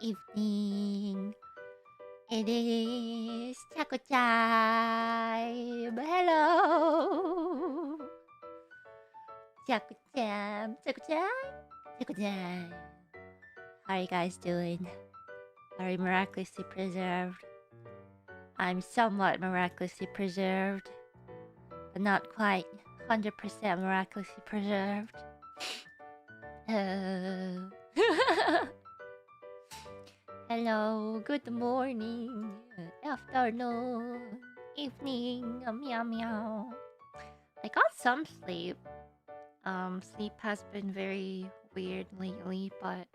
evening. It is TAKOTIME. Hello. TAKOTIME. TAKOTIME. TAKOTIME. How are you guys doing? Are you miraculously preserved? I'm somewhat miraculously preserved, but not quite 100% miraculously preserved. Hello, good morning, afternoon, evening, meow meow. I got some sleep. Sleep has been very weird lately, but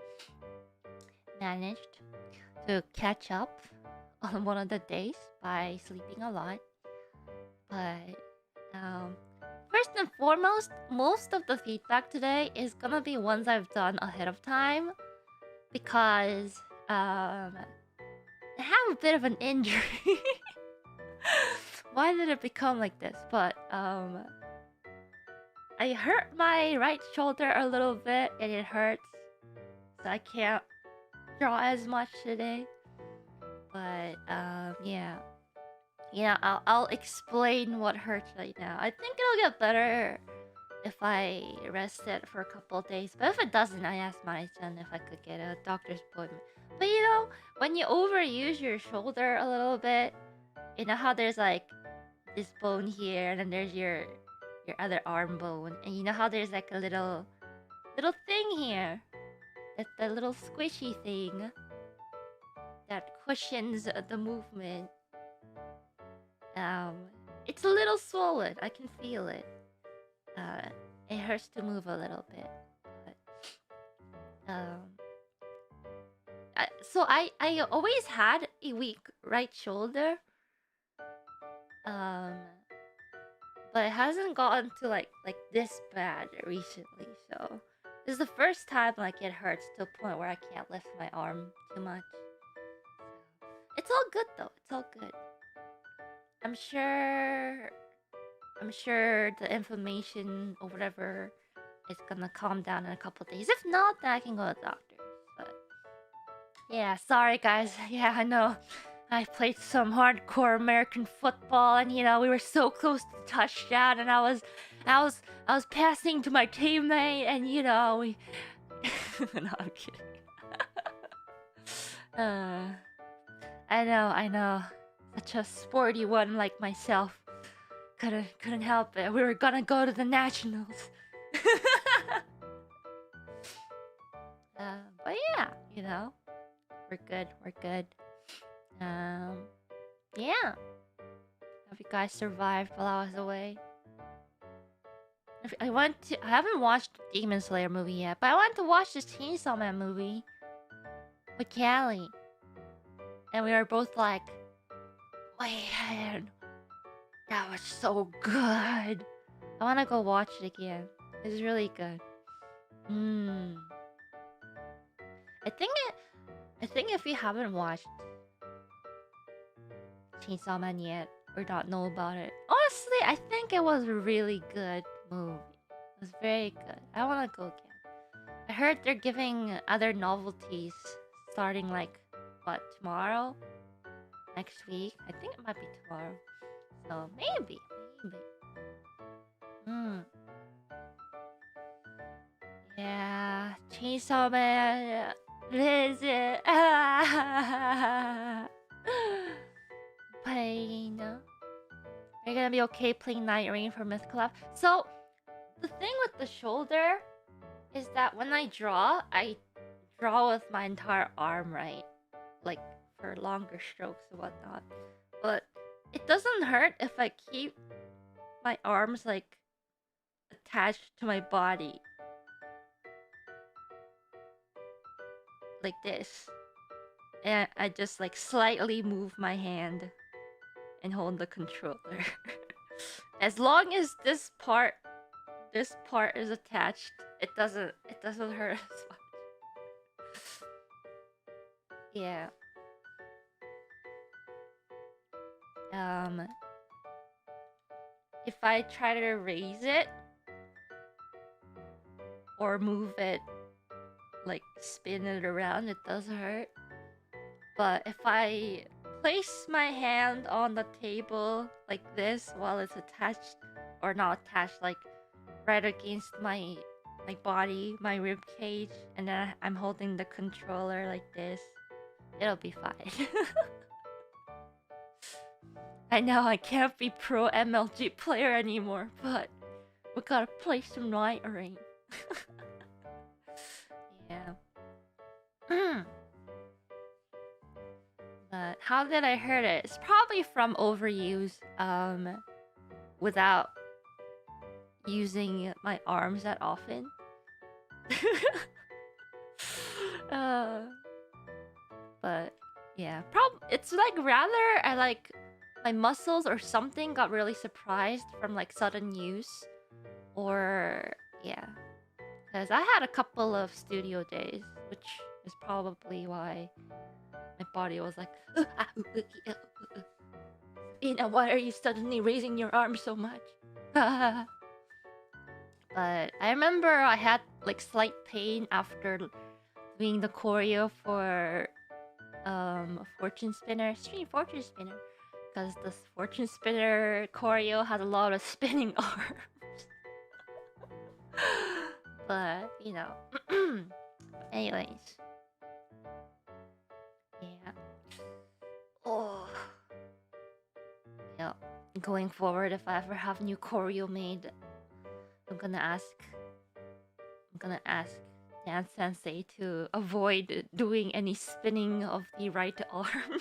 managed to catch up on one of the days by sleeping a lot. But first and foremost, most of the feedback today is gonna be ones I've done ahead of time because I have a bit of an injury. Why did it become like this? But I hurt my right shoulder a little bit and it hurts, so I can't draw as much today. But yeah. I'll explain what hurts right now. I think it'll get better if I rest it for a couple of days. But if it doesn't, I asked my son if I could get a doctor's appointment. But you know, when you overuse your shoulder a little bit, you know how there's like this bone here, and then there's your other arm bone, and you know how there's like a little thing here, that little squishy thing that cushions the movement. It's a little swollen. I can feel it. It hurts to move a little bit, but so I always had a weak right shoulder. But it hasn't gotten to like this bad recently. So this is the first time like it hurts to a point where I can't lift my arm too much. It's all good though. It's all good. I'm sure the inflammation or whatever is gonna calm down in a couple days. If not, then I can go to the doctor. But yeah, sorry guys. Yeah, I know. I played some hardcore American football, and you know we were so close to touchdown, and I was passing to my teammate, and you know we. No, I'm kidding. I know. Such a sporty one like myself. Couldn't help it. We were gonna go to the nationals. But yeah, you know, we're good. Yeah. Have you guys survived while I was away? I haven't watched the Demon Slayer movie yet, but I went to watch this Chainsaw Man movie with Callie. And we were both like, man, that was so good. I wanna go watch it again. It's really good. I think if you haven't watched Chainsaw Man yet or not know about it, honestly, I think it was a really good movie. It was very good. I want to go again. I heard they're giving other novelties starting like tomorrow, next week. I think it might be tomorrow. So maybe. Yeah, Chainsaw Man. Visit. Pain. Are you gonna be okay playing Night Rain for Myth Collab? So, the thing with the shoulder is that when I draw with my entire arm, right? Like, for longer strokes and whatnot. But it doesn't hurt if I keep my arms, like, attached to my body. Like this. And I just, like, slightly move my hand and hold the controller. As long as this part is attached, it doesn't hurt as much. Yeah. If I try to raise it or move it, like spin it around, it does hurt. But if I place my hand on the table like this while it's attached, or not attached, like right against my body, my rib cage, and then I'm holding the controller like this, it'll be fine. I know I can't be pro MLG player anymore, but we gotta play some right rain. Yeah. But how did I hurt it? It's probably from overuse, without using my arms that often. uh, but yeah, it's like rather I like my muscles or something got really surprised from like sudden use, or yeah, because I had a couple of studio days, which is probably why my body was like, Ina, why are you suddenly raising your arm so much? But I remember I had like slight pain after doing the choreo for Fortune Spinner, Stream Fortune Spinner, because the Fortune Spinner choreo has a lot of spinning arms. But you know, anyways, yeah. Oh, yeah. Going forward, if I ever have new choreo made, I'm gonna ask Dan Sensei to avoid doing any spinning of the right arm.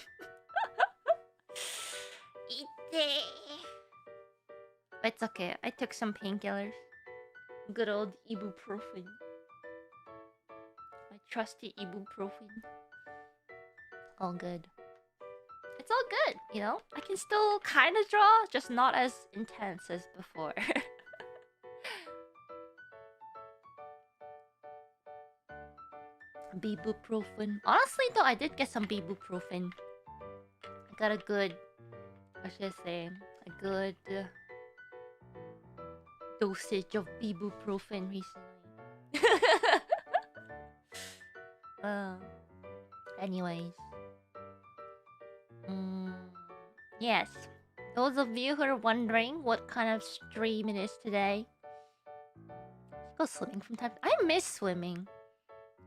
Ite. It's okay. I took some painkillers. Good old ibuprofen. My trusty ibuprofen. All good. It's all good, you know? I can still kind of draw, just not as intense as before. Ibuprofen. Honestly, though, I did get some ibuprofen. I got a good, what should I say, a good dosage of ibuprofen recently. Anyways. Yes. Those of you who are wondering what kind of stream it is today, let's go swimming from time to time. I miss swimming.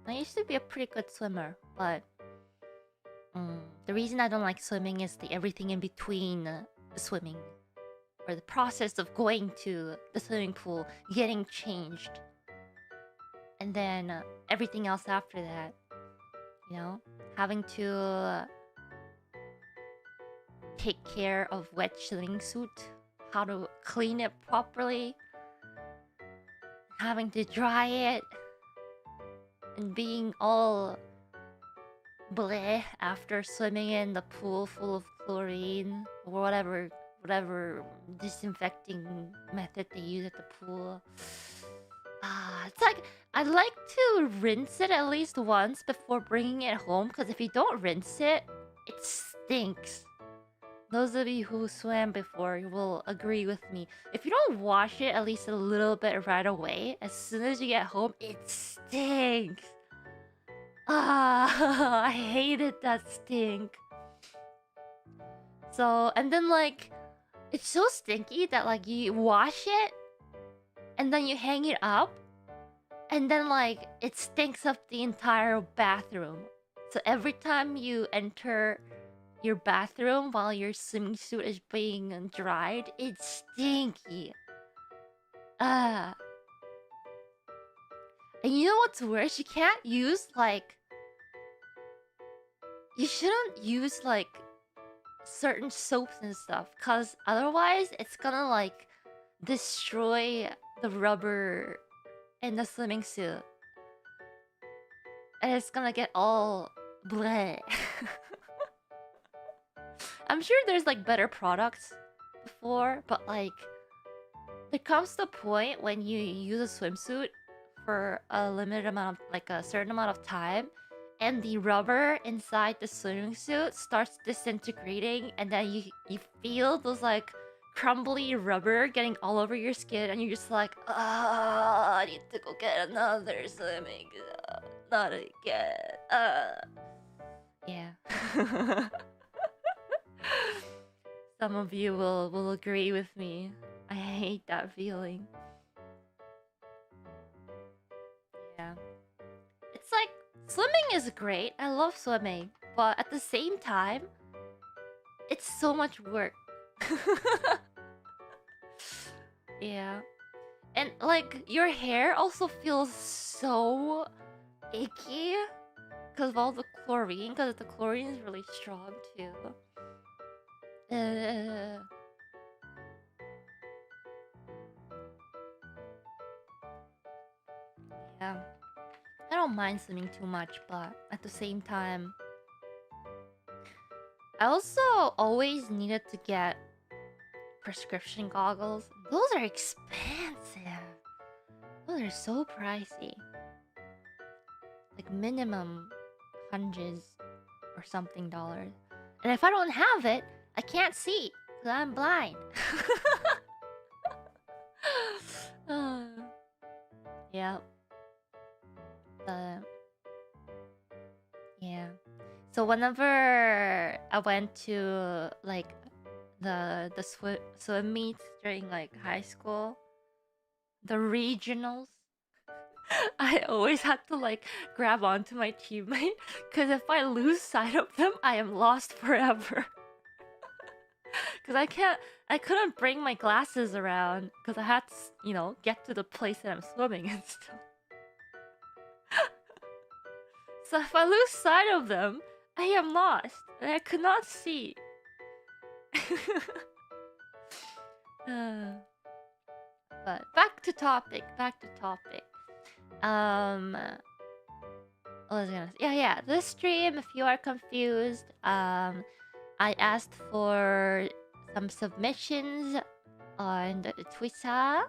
I used to be a pretty good swimmer, but the reason I don't like swimming is the everything in between the swimming, or the process of going to the swimming pool, getting changed, and then everything else after that. You know, having to take care of wet swimming suit, how to clean it properly, having to dry it, and being all bleh after swimming in the pool full of chlorine or whatever disinfecting method they use at the pool. It's like I'd like to rinse it at least once before bringing it home, because if you don't rinse it, it stinks. Those of you who swam before will agree with me. If you don't wash it at least a little bit right away, as soon as you get home, it stinks. I hated that stink. So, and then like, it's so stinky that like you wash it, and then you hang it up, and then like, it stinks up the entire bathroom. So every time you enter your bathroom while your swimming suit is being dried, it's stinky. And you know what's worse? You can't use like... You shouldn't use like certain soaps and stuff, because otherwise it's gonna like destroy the rubber in the swimming suit. And it's gonna get all bleh. I'm sure there's like better products before, but like there comes the point when you use a swimsuit for a limited amount of, like a certain amount of time, and the rubber inside the swimming suit starts disintegrating, and then you feel those like crumbly rubber getting all over your skin, and you're just like, I need to go get another swimming suit. Not again. Yeah. Some of you will agree with me. I hate that feeling. Yeah. It's like swimming is great. I love swimming, but at the same time, it's so much work. Yeah. And like your hair also feels so icky because of all the chlorine, because the chlorine is really strong too. Uh, yeah. I don't mind swimming too much, but at the same time, I also always needed to get prescription goggles. Those are expensive. Those are so pricey. Like minimum hundreds or something dollars. And if I don't have it, I can't see because I'm blind. Yeah. Yeah. So whenever I went to like the swim meets during like high school, the regionals, I always had to like grab onto my teammate because if I lose sight of them, I am lost forever. Because I couldn't bring my glasses around because I had to, get to the place that I'm swimming and stuff. So if I lose sight of them, I am lost and I could not see. But back to topic. What was I gonna say? Yeah. This stream, if you are confused, I asked for some submissions on the Twitter.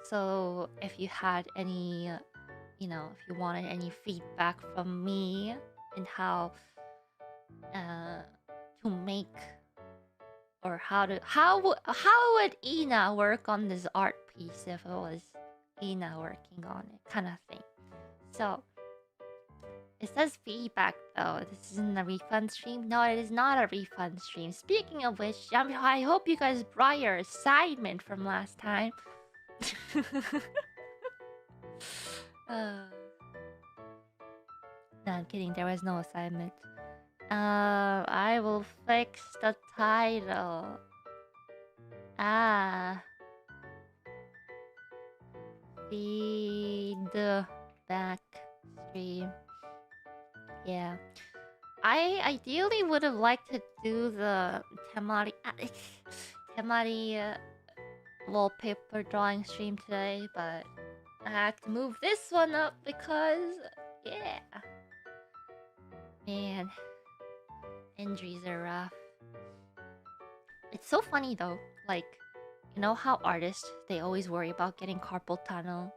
So if you had any, if you wanted any feedback from me and how to make or how would Ina work on this art piece if it was Ina working on it, kind of thing. So it says feedback though. This isn't a refund stream. No, it is not a refund stream. Speaking of which, I hope you guys brought your assignment from last time. No, I'm kidding. There was no assignment. I will fix the title. Feedback stream. Yeah. I ideally would have liked to do the Temari wallpaper drawing stream today, but I had to move this one up because, yeah. Man, injuries are rough. It's so funny though, like, you know how artists, they always worry about getting carpal tunnel,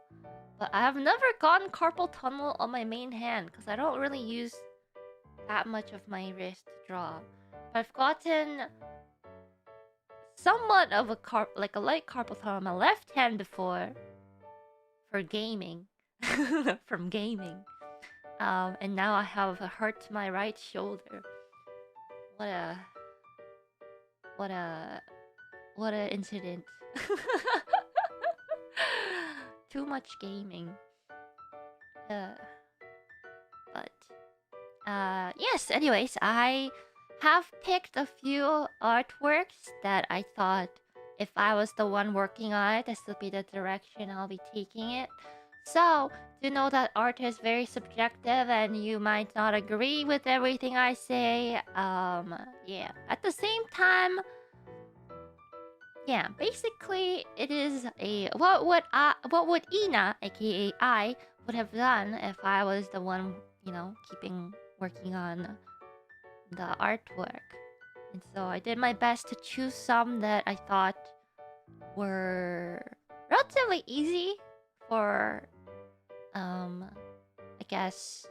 but I have never gotten carpal tunnel on my main hand because I don't really use that much of my wrist to draw. But I've gotten somewhat of a light carpal tunnel on my left hand before for gaming, from gaming. And now I have a hurt to my right shoulder. What a incident. Too much gaming. But yes, anyways, I have picked a few artworks that I thought if I was the one working on it, this would be the direction I'll be taking it. So, to know that art is very subjective and you might not agree with everything I say, yeah. At the same time, yeah, basically it is a what would Ina, aka I, would have done if I was the one, working on the artwork. And so I did my best to choose some that I thought were relatively easy for I guess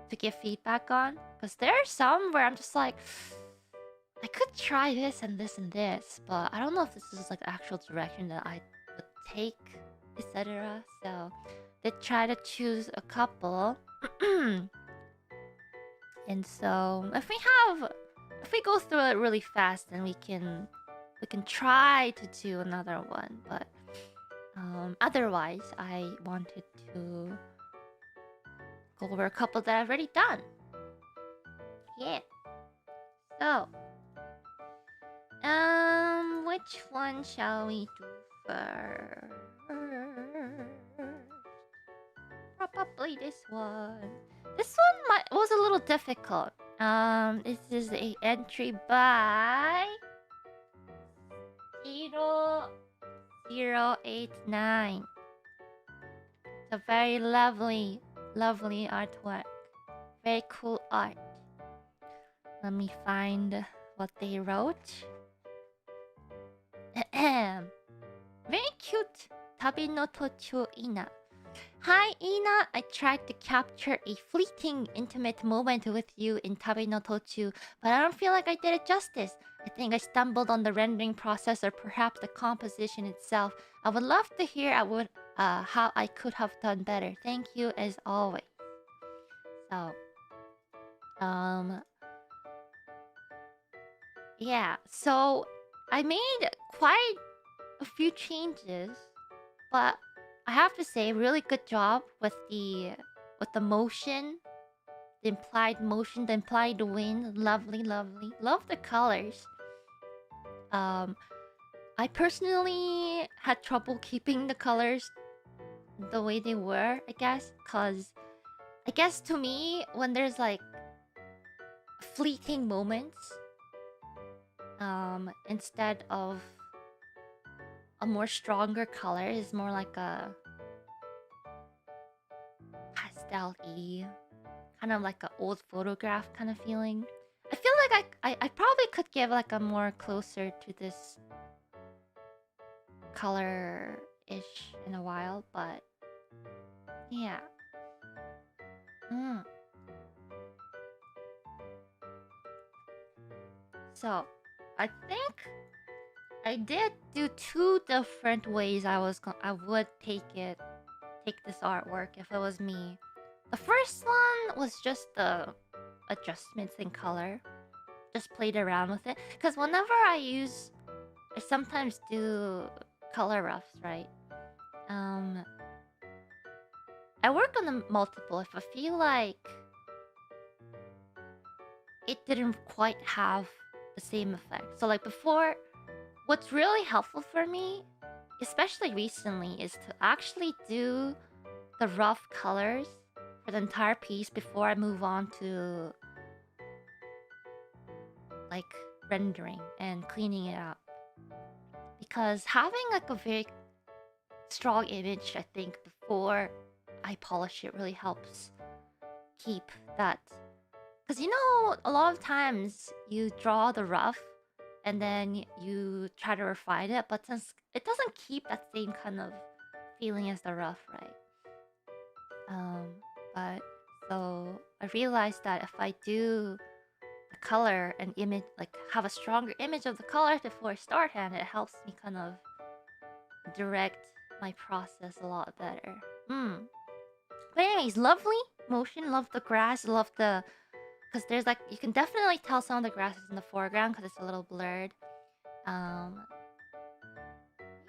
to give feedback on, because there are some where I'm just like, I could try this and this and this, but I don't know if this is like the actual direction that I would take, etc. So did try to choose a couple. And so if we go through it really fast, then we can try to do another one. But otherwise, I wanted to go over a couple that I've already done. Yeah. So, which one shall we do first? Probably this one. This one was a little difficult. This is a entry by 0089. It's a very lovely artwork. Very cool art. Let me find what they wrote. Very cute. Tabi no tochu Ina. Hi Ina, I tried to capture a fleeting, intimate moment with you in Tabi no Tochu, but I don't feel like I did it justice. I think I stumbled on the rendering process or perhaps the composition itself. I would love to hear how I could have done better. Thank you as always. So, yeah. So I made quite a few changes, but I have to say, really good job with the motion, the implied motion, the implied wind. Lovely, lovely. Love the colors. I personally had trouble keeping the colors the way they were, I guess, because I guess to me, when there's like fleeting moments, instead of a more stronger color, is more like a pastel-y, kind of like an old photograph kind of feeling. I feel like I probably could give like a more closer to this color-ish in a while, but yeah. So, I think I did do two different ways I would take this artwork if it was me. The first one was just the adjustments in color. Just played around with it. Because whenever I sometimes do color roughs, right? I work on the multiple if I feel like it didn't quite have the same effect. So like before, what's really helpful for me, especially recently, is to actually do the rough colors for the entire piece before I move on to like rendering and cleaning it up. Because having like a very strong image, I think, before I polish it really helps keep that. Because you know, a lot of times you draw the rough and then you try to refine it, but since it doesn't keep that same kind of feeling as the rough, right? But so I realized that if I do the color and image, like have a stronger image of the color before I start hand, it helps me kind of direct my process a lot better. But anyways, lovely motion, love the grass, love the... Because there's like, you can definitely tell some of the grass is in the foreground because it's a little blurred.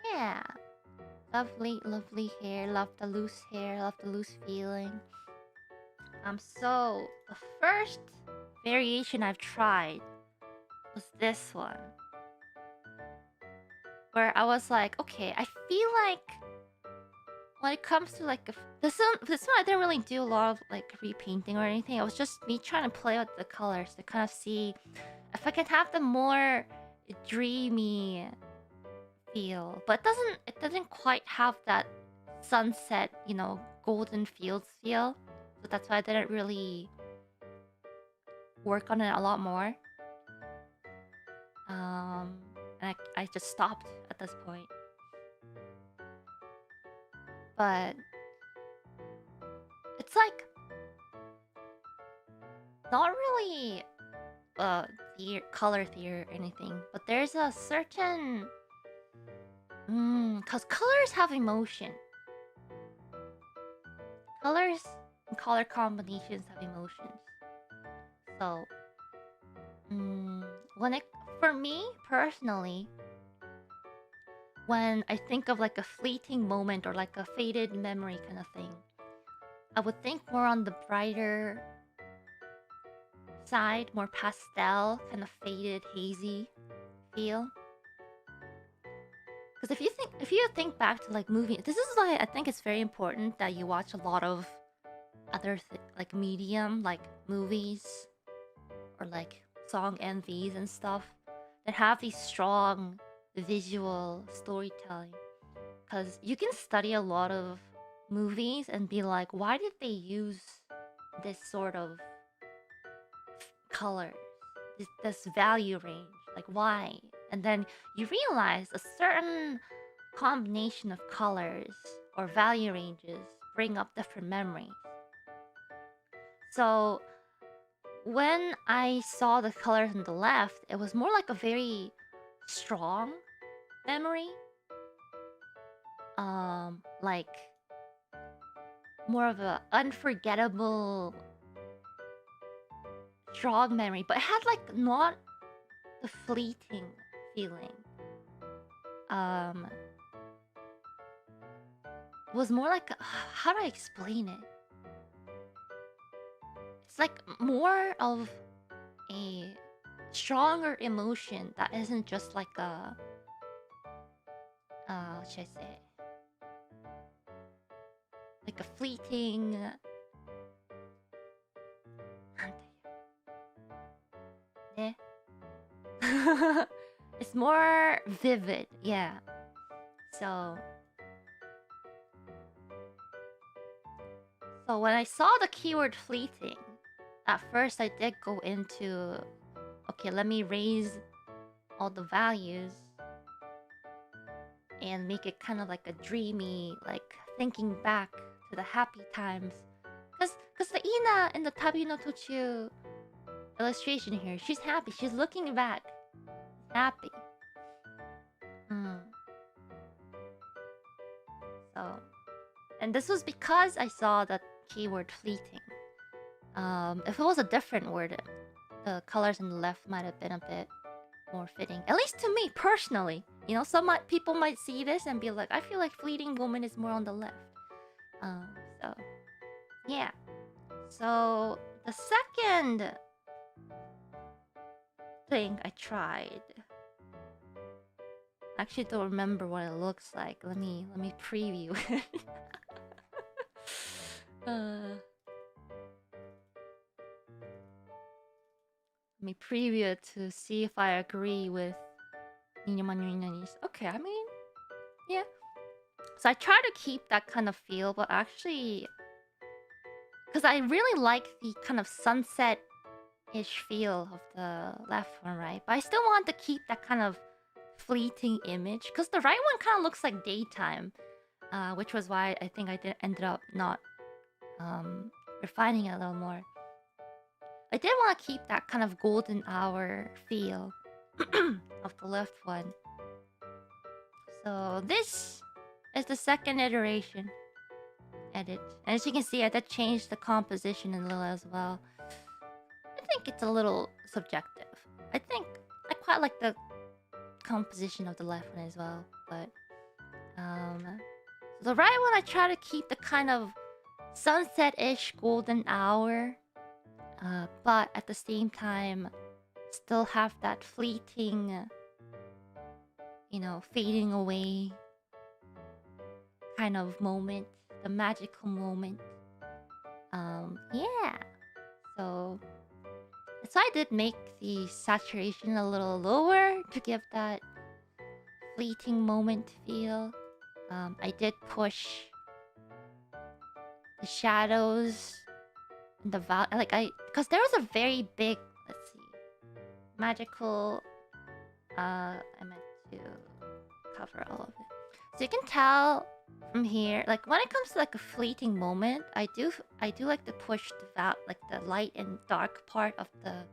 Yeah. Lovely, lovely hair. Love the loose hair. Love the loose feeling. So the first variation I've tried was this one. Where I was like, okay, I feel like when it comes to like this one I didn't really do a lot of like repainting or anything. It was just me trying to play with the colors to kind of see if I can have the more dreamy feel. But it doesn't quite have that sunset, you know, golden fields feel. So that's why I didn't really work on it a lot more. And I just stopped at this point. But it's like not really the color theory or anything, but there's a certain because colors have emotion. Colors and color combinations have emotions. So, when it for me personally, when I think of like a fleeting moment or like a faded memory kind of thing, I would think more on the brighter side, more pastel, kind of faded, hazy feel. Because if you think back to like movies, this is why I think it's very important that you watch a lot of other like medium, like movies or like song MVs and stuff that have these strong visual storytelling. Because you can study a lot of movies and be like, why did they use this sort of color, this value range? Like, why? And then you realize a certain combination of colors or value ranges bring up different memories. So when I saw the colors on the left, it was more like a very strong memory. Like more of a unforgettable strong memory, but it had like not the fleeting feeling. Was more like how do I explain it? It's like more of a stronger emotion that isn't just like a what should I say? Like a fleeting eh? It's more vivid, yeah. So when I saw the keyword fleeting, at first I did go into, okay, let me raise all the values and make it kind of like a dreamy, like thinking back to the happy times. Because the Ina in the Tabi no Tochu illustration here, she's happy. She's looking back. Happy. So, and this was because I saw that keyword fleeting. If it was a different word, the colors on the left might have been a bit more fitting. At least to me, personally. You know, people might see this and be like, I feel like fleeting woman is more on the left. So, yeah. So, the second thing I tried... I actually don't remember what it looks like. Let me preview it. Let me preview it to see if I agree with Ninomae. Okay, I mean, yeah. So I try to keep that kind of feel, but actually, because I really like the kind of sunset-ish feel of the left one, right? But I still want to keep that kind of fleeting image, because the right one kind of looks like daytime, which was why I think I ended up not refining it a little more. I did want to keep that kind of golden hour feel of the left one. So this is the second iteration edit. And as you can see, I did change the composition a little as well. I think it's a little subjective. I think I quite like the composition of the left one as well. But the right one, I try to keep the kind of sunset-ish golden hour, but at the same time still have that fleeting, you know, fading away kind of moment, the magical moment. Yeah. So I did make the saturation a little lower to give that fleeting moment feel. I did push the shadows and the because there was a very big, let's see, magical. I meant to cover all of it, so you can tell from here. Like when it comes to like a fleeting moment, I do like to push the light and dark part of the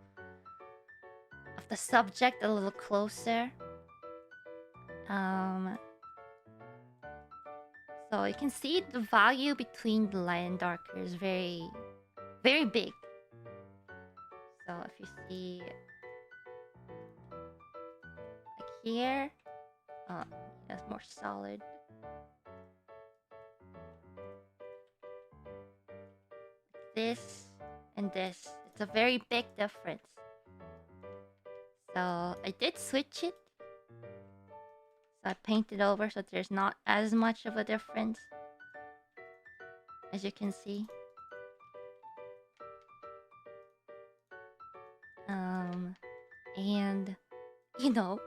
subject a little closer. So So you can see the value between the light and darker is very, very big. So if you see like here, that's more solid. This and this, it's a very big difference. So I did switch it. So I painted over so there's not as much of a difference, as you can see. And you know,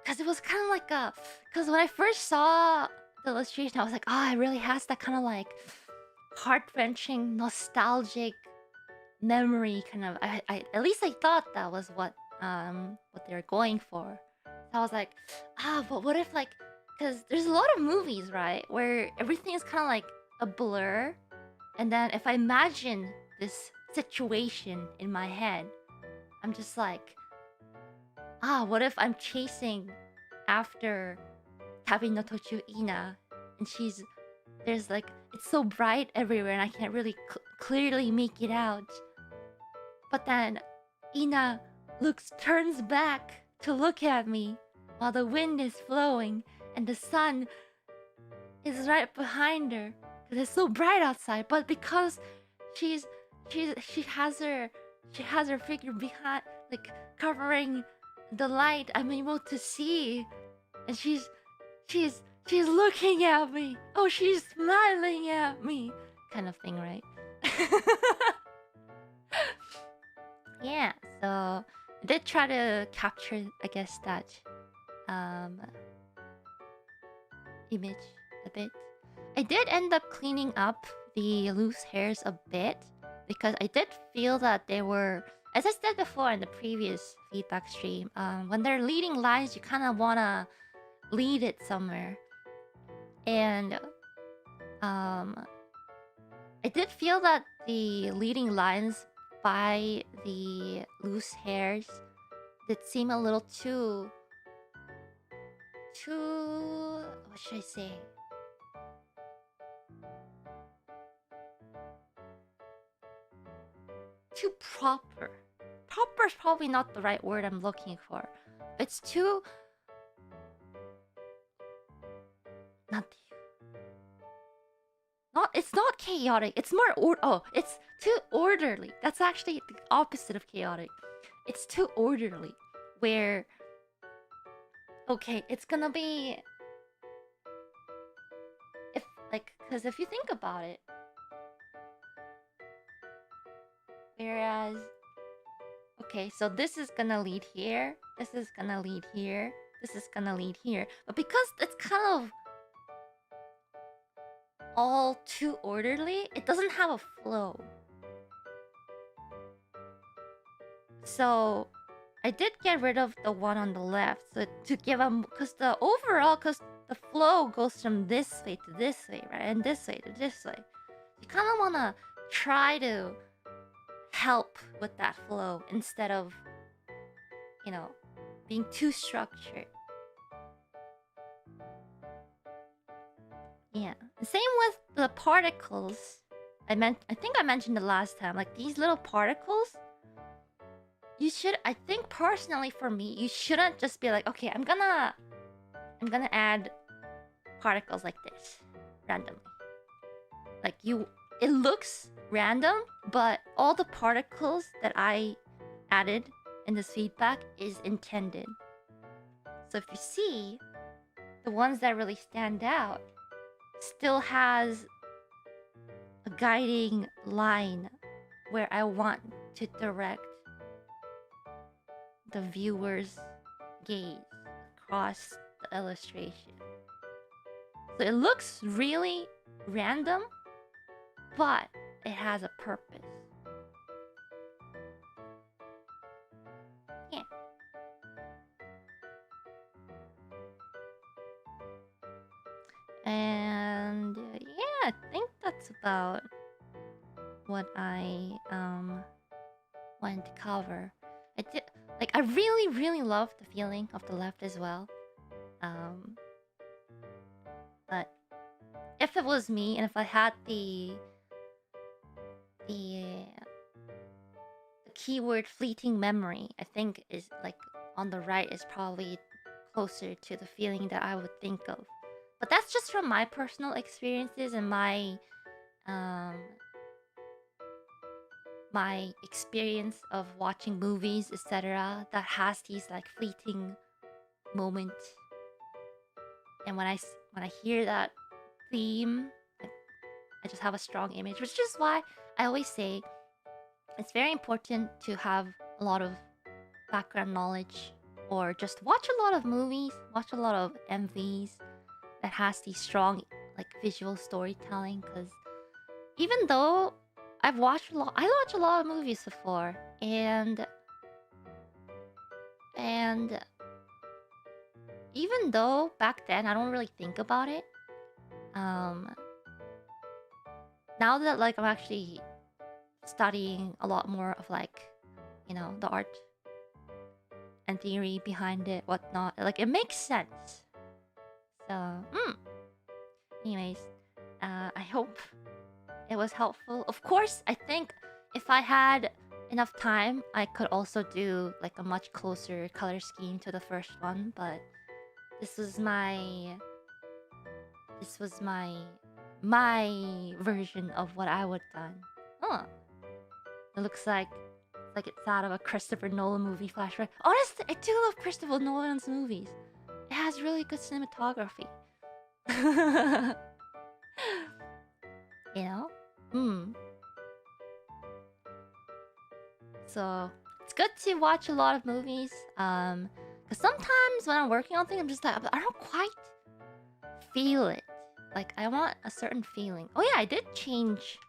because it was kind of like a, because when I first saw the illustration, I was like, oh, it really has that kind of like heart-wrenching, nostalgic memory kind of. I at least I thought that was what they were going for. So I was like, but what if like, because there's a lot of movies, right, where everything is kind of like a blur, and then if I imagine this situation in my head, I'm just like, what if I'm chasing after Tabi no Tochu Ina, and there's like, it's so bright everywhere and I can't really clearly make it out. But then Ina turns back to look at me while the wind is flowing and the sun is right behind her because it's so bright outside. But because she has her figure behind, like covering the light, I'm able to see, and she's looking at me. Oh, she's smiling at me, kind of thing, right? Yeah, so I did try to capture, I guess, that image a bit. I did end up cleaning up the loose hairs a bit because I did feel that they were, as I said before in the previous feedback stream, when they're leading lines, you kind of want to lead it somewhere. And I did feel that the leading lines by the loose hairs did seem a little too what should I say? Too proper. Proper is probably not the right word I'm looking for. It's too it's not chaotic. It's more it's too orderly. That's actually the opposite of chaotic. It's too orderly. Where it's gonna be, because if you think about it, whereas so this is gonna lead here, this is gonna lead here, this is gonna lead here, but because it's kind of all too orderly, it doesn't have a flow. So I did get rid of the one on the left, so to give them, because the flow goes from this way to this way, right, and this way to this way. You kind of want to try to help with that flow instead of, being too structured. Yeah. Same with the particles. I think I mentioned the last time, like these little particles. I think personally for me, you shouldn't just be like, okay, I'm gonna add particles like this randomly. Like it looks random, but all the particles that I added in this feedback is intended. So if you see, the ones that really stand out still has a guiding line where I want to direct the viewer's gaze across the illustration. So it looks really random, but it has a purpose. Yeah. And yeah, I think that's about what I wanted to cover. I really, really love the feeling of the left as well. But if it was me, and if I had the keyword fleeting memory, I think is like on the right is probably closer to the feeling that I would think of. But that's just from my personal experiences and um my experience of watching movies, etc. that has these like fleeting moments. And when I hear that theme, like, I just have a strong image, which is why I always say it's very important to have a lot of background knowledge or just watch a lot of movies, watch a lot of MVs that has these strong like visual storytelling. Because even though I watch a lot of movies before, and even though back then I don't really think about it, um, now that like I'm actually studying a lot more of like, the art and theory behind it, whatnot, like it makes sense. So, anyways, I hope it was helpful. Of course, I think if I had enough time, I could also do like a much closer color scheme to the first one, but this was my my version of what I would done. Oh, it looks like it's out of a Christopher Nolan movie flashback. Honestly, I do love Christopher Nolan's movies. It has really good cinematography. you know? So it's good to watch a lot of movies. Because sometimes when I'm working on things, I'm just like, I don't quite feel it. Like, I want a certain feeling. Oh yeah, I did change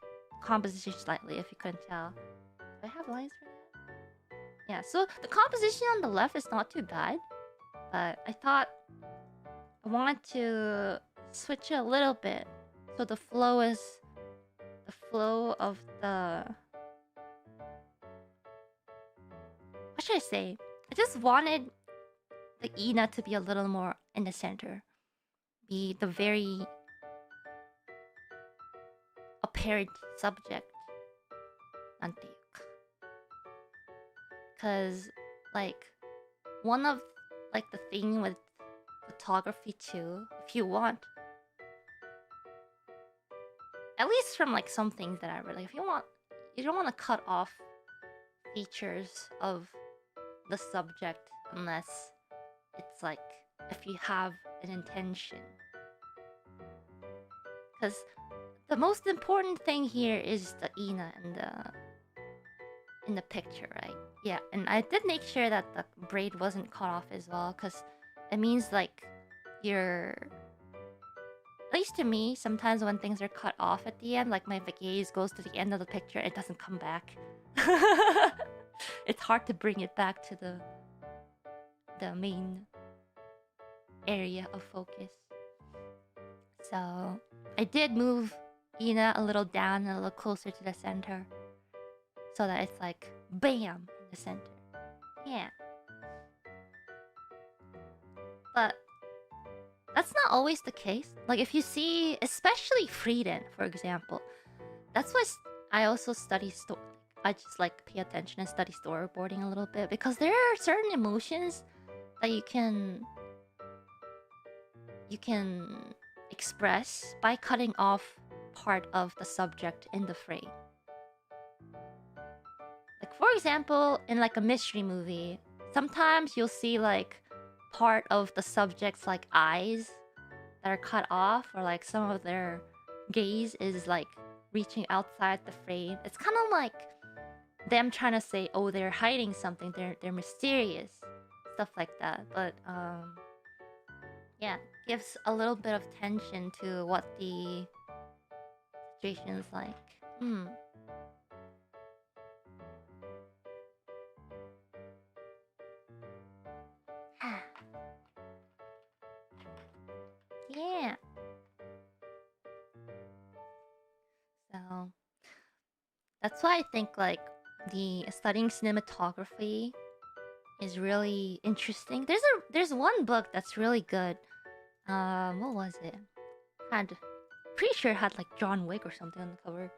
composition slightly, if you couldn't tell. Do I have lines for that? Yeah, so the composition on the left is not too bad. But I thought I want to switch it a little bit. So the flow of the... What should I say? I just wanted the Ina to be a little more in the center. Be the very apparent subject. Because, like, one of, like, the thing with photography too, if you want, at least from, like, some things that I read, like, if you don't want to cut off features of the subject unless it's, like, if you have an intention. Because the most important thing here is the Ina in the picture, right? Yeah, and I did make sure that the braid wasn't cut off as well, because it means like you're... At least to me, sometimes when things are cut off at the end, like my gaze goes to the end of the picture, it doesn't come back. It's hard to bring it back to the main area of focus. So I did move Ina a little down and a little closer to the center, so that it's like BAM in the center. Yeah. But that's not always the case. Like if you see, especially Frieden, for example, that's why I also study I just like pay attention and study storyboarding a little bit, because there are certain emotions that you can express by cutting off part of the subject in the frame. Like for example, in like a mystery movie, sometimes you'll see like part of the subject's like eyes that are cut off, or like some of their gaze is like reaching outside the frame. It's kind of like them trying to say, oh, they're hiding something, they're mysterious, stuff like that. But yeah, gives a little bit of tension to what the situation is like. Yeah. So that's why I think like the studying cinematography is really interesting. There's one book that's really good. What was it? had, pretty sure it had like John Wick or something on the cover.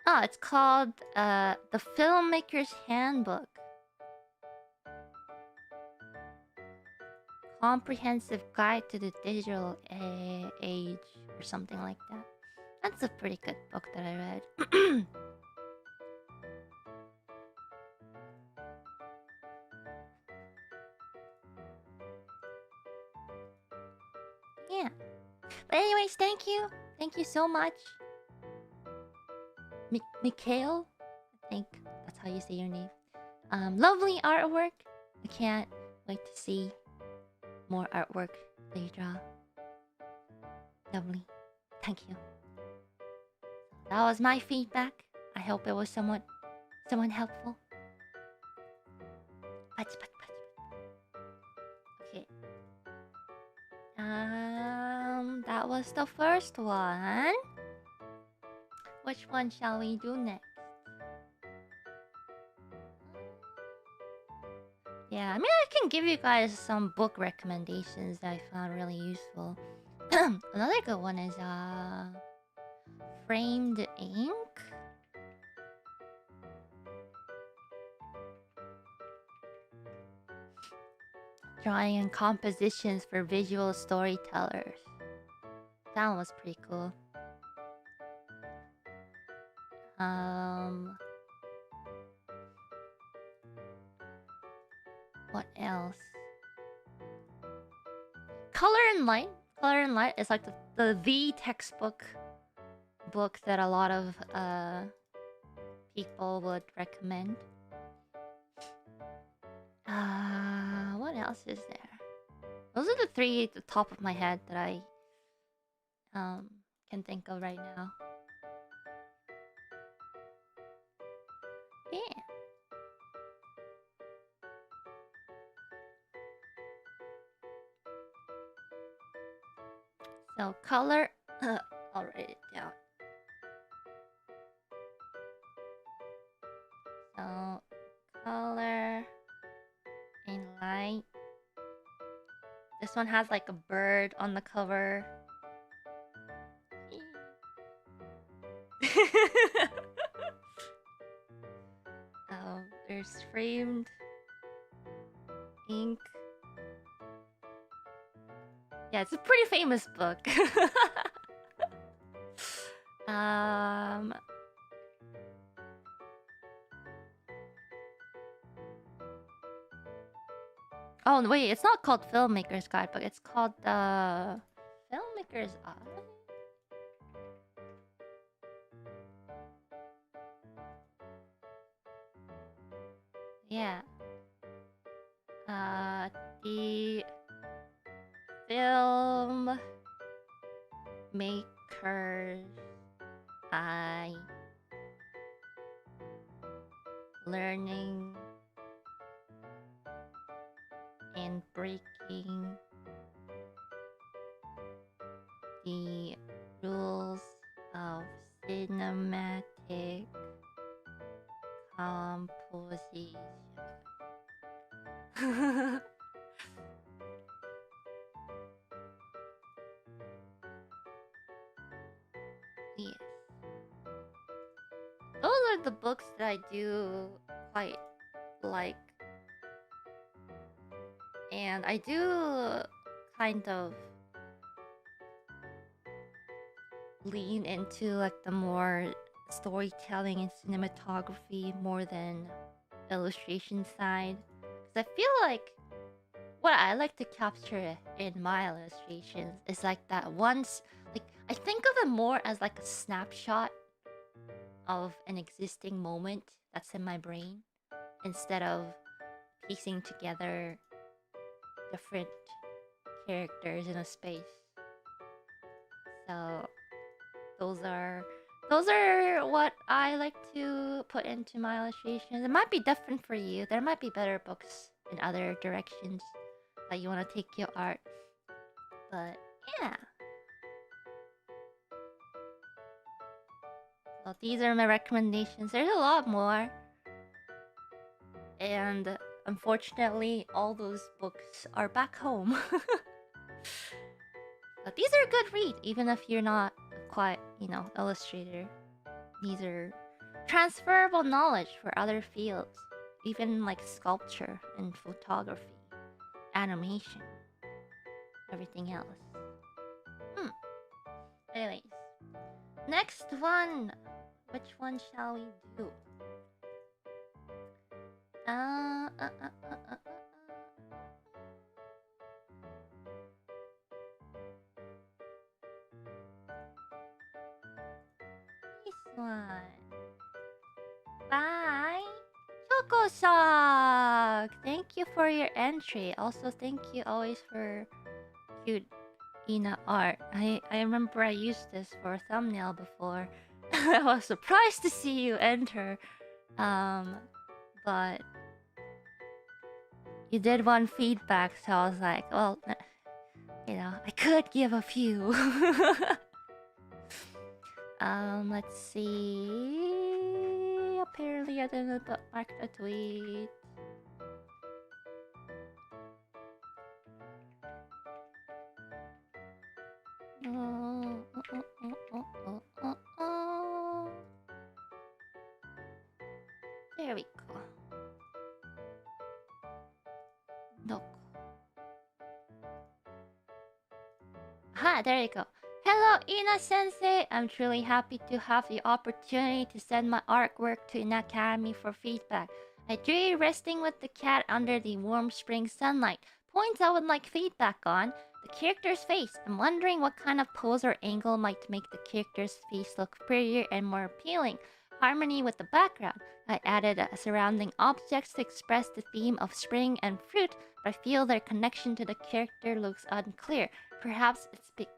Oh, it's called The Filmmaker's Handbook. Comprehensive Guide to the Digital Age, or something like that. That's a pretty good book that I read. Yeah. But anyways, thank you. Thank you so much. Mikhail? I think that's how you say your name. Lovely artwork. I can't wait to see more artwork that you draw. Lovely. Thank you. That was my feedback. I hope it was somewhat helpful. Okay. That was the first one. Which one shall we do next? Yeah, I mean, I can give you guys some book recommendations that I found really useful. Another good one is Framed Ink. Drawing and compositions for visual storytellers. That one was pretty cool. What else? Color and Light. Color and Light is like the textbook book that a lot of people would recommend. What else is there? Those are the three at the top of my head that I can think of right now. Yeah. So color, I'll write it down. So color and light. This one has like a bird on the cover. There's Framed Ink. Yeah, it's a pretty famous book. Oh wait, it's not called Filmmaker's Guidebook. It's called the Filmmaker's Eye. Yeah. The Film Maker's Eye. Learning and breaking the rules of cinematic composition. Yes. Those are the books that I do quite like. And I do kind of lean into like the more storytelling and cinematography more than illustration side. Because I feel like what I like to capture in my illustrations is like that once, like I think of it more as like a snapshot of an existing moment that's in my brain instead of piecing together different characters in a space. So those are what I like to put into my illustrations. It might be different for you. There might be better books in other directions that you want to take your art. But yeah. So these are my recommendations. There's a lot more. and unfortunately, all those books are back home. But these are a good read, even if you're not quite, illustrator. These are transferable knowledge for other fields, even like sculpture and photography, animation, everything else. Anyways, next one. Which one shall we do? This one. Bye. Choco-sok! Thank you for your entry. Also, thank you always for cute Ina art. I remember I used this for a thumbnail before. I was surprised to see you enter. But you did one feedback, so I was like, well, I could give a few. Let's see. Apparently, I didn't mark the tweet. There we go. Look. There you go. Hello, Ina Sensei. I'm truly happy to have the opportunity to send my artwork to Inacademy for feedback. I drew you resting with the cat under the warm spring sunlight. Points I would like feedback on: the character's face. I'm wondering what kind of pose or angle might make the character's face look prettier and more appealing. Harmony with the background. I added surrounding objects to express the theme of spring and fruit, but I feel their connection to the character looks unclear. Perhaps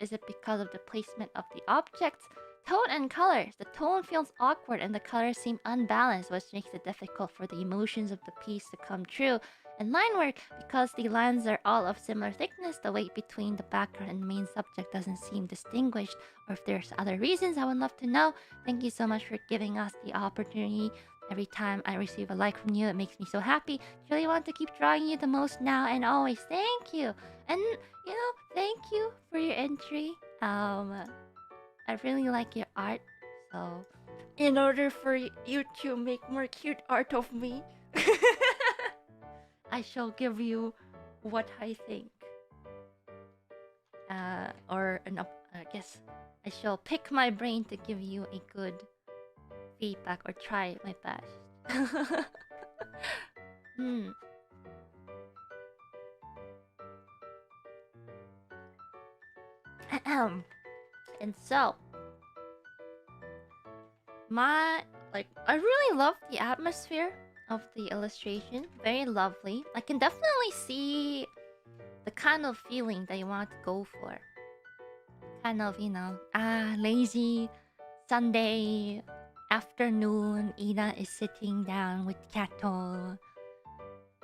is it because of the placement of the objects? Tone and colors. The tone feels awkward and the colors seem unbalanced, which makes it difficult for the emotions of the piece to come true. And line work. Because the lines are all of similar thickness, the weight between the background and main subject doesn't seem distinguished. Or if there's other reasons, I would love to know. Thank you so much for giving us the opportunity. Every time I receive a like from you, it makes me so happy. Really want to keep drawing you the most now and always. Thank you. And, thank you for your entry. I really like your art. So, in order for you to make more cute art of me, I shall give you what I think. I guess I shall pick my brain to give you a good feedback or try my best. And so, I really love the atmosphere of the illustration. Very lovely. I can definitely see the kind of feeling that you want to go for. Kind of, lazy Sunday afternoon. Ina is sitting down with Kato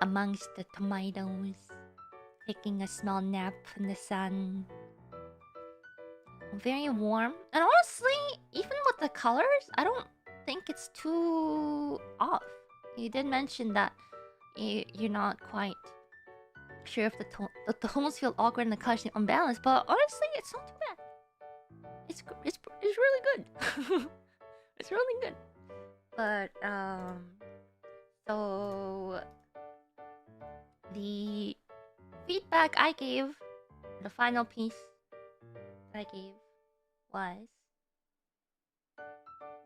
amongst the tomatoes, taking a small nap in the sun. Very warm. And honestly, even with the colors, I don't think it's too off. You did mention that you're not quite sure if the tones feel awkward and the colors seem unbalanced, but honestly, it's not too bad. It's really good. It's really good. But so the feedback I gave, the final piece that I gave was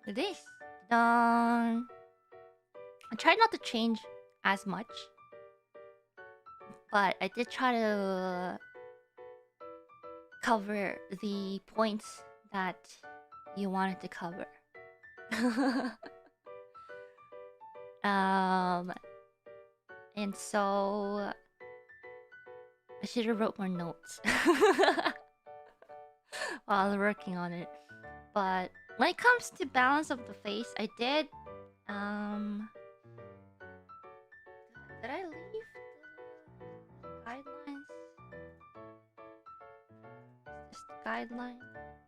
this. I tried not to change as much, but I did try to cover the points that you wanted to cover. And so I should have wrote more notes while working on it. But when it comes to balance of the face, I did did I leave the guidelines? Just the guideline?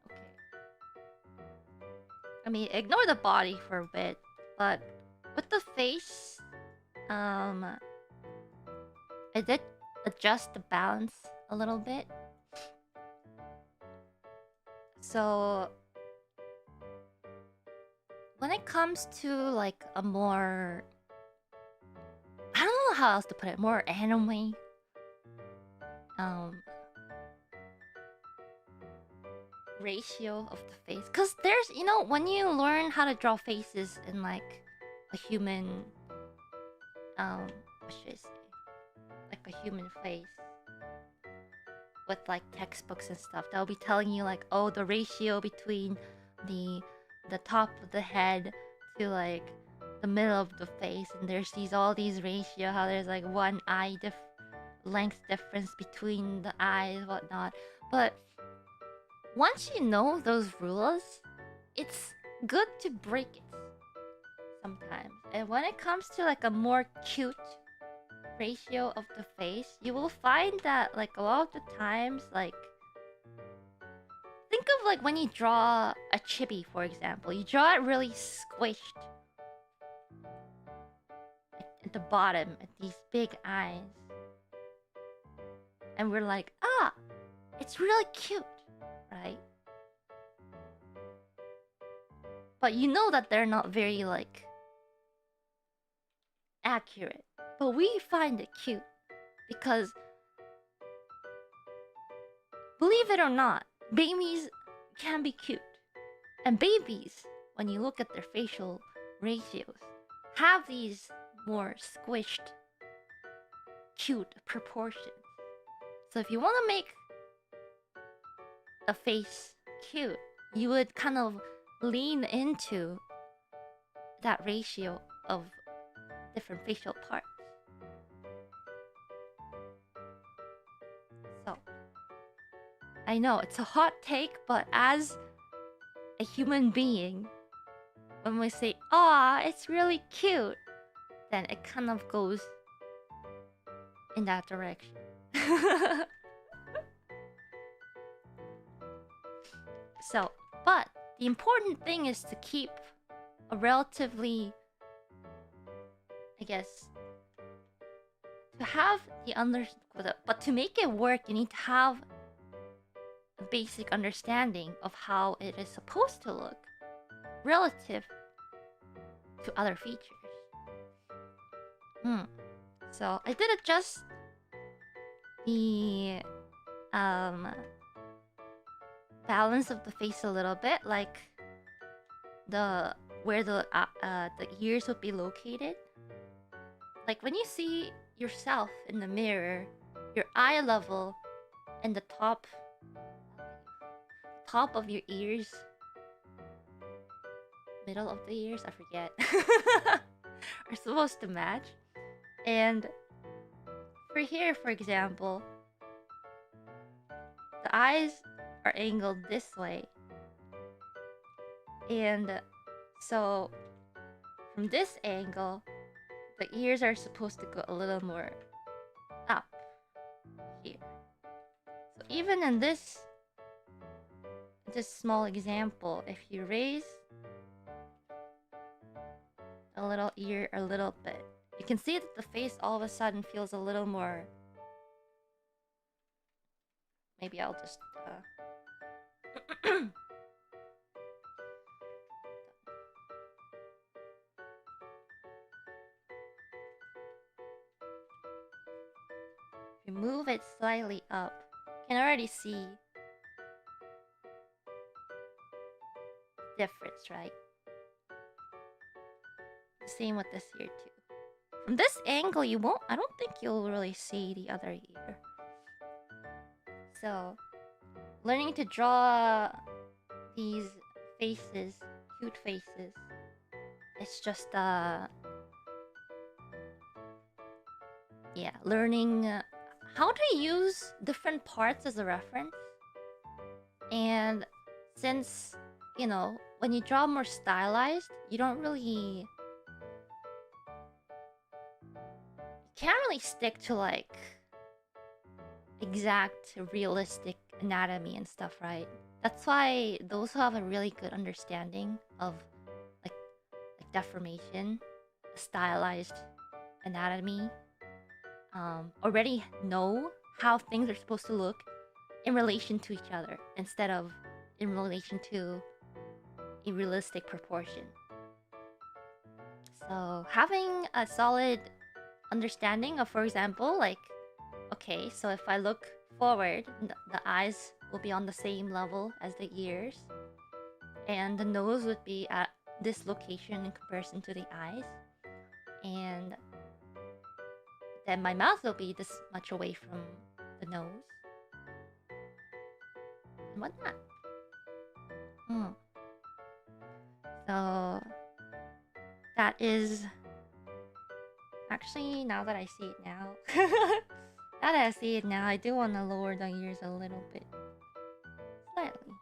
Okay. I mean, ignore the body for a bit, but with the face, um, I did adjust the balance a little bit. So when it comes to like a more, I don't know how else to put it, more anime ratio of the face, because there's, you know, when you learn how to draw faces in like a human, what should I say, like a human face with like textbooks and stuff, they'll be telling you like, oh, the ratio between the top of the head to like the middle of the face, and there's all these ratio, how there's like one eye length difference between the eyes, whatnot. But once you know those rules, it's good to break it sometimes. And when it comes to like a more cute ratio of the face, you will find that like a lot of the times, like, think of like when you draw a chibi, for example, you draw it really squished at the bottom, at these big eyes, and we're like, ah, it's really cute, right? But you know that they're not very like accurate, but we find it cute because, believe it or not, babies can be cute. And babies, when you look at their facial ratios, have these more squished, cute proportions. So if you want to make a face cute, you would kind of lean into that ratio of different facial parts. So, I know it's a hot take, but as a human being, when we say, "Aw, it's really cute," then it kind of goes in that direction. So, but the important thing is to keep a relatively, I guess, to have but to make it work, you need to have a basic understanding of how it is supposed to look relative to other features. So I did adjust the balance of the face a little bit, like where the ears would be located. Like when you see yourself in the mirror, your eye level and the top of your ears, middle of the ears, I forget, are supposed to match. And for here, for example, the eyes are angled this way, and so from this angle, the ears are supposed to go a little more up here. So even in this small example, if you raise a little ear a little bit, you can see that the face all of a sudden feels a little more. Maybe I'll just if you move it slightly up, you can already see difference, right? Same with this ear too. From this angle, I don't think you'll really see the other ear. So, learning to draw these faces, cute faces, it's just learning how to use different parts as a reference. And since, you know, when you draw more stylized, you can't really stick to like exact realistic anatomy and stuff, right? That's why those who have a really good understanding of like deformation, stylized anatomy already know how things are supposed to look in relation to each other instead of in relation to a realistic proportion. So having a solid understanding of, for example, like, okay, so if I look forward, the eyes will be on the same level as the ears, and the nose would be at this location in comparison to the eyes, and then my mouth will be this much away from the nose, and whatnot. So that is actually, now that I see it now, now that I see it now, I do want to lower the ears a little bit, slightly.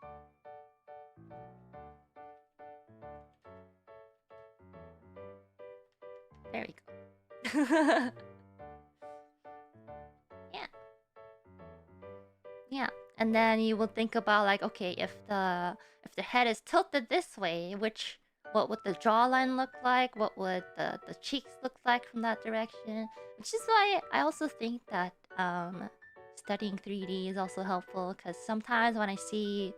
There we go. Yeah, and then you will think about, like, okay, if the head is tilted this way, what would the jawline look like? What would the cheeks look like from that direction? Which is why I also think that studying 3D is also helpful, because sometimes when I see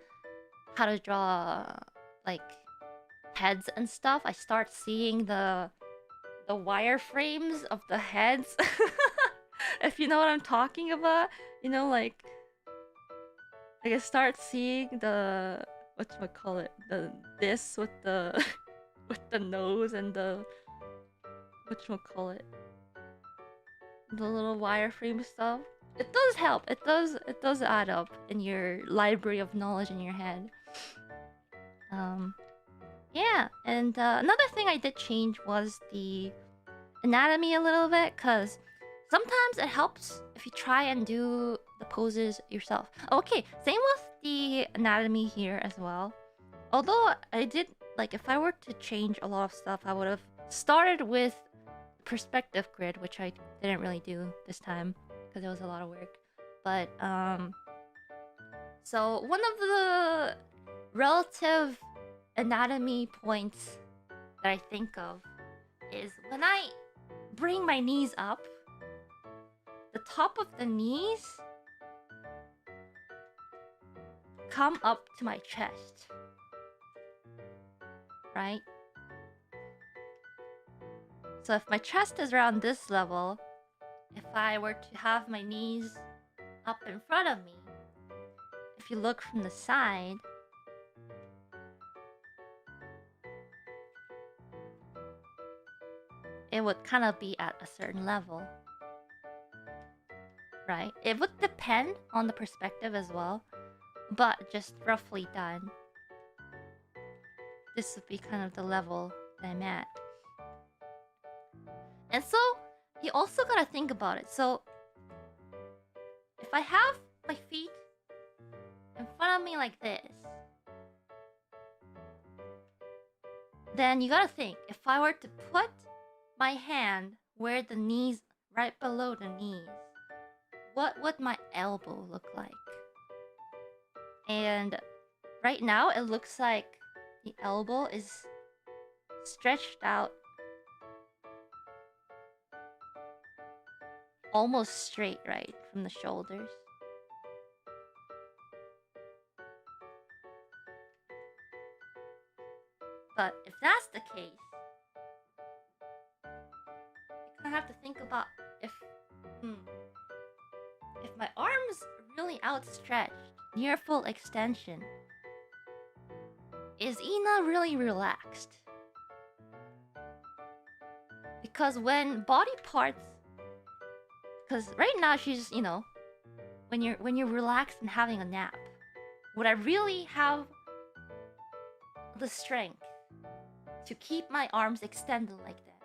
how to draw like heads and stuff, I start seeing the wireframes of the heads. If you know what I'm talking about, you know, like I start seeing the whatchamacallit, this with the with the nose and the whatchamacallit, the little wireframe stuff. It does help. It does add up in your library of knowledge in your head. Yeah, and another thing I did change was the anatomy a little bit, because sometimes it helps if you try and do the poses yourself. Okay, same with the anatomy here as well. Although I did, like, if I were to change a lot of stuff, I would have started with perspective grid, which I didn't really do this time because it was a lot of work. But so one of the relative anatomy points that I think of is when I bring my knees up, the top of the knees come up to my chest, right? So if my chest is around this level, if I were to have my knees up in front of me, if you look from the side, it would kind of be at a certain level, right? It would depend on the perspective as well, but just roughly done, this would be kind of the level that I'm at. And so you also gotta think about it. So if I have my feet in front of me like this, then you gotta think, if I were to put my hand where the knees, right below the knees, what would my elbow look like? And right now it looks like the elbow is stretched out almost straight, right, from the shoulders. But if that's the case, you kind of have to think about if my arm's really outstretched, near full extension, is Ina really relaxed? Because when body parts, because right now she's, you know, when you're relaxed and having a nap, would I really have the strength to keep my arms extended like that?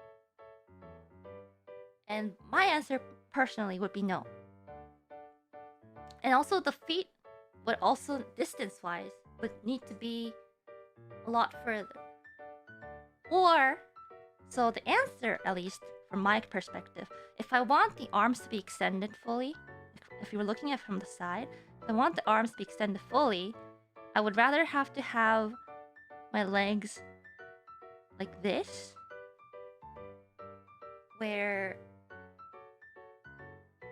And my answer personally would be no. And also the feet would also, distance-wise, would need to be a lot further. Or, so the answer, at least from my perspective, if I want the arms to be extended fully, if you were looking at it from the side, if I want the arms to be extended fully, I would rather have to have my legs like this, where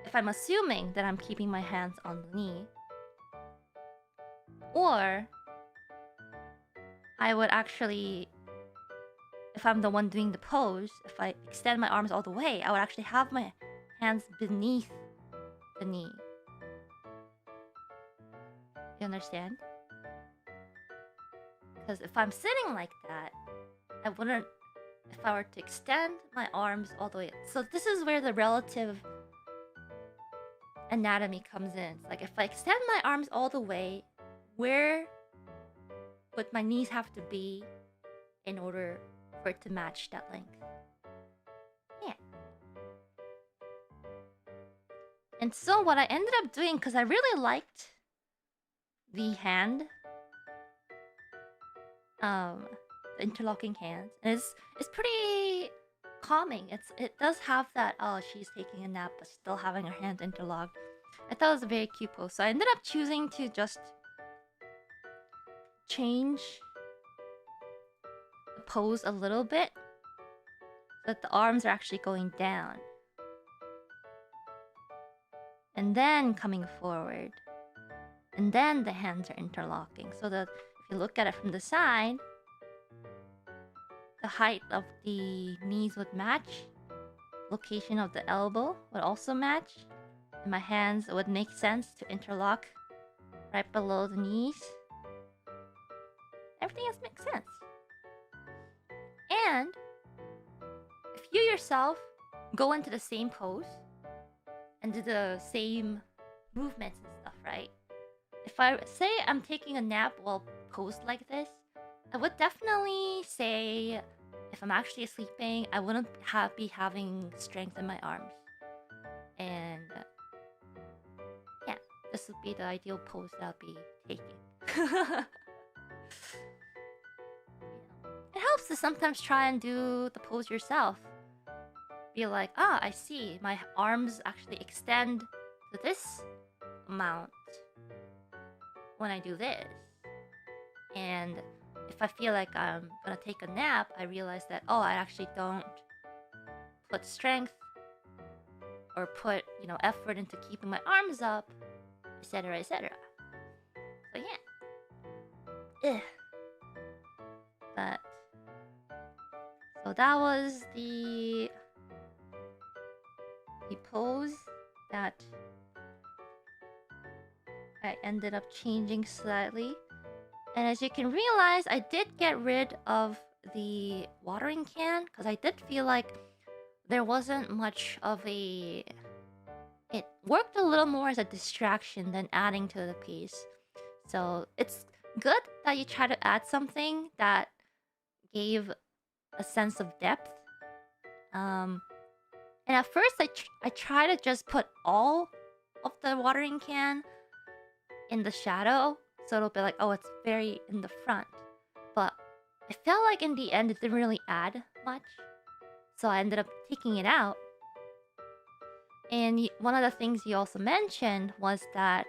if I'm assuming that I'm keeping my hands on the knee, or I would actually, if I'm the one doing the pose, if I extend my arms all the way, I would actually have my hands beneath the knee. You understand? Because if I'm sitting like that, I wouldn't, if I were to extend my arms all the way. So this is where the relative anatomy comes in. It's like if I extend my arms all the way, where would my knees have to be in order for it to match that length? Yeah. And so what I ended up doing, because I really liked the hand, the interlocking hands, and it's pretty calming. It does have that, oh, she's taking a nap but still having her hands interlocked. I thought it was a very cute pose. So I ended up choosing to just change the pose a little bit so that the arms are actually going down. And then coming forward. And then the hands are interlocking. So that if you look at it from the side, the height of the knees would match. Location of the elbow would also match. And my hands would make sense to interlock right below the knees. Everything else makes sense. And if you yourself go into the same pose and do the same movements and stuff, right? If I say I'm taking a nap while posed like this, I would definitely say if I'm actually sleeping, I wouldn't be having strength in my arms. And yeah, this would be the ideal pose that I'll be taking. It helps to sometimes try and do the pose yourself. Be like, ah, I see. My arms actually extend to this amount when I do this. And if I feel like I'm gonna take a nap, I realize that, oh, I actually don't put strength or put, effort into keeping my arms up, etc., etc. So yeah. But so that was the pose that I ended up changing slightly. And as you can realize, I did get rid of the watering can because I did feel like there wasn't much of a... It worked a little more as a distraction than adding to the piece. So it's good that you try to add something that gave a sense of depth. And at first, I try to just put all of the watering can in the shadow, so it'll be like, oh, it's very in the front. But I felt like in the end, it didn't really add much. So I ended up taking it out. And one of the things you also mentioned was that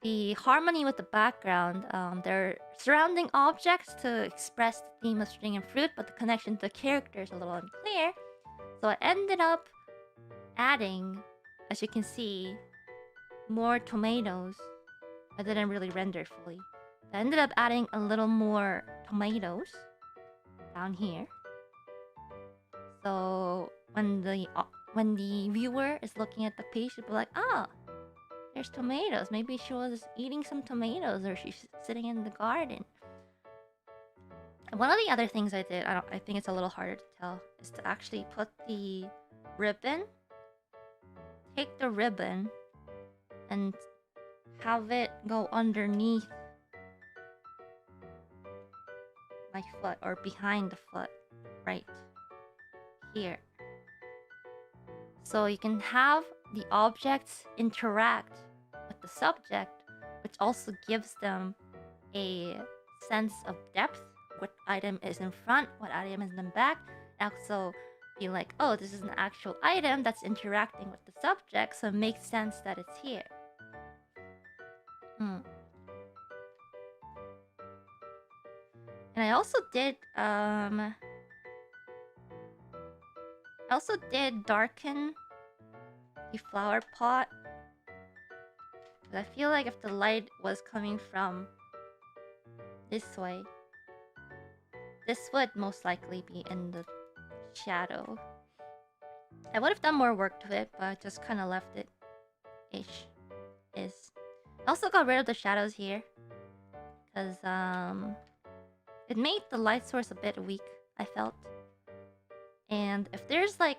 the harmony with the background, they're surrounding objects to express the theme of string and fruit, but the connection to the character is a little unclear. So I ended up adding, as you can see, more tomatoes. I didn't really render fully. I ended up adding a little more tomatoes down here. So when the viewer is looking at the page, she'll be like, ah, there's tomatoes. Maybe she was eating some tomatoes or she's sitting in the garden. And one of the other things I did, I think it's a little harder to tell, is to actually put the ribbon, take the ribbon, and have it go underneath my foot or behind the foot, right here. So you can have the objects interact with the subject, which also gives them a sense of depth. What item is in front, what item is in the back. Also be like, oh, this is an actual item that's interacting with the subject, so it makes sense that it's here. And I also did, I also did darken the flower pot. I feel like if the light was coming from this way, this would most likely be in the shadow. I would have done more work to it, but I just kind of left it ish. I also got rid of the shadows here because it made the light source a bit weak, I felt. And if there's like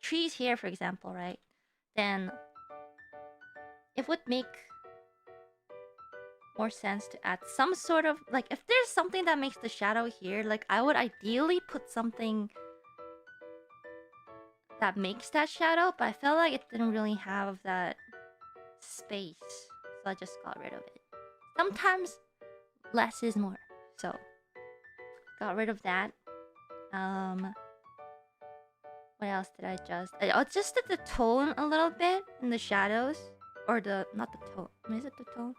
trees here, for example, right, then it would make more sense to add some sort of like, if there's something that makes the shadow here, like I would ideally put something that makes that shadow, but I felt like it didn't really have that space, so I just got rid of it. Sometimes less is more, so got rid of that. What else did I adjust? I adjusted the tone a little bit in the shadows, or not the tone. Is it the tone?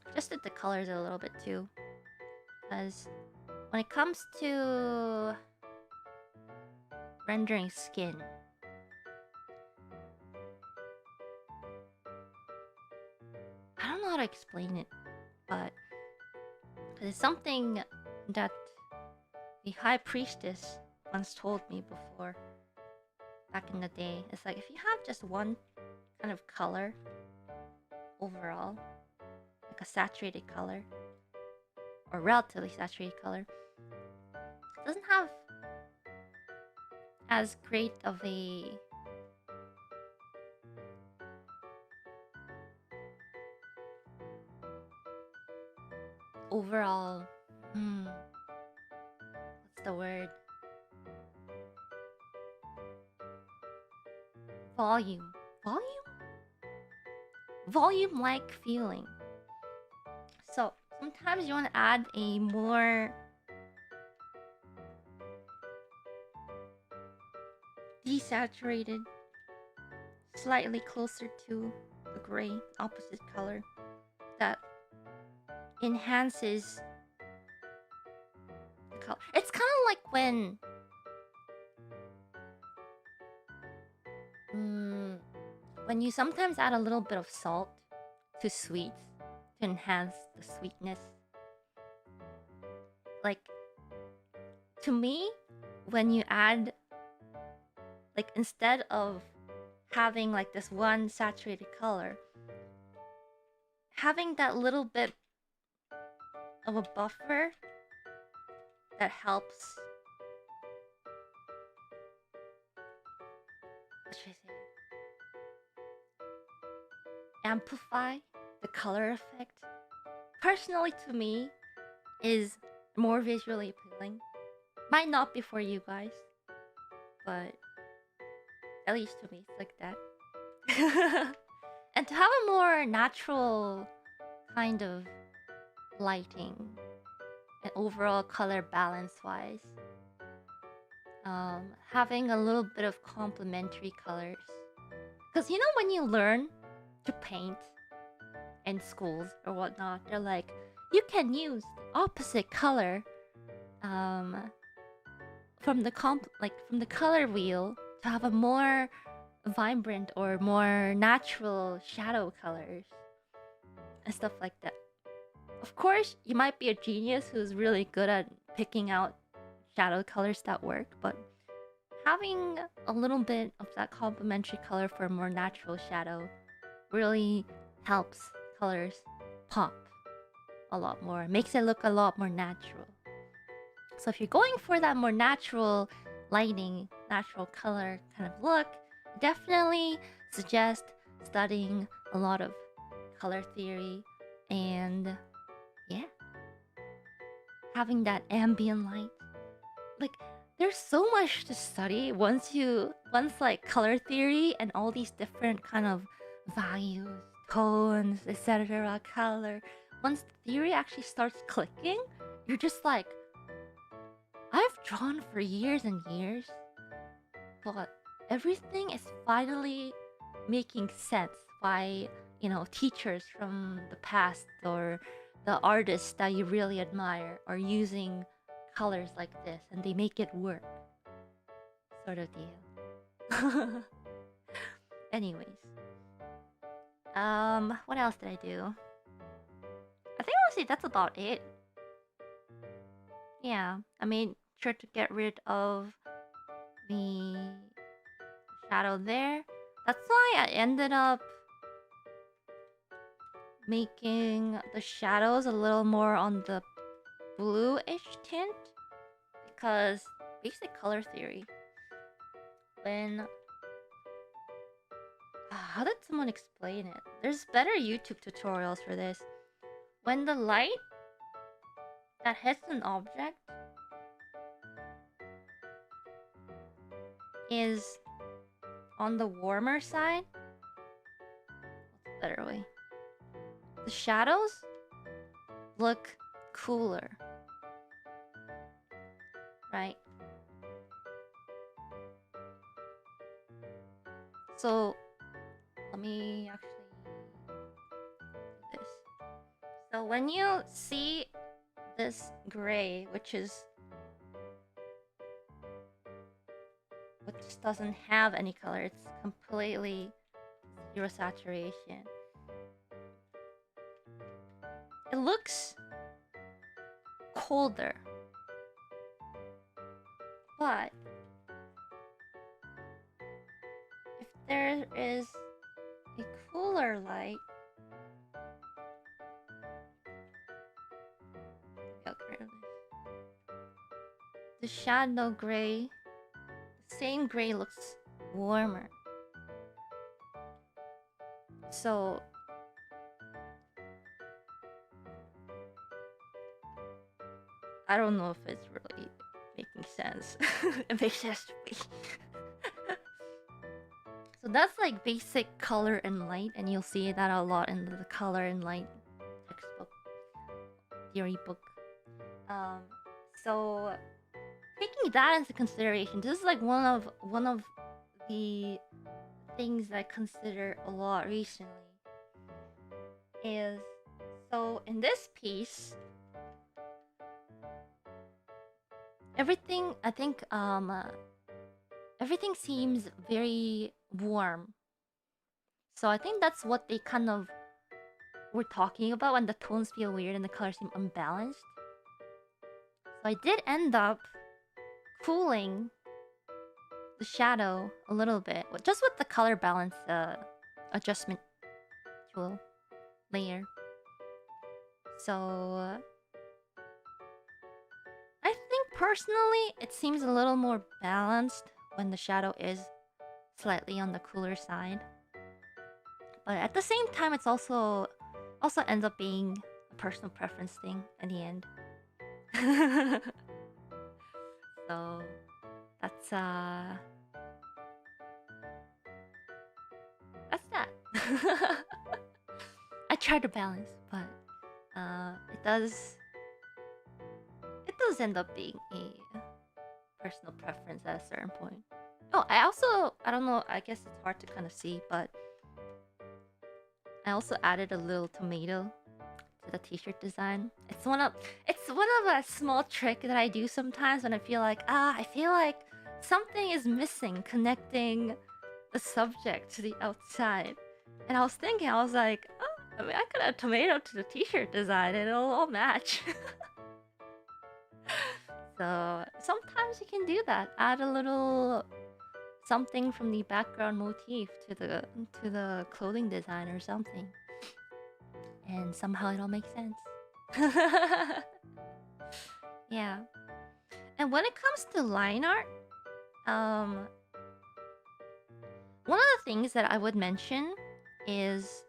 Adjusted the colors a little bit too, because when it comes to rendering skin, I don't know how to explain it, but it's something that the High Priestess once told me before, back in the day. It's like, if you have just one kind of color overall, like a saturated color, or relatively saturated color, it doesn't have as great of a overall, what's the word? Volume-like feeling. So sometimes you want to add a more desaturated, slightly closer to the gray, opposite color, that enhances the color. It's kind of like when you sometimes add a little bit of salt to sweets to enhance the sweetness. Like, to me, when you add, like, instead of having like this one saturated color, having that little bit of a buffer that helps, what should I say, amplify the color effect, personally to me, is more visually appealing. Might not be for you guys, but at least to me, it's like that. And to have a more natural kind of lighting and overall color balance wise, having a little bit of complementary colors, because you know when you learn to paint in schools or whatnot, they're like, you can use the opposite color from the color wheel to have a more vibrant or more natural shadow colors and stuff like that. Of course, you might be a genius who's really good at picking out shadow colors that work, but having a little bit of that complementary color for a more natural shadow really helps colors pop a lot more, makes it look a lot more natural. So if you're going for that more natural lighting, natural color kind of look, definitely suggest studying a lot of color theory and having that ambient light. Like, there's so much to study once like color theory and all these different kind of values, tones, etc. color. Once the theory actually starts clicking, you're just like, I've drawn for years and years, but everything is finally making sense by, teachers from the past or the artists that you really admire are using colors like this and they make it work, sort of deal. Anyways. What else did I do? I think honestly that's about it. Yeah, I made sure to get rid of the shadow there. That's why I ended up making the shadows a little more on the bluish tint, because basic color theory, when how did someone explain it? There's better YouTube tutorials for this. When the light that hits an object is on the warmer side, what's a better way? The shadows look cooler, right? So let me actually do this. So when you see this gray, which doesn't have any color, it's completely zero saturation. It looks colder, but if there is a cooler light, the shadow gray, the same gray looks warmer. So I don't know if it's really making sense. It makes sense to me. So that's like basic color and light, and you'll see that a lot in the color and light textbook, theory book. So taking that into consideration, this is like one of the things that I consider a lot recently. Is so in this piece, everything I think everything seems very warm. So I think that's what they kind of were talking about when the tones feel weird and the colors seem unbalanced. So I did end up cooling the shadow a little bit, just with the color balance adjustment tool layer. So I think personally it seems a little more balanced when the shadow is slightly on the cooler side. But at the same time, it's also ends up being a personal preference thing in the end. So that's that. I try to balance, but it does end up being a personal preference at a certain point. Oh, I don't know, I guess it's hard to kind of see, but I also added a little tomato to the t-shirt design. It's one of a small trick that I do sometimes when I feel like something is missing connecting the subject to the outside. And I was thinking, I was like, oh, I mean, I could add tomato to the t-shirt design and it'll all match. So sometimes you can do that. Add a little something from the background motif to the clothing design or something, and somehow it all makes sense. Yeah. And when it comes to line art, one of the things that I would mention is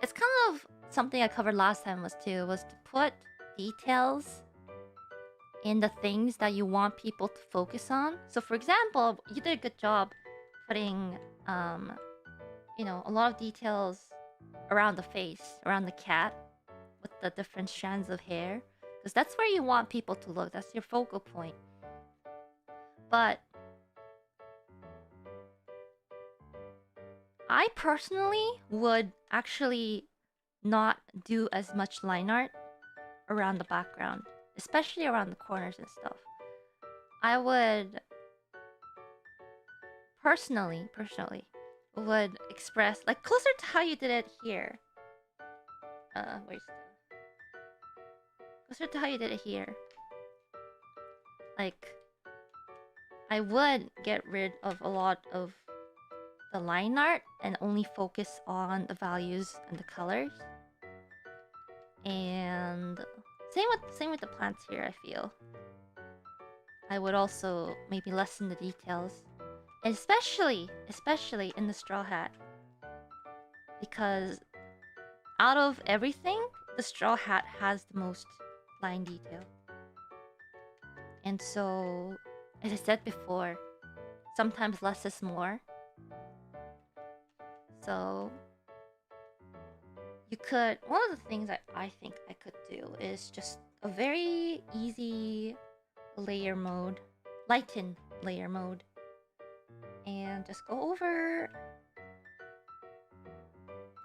it's kind of something I covered last time was to put details in the things that you want people to focus on. So for example, you did a good job putting a lot of details around the face, around the cat, with the different strands of hair, because that's where you want people to look. That's your focal point. But I personally would actually not do as much line art around the background, especially around the corners and stuff. I would personally, would express like closer to how you did it here. Where's closer to how you did it here. Like, I would get rid of a lot of the line art and only focus on the values and the colors. And same with the plants here, I feel. I would also maybe lessen the details. Especially in the straw hat. Because out of everything, the straw hat has the most line detail. And so, as I said before, sometimes less is more. So, you could... One of the things that I think I could do is just a very easy layer mode. Lighten layer mode. And just go over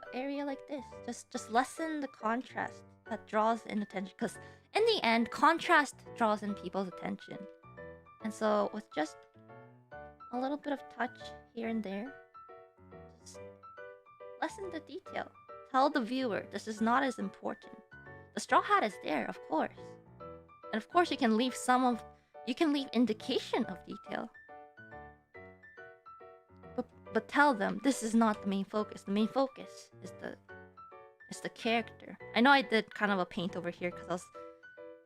the area like this. Just lessen the contrast that draws in attention. Because in the end, contrast draws in people's attention. And so with just a little bit of touch here and there, just lessen the detail. Tell the viewer this is not as important. The straw hat is there, of course. And of course you can leave indication of detail. But tell them this is not the main focus. The main focus is the character. I know I did kind of a paint over here because I was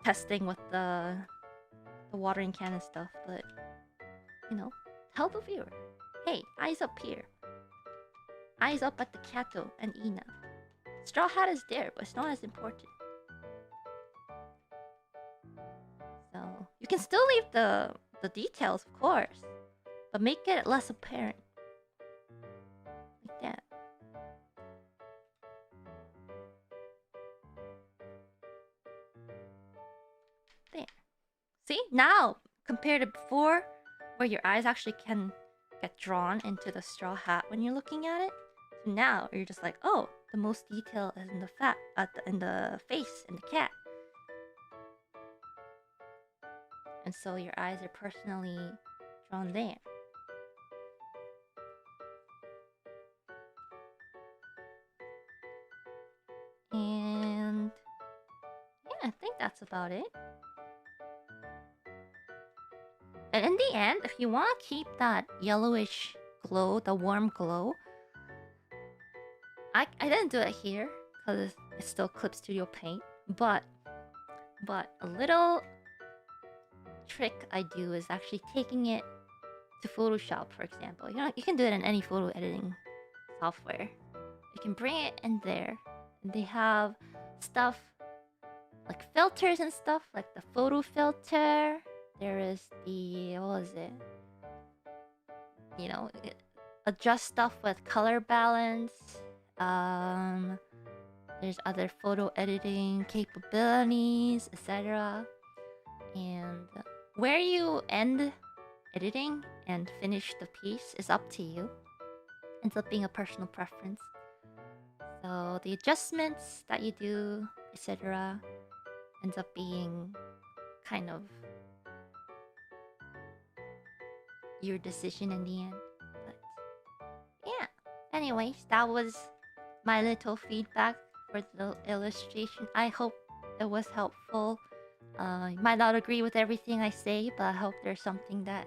testing with the watering can and stuff, but you know, tell the viewer, hey, eyes up here. Eyes up at the Kato and Ina. Straw hat is there, but it's not as important. So you can still leave the details, of course, but make it less apparent. Like that. There. See? Now, compared to before, where your eyes actually can get drawn into the straw hat when you're looking at it, to now, you're just like, oh, the most detail is in the face, in the cat. And so your eyes are personally drawn there. And yeah, I think that's about it. And in the end, if you want to keep that yellowish glow, the warm glow, I didn't do it here because it's still Clip Studio Paint, but a little trick I do is actually taking it to Photoshop, for example. You know, you can do it in any photo editing software. You can bring it in there. And they have stuff like filters and stuff, like the photo filter. There is the, what was it? You know, adjust stuff with color balance. There's other photo editing capabilities, etc. And where you end editing and finish the piece is up to you. Ends up being a personal preference. So the adjustments that you do, etc., ends up being kind of your decision in the end. But yeah. Anyways, that was my little feedback for the illustration. I hope it was helpful. You might not agree with everything I say, but I hope there's something that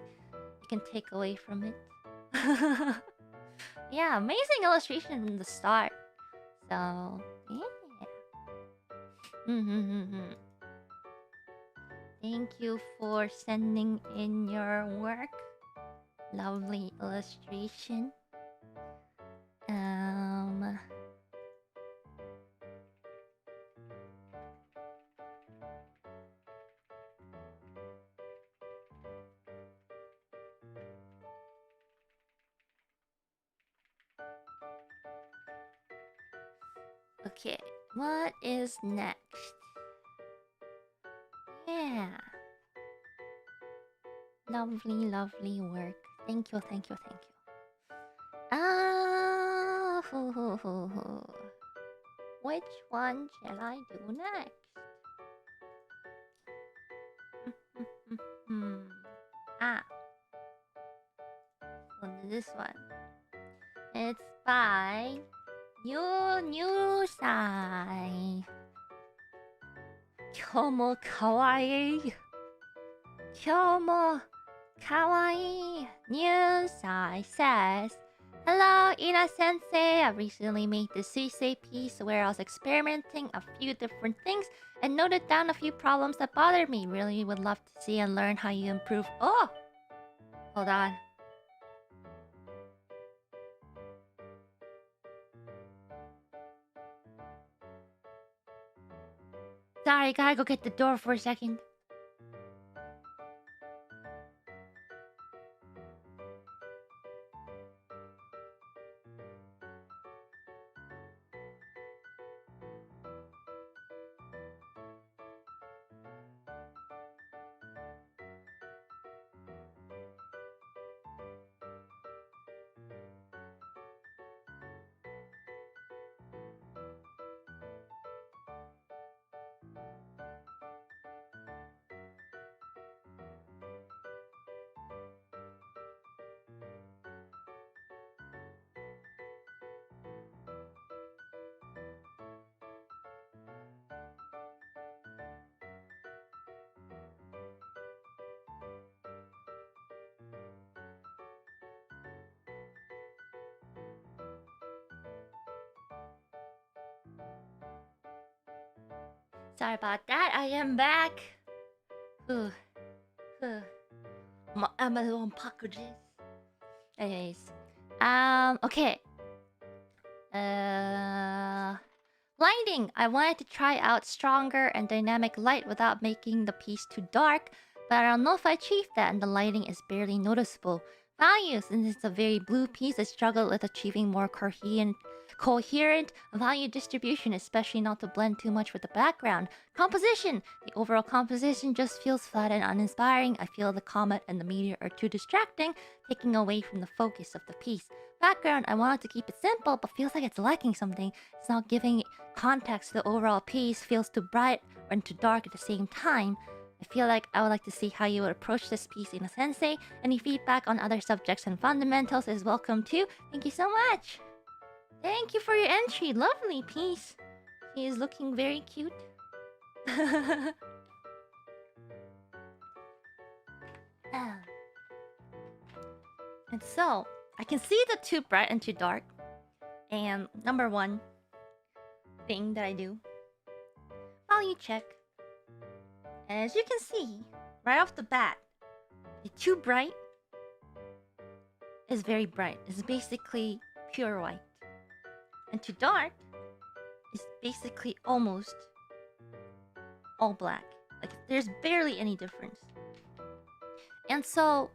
you can take away from it. Yeah, amazing illustration from the start. So, yeah. Thank you for sending in your work. Lovely illustration. Okay, what is next? Yeah. Lovely, lovely work. Thank you, thank you, thank you. Which one shall I do next? this one. It's by Ninomae. 今日もかわいい。今日もかわいい. Ninomae says, "Hello, Ina Sensei. I recently made this Suisei piece where I was experimenting a few different things and noted down a few problems that bothered me. Really would love to see and learn how you improve." Oh! Hold on. Sorry, gotta go get the door for a second. Sorry about that. I am back. I'm a little packages. Anyways, okay. Lighting. I wanted to try out stronger and dynamic light without making the piece too dark, but I don't know if I achieved that, and the lighting is barely noticeable. Values. Since it's a very blue piece, I struggled with achieving more coherent value distribution, especially not to blend too much with the background. Composition. The overall composition just feels flat and uninspiring. I feel the comet and the meteor are too distracting, taking away from the focus of the piece. Background. I wanted to keep it simple, but feels like it's lacking something. It's not giving context to the overall piece. Feels too bright and too dark at the same time. I feel like I would like to see how you would approach this piece in a sensei. Any feedback on other subjects and fundamentals is welcome too. Thank you so much. Thank you for your entry. Lovely piece. He is looking very cute. And so, I can see the too bright and too dark. And number one thing that I do, value check. And as you can see, right off the bat, the too bright is very bright. It's basically pure white. And too dark is basically almost all black. Like, there's barely any difference. And so,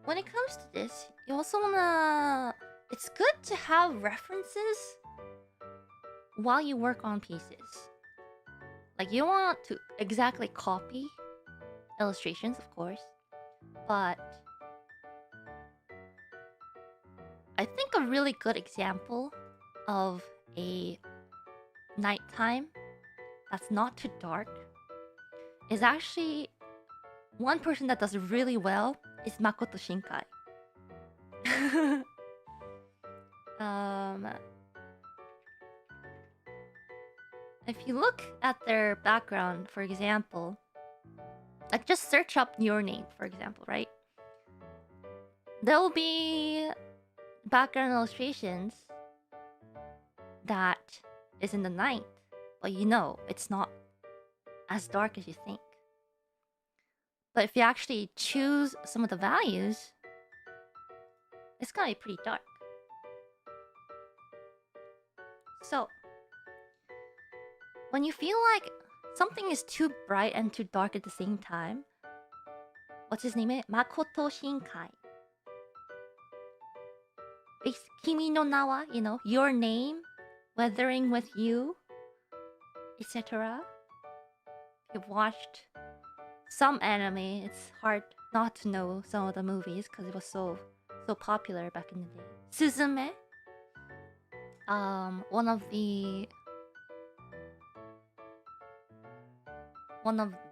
when it comes to this, you also wanna... It's good to have references while you work on pieces. Like, you don't want to exactly copy illustrations, of course, but I think a really good example of a nighttime that's not too dark is actually one person that does really well is Makoto Shinkai. If you look at their background, for example, like just search up your name, for example, right? There will be background illustrations that is in the night, but you know it's not as dark as you think. But if you actually choose some of the values, it's gonna be pretty dark. So, when you feel like something is too bright and too dark at the same time, what's his name? Makoto Shinkai. Kimi no Nawa, you know, your name, weathering with you, etc. If you've watched some anime, it's hard not to know some of the movies because it was so popular back in the day. Suzume, one of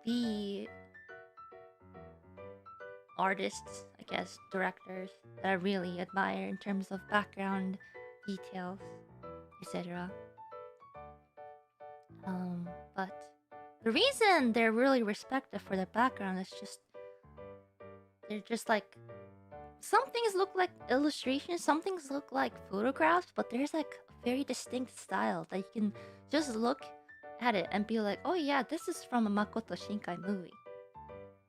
the artists, I guess, directors that I really admire in terms of background details, etc. But the reason they're really respected for their background is just they're just like some things look like illustrations, some things look like photographs, but there's like a very distinct style that you can just look at it and be like, oh yeah, this is from a Makoto Shinkai movie.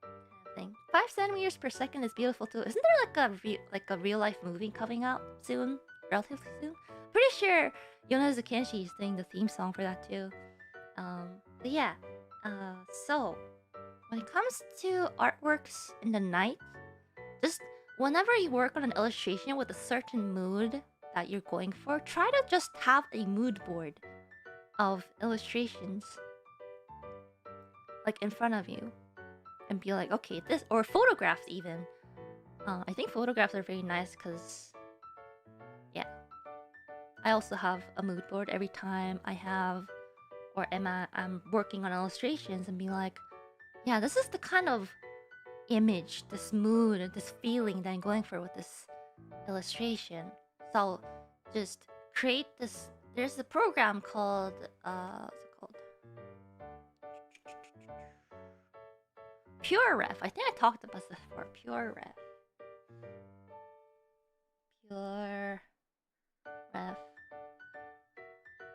Kind of thing. 5 centimeters per second is beautiful too. Isn't there like a real life movie coming out soon, relatively soon? Pretty sure Yonezu Kenshi is doing the theme song for that too. But yeah, so when it comes to artworks in the night, just whenever you work on an illustration with a certain mood that you're going for, try to just have a mood board of illustrations like in front of you and be like, okay, this, or photographs even. I think photographs are very nice because, yeah, I also have a mood board every time I have or I'm working on illustrations and be like, yeah, this is the kind of image, this mood, this feeling that I'm going for with this illustration. So just create this. There's a program called what's it called? Pure Ref. I think I talked about this before. Pure Ref,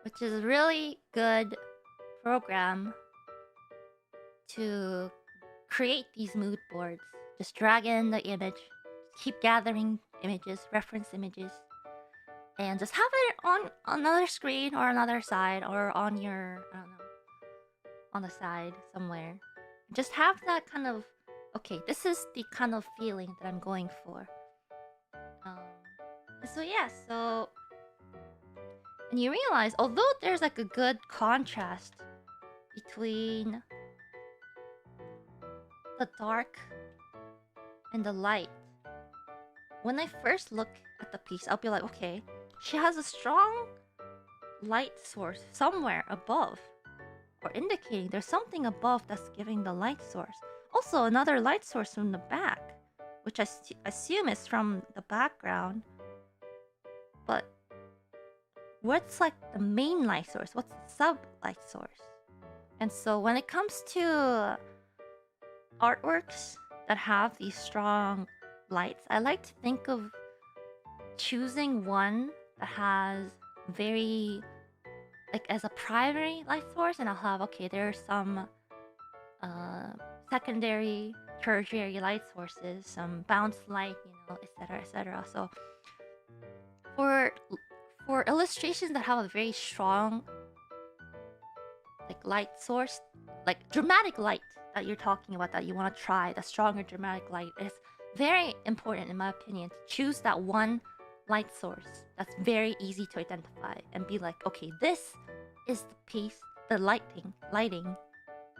which is a really good program to create these mood boards. Just drag in the image, keep gathering images, reference images, and just have it on another screen or another side or on your, I don't know, on the side somewhere. Just have that kind of, okay, this is the kind of feeling that I'm going for. So yeah, so... And you realize, although there's like a good contrast between the dark and the light, when I first look at the piece, I'll be like, okay, she has a strong light source somewhere above, or indicating there's something above that's giving the light source. Also, another light source from the back, which I assume is from the background. But what's like the main light source? What's the sub-light source? And so when it comes to artworks that have these strong lights, I like to think of choosing one that has very, like, as a primary light source, and I'll have, okay, there's some secondary, tertiary light sources, some bounce light, you know, etc., etc. So for illustrations that have a very strong, like, light source, like dramatic light that you're talking about, that you want to try, the stronger dramatic light, it's very important, in my opinion, to choose that one light source that's very easy to identify and be like, okay, this is the piece, the lighting,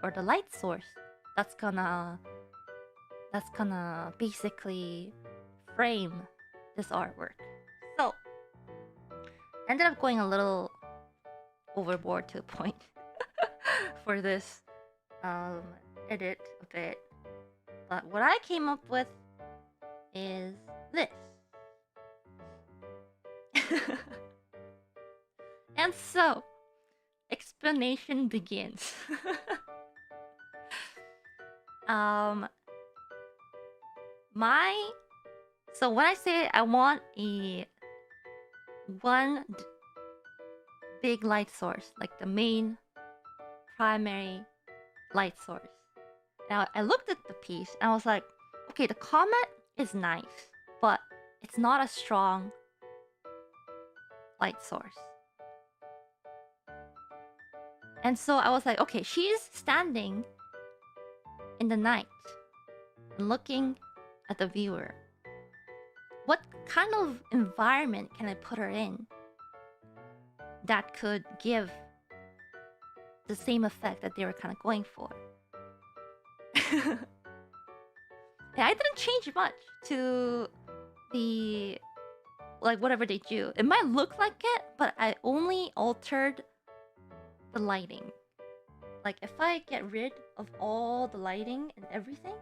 or the light source that's gonna basically frame this artwork. So ended up going a little overboard to a point for this edit a bit, but what I came up with is this. And so, explanation begins. So when I say I want one big light source, like the main primary light source. Now I looked at the piece and I was like, okay, the comet is nice, but it's not a strong light source. And so I was like, okay, she's standing in the night looking at the viewer. What kind of environment can I put her in that could give the same effect that they were kind of going for? And I didn't change much to the, like, whatever they do. It might look like it, but I only altered the lighting. Like, if I get rid of all the lighting and everything,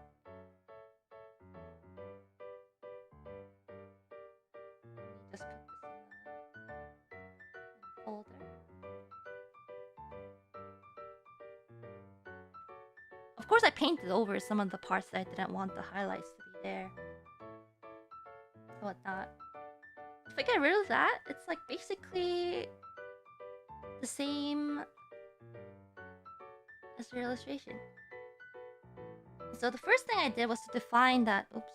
Of course, I painted over some of the parts that I didn't want the highlights to be there. So whatnot. If I get rid of that, it's like basically the same as your illustration. So the first thing I did was to define that. Oops.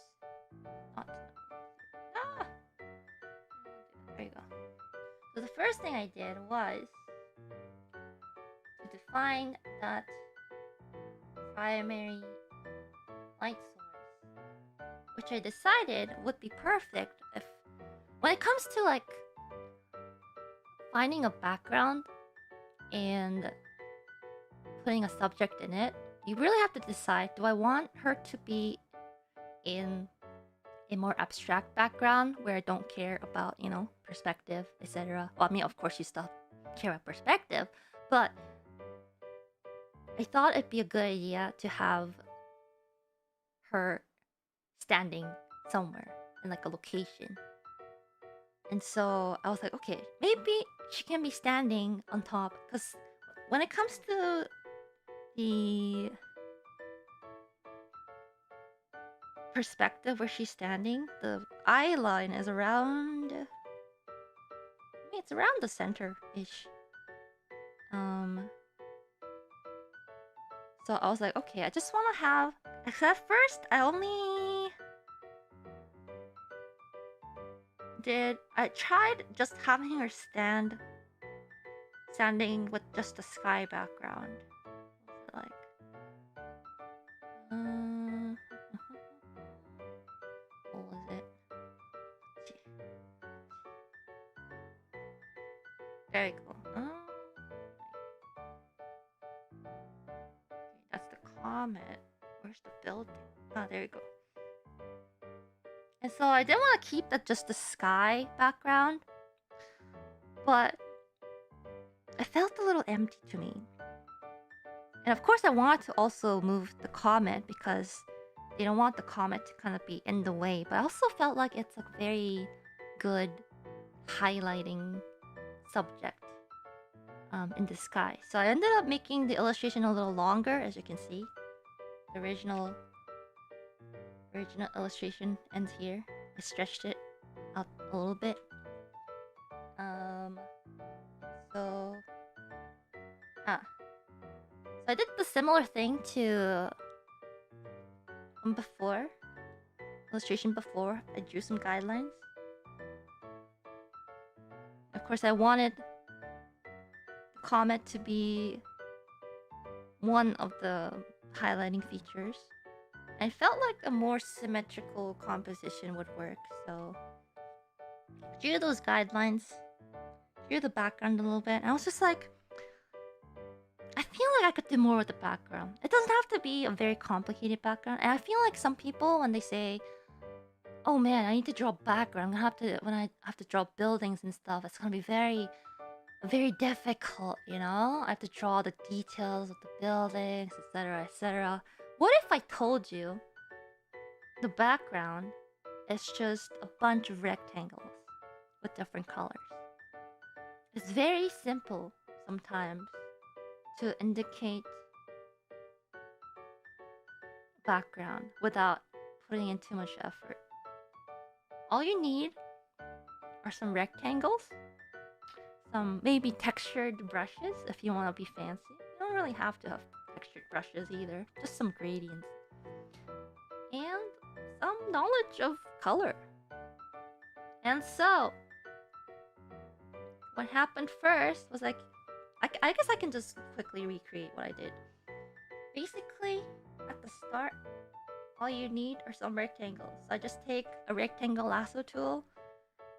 Not. Ah! There you go. So the first thing I did was to define that primary light source, which I decided would be perfect if, when it comes to like finding a background and putting a subject in it, you really have to decide, do I want her to be in a more abstract background where I don't care about, you know, perspective, etc. Well, I mean, of course you still care about perspective, but I thought it'd be a good idea to have her standing somewhere in like a location. And so I was like, okay, maybe she can be standing on top, because when it comes to the perspective where she's standing, the eye line is around, I mean, it's around the center-ish. So I was like, okay, I just want to have, because at first I tried just having her standing with just the sky background. What's it like? What was it? Very cool. Okay, that's the comet. Where's the building? Oh, there you go. And so I didn't want to keep just the sky background, but it felt a little empty to me. And of course I wanted to also move the comet because they don't want the comet to kind of be in the way, but I also felt like it's a very good highlighting subject in the sky. So I ended up making the illustration a little longer, as you can see. The original illustration ends here. I stretched it out a little bit. So I did the similar thing to illustration before. I drew some guidelines. Of course, I wanted the comet to be one of the highlighting features. I felt like a more symmetrical composition would work, so drew those guidelines, drew the background a little bit, and I was just like, I feel like I could do more with the background. It doesn't have to be a very complicated background, and I feel like some people, when they say, oh man, I need to draw background, when I have to draw buildings and stuff, it's gonna be very, very difficult, you know? I have to draw the details of the buildings, etc, etc. What if I told you the background is just a bunch of rectangles with different colors? It's very simple sometimes to indicate background without putting in too much effort. All you need are some rectangles, some maybe textured brushes if you want to be fancy. You don't really have to have textured brushes either, just some gradients. And some knowledge of color. And so, what happened first was like, I guess I can just quickly recreate what I did. Basically, at the start, all you need are some rectangles. So I just take a rectangle lasso tool,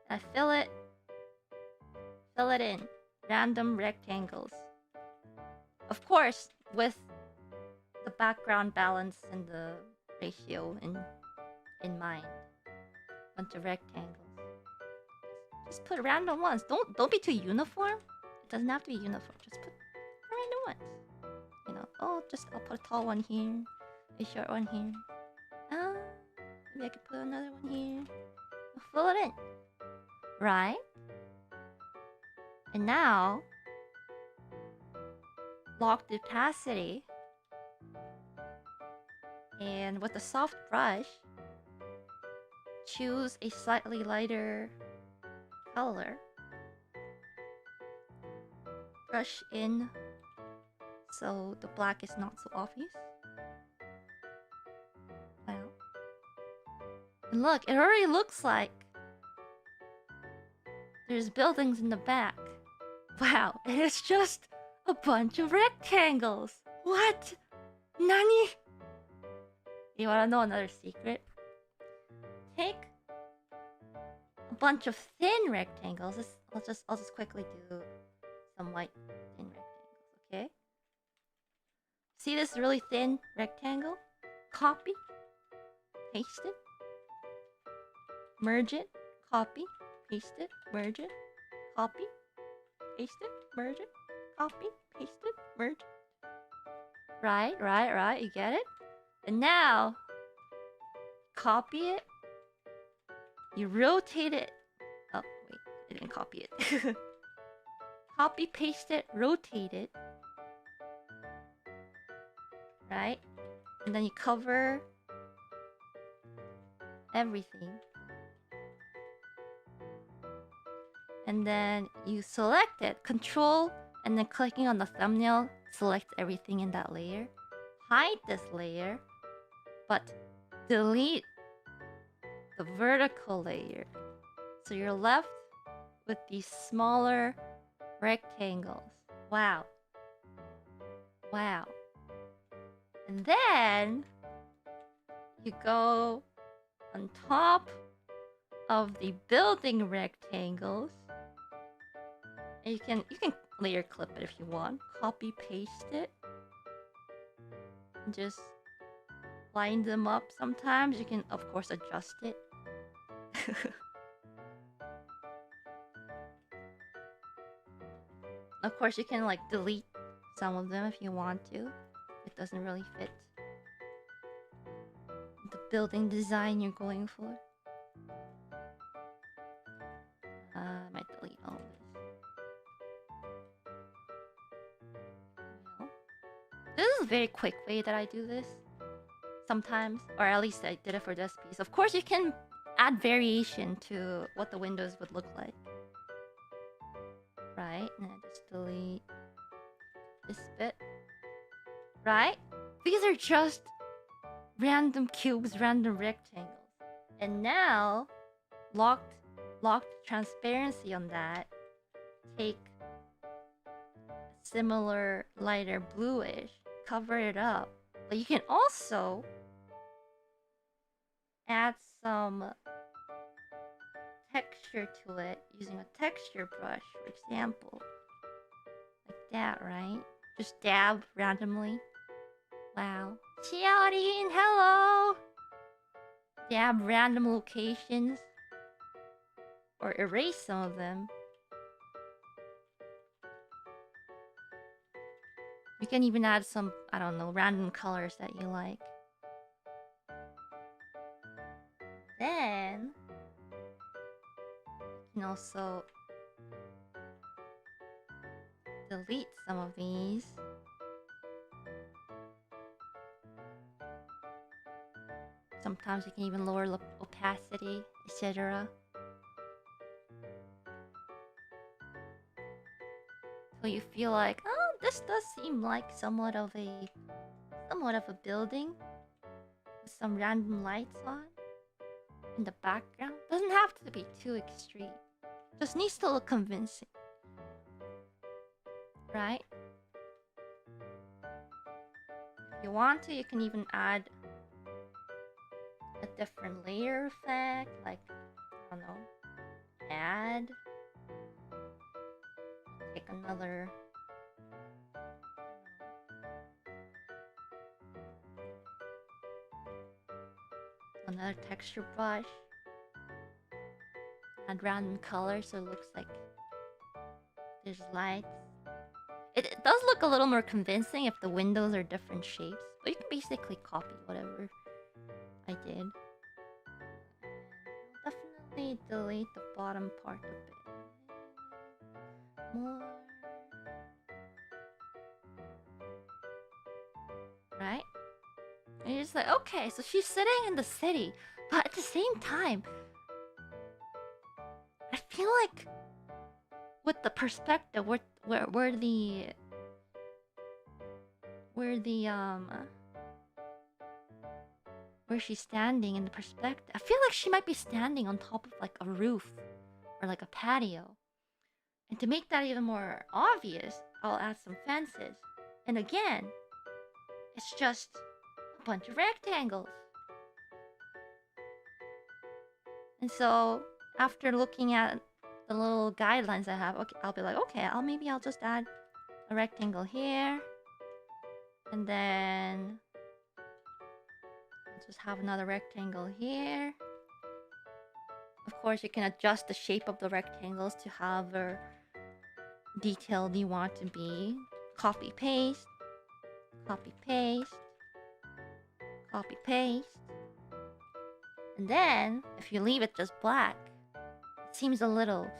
and I fill it in. Random rectangles. Of course, with the background balance and the ratio in mind. Bunch of rectangles. Just put random ones. Don't be too uniform. It doesn't have to be uniform. Just put random ones. You know, I'll put a tall one here, a short one here. Maybe I could put another one here. I'll fill it in. Right? And now, lock the opacity And with a soft brush, choose a slightly lighter color. Brush in so the black is not so obvious. Wow. And look, it already looks like there's buildings in the back. Wow, and it's just a bunch of rectangles. What? Nani? You wanna know another secret? Take a bunch of thin rectangles. I'll just quickly do some white thin rectangles, okay? See this really thin rectangle? Copy, paste it, merge it, copy, paste it, merge it, copy, paste it, merge it, copy, paste it, merge it. Right, you get it? And now, copy it, you rotate it. Oh, wait, I didn't copy it. Copy, paste it, rotate it. Right? And then you cover everything. And then you select it, control, and then clicking on the thumbnail, select everything in that layer. Hide this layer, but delete the vertical layer. So you're left with these smaller rectangles. Wow. Wow. And then you go on top of the building rectangles. And you can layer clip it if you want. Copy paste it. And just line them up sometimes. You can of course adjust it. Of course you can like delete some of them if you want to. It doesn't really fit the building design you're going for. I might delete all of this. This is a very quick way that I do this. Sometimes, or at least I did it for this piece. Of course you can add variation to what the windows would look like. Right? And then just delete this bit. Right? These are just random cubes, random rectangles. And now, locked transparency on that. Take similar lighter bluish, cover it up. But you can also add some texture to it using a texture brush, for example. Like that, right? Just dab randomly. Wow. Chiarin, hello! Dab random locations. Or erase some of them. You can even add some, I don't know, random colors that you like. Then you can also delete some of these. Sometimes you can even lower opacity, etc. So you feel like, oh, this does seem like somewhat of a building with some random lights on in the background. Doesn't have to be too extreme. Just needs to look convincing. Right? If you want to, you can even add a different layer effect, like, I don't know, add, take another, texture brush, add random colors so it looks like there's lights. It does look a little more convincing if the windows are different shapes, but you can basically copy whatever I did. I'll definitely delete the bottom part a bit more. Right? And you're just like, okay, so she's sitting in the city, but at the same time, I feel like with the perspective, where the where she's standing in the perspective, I feel like she might be standing on top of like a roof or like a patio. And to make that even more obvious, I'll add some fences. And again, it's just a bunch of rectangles. And so after looking at the little guidelines I have, okay, I'll be like, okay, maybe I'll just add a rectangle here, and then I'll just have another rectangle here. Of course, you can adjust the shape of the rectangles to however detailed you want to be. Copy paste, copy paste, copy paste. And then if you leave it just black, it seems a little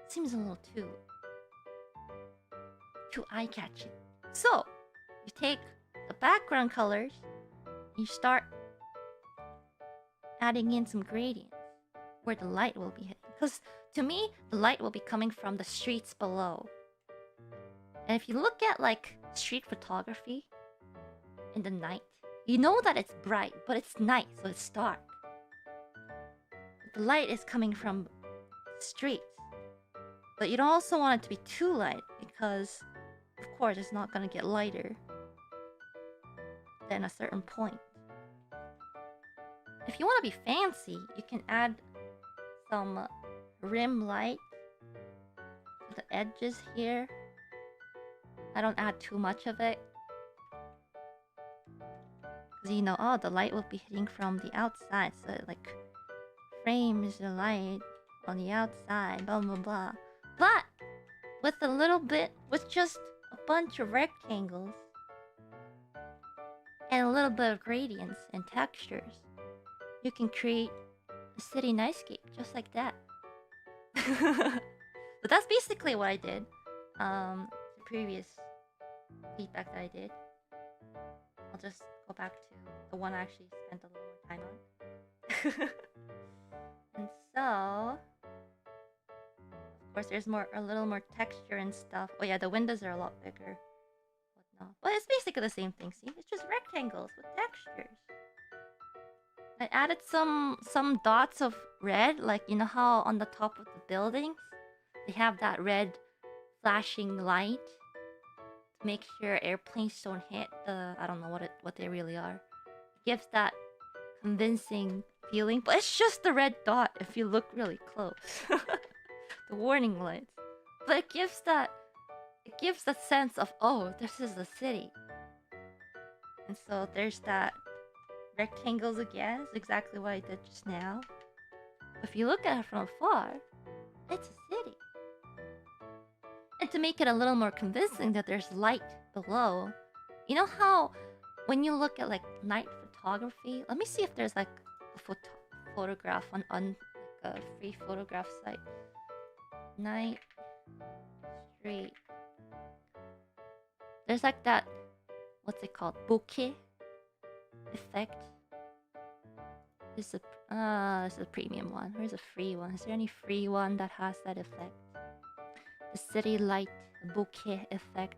too eye-catching. So you take the background colors, you start adding in some gradients where the light will be hitting. Because to me, the light will be coming from the streets below. And if you look at like street photography in the night, you know that it's bright, but it's night, so it's dark. The light is coming from streets. But you don't also want it to be too light because, of course, it's not going to get lighter than a certain point. If you want to be fancy, you can add some rim light to the edges here. I don't add too much of it, because you know, oh, the light will be hitting from the outside, so it like frames the light on the outside, blah blah blah. But with a little bit, with just a bunch of rectangles and a little bit of gradients and textures, you can create a city nightscape just like that. So that's basically what I did. The previous feedback that I did. I'll just go back to the one I actually spent a little more time on. And so, of course, there's a little more texture and stuff. Oh yeah, the windows are a lot bigger. Whatnot. But it's basically the same thing. See, it's just rectangles with textures. I added some dots of red, like you know how on the top of the buildings they have that red flashing light to make sure airplanes don't hit the, I don't know what they really are. It gives that convincing feeling, but it's just the red dot if you look really close. The warning lights. But it gives that sense of, oh, this is the city. And so there's that rectangles again. It's exactly what I did just now. If you look at it from afar, it's a city. And to make it a little more convincing that there's light below, you know how when you look at like night photography, let me see if there's like a photograph on like a free photograph site. Night street. There's like that, what's it called? Bokeh effect. This is a premium one. Where's a free one? Is there any free one that has that effect? The city light bokeh effect.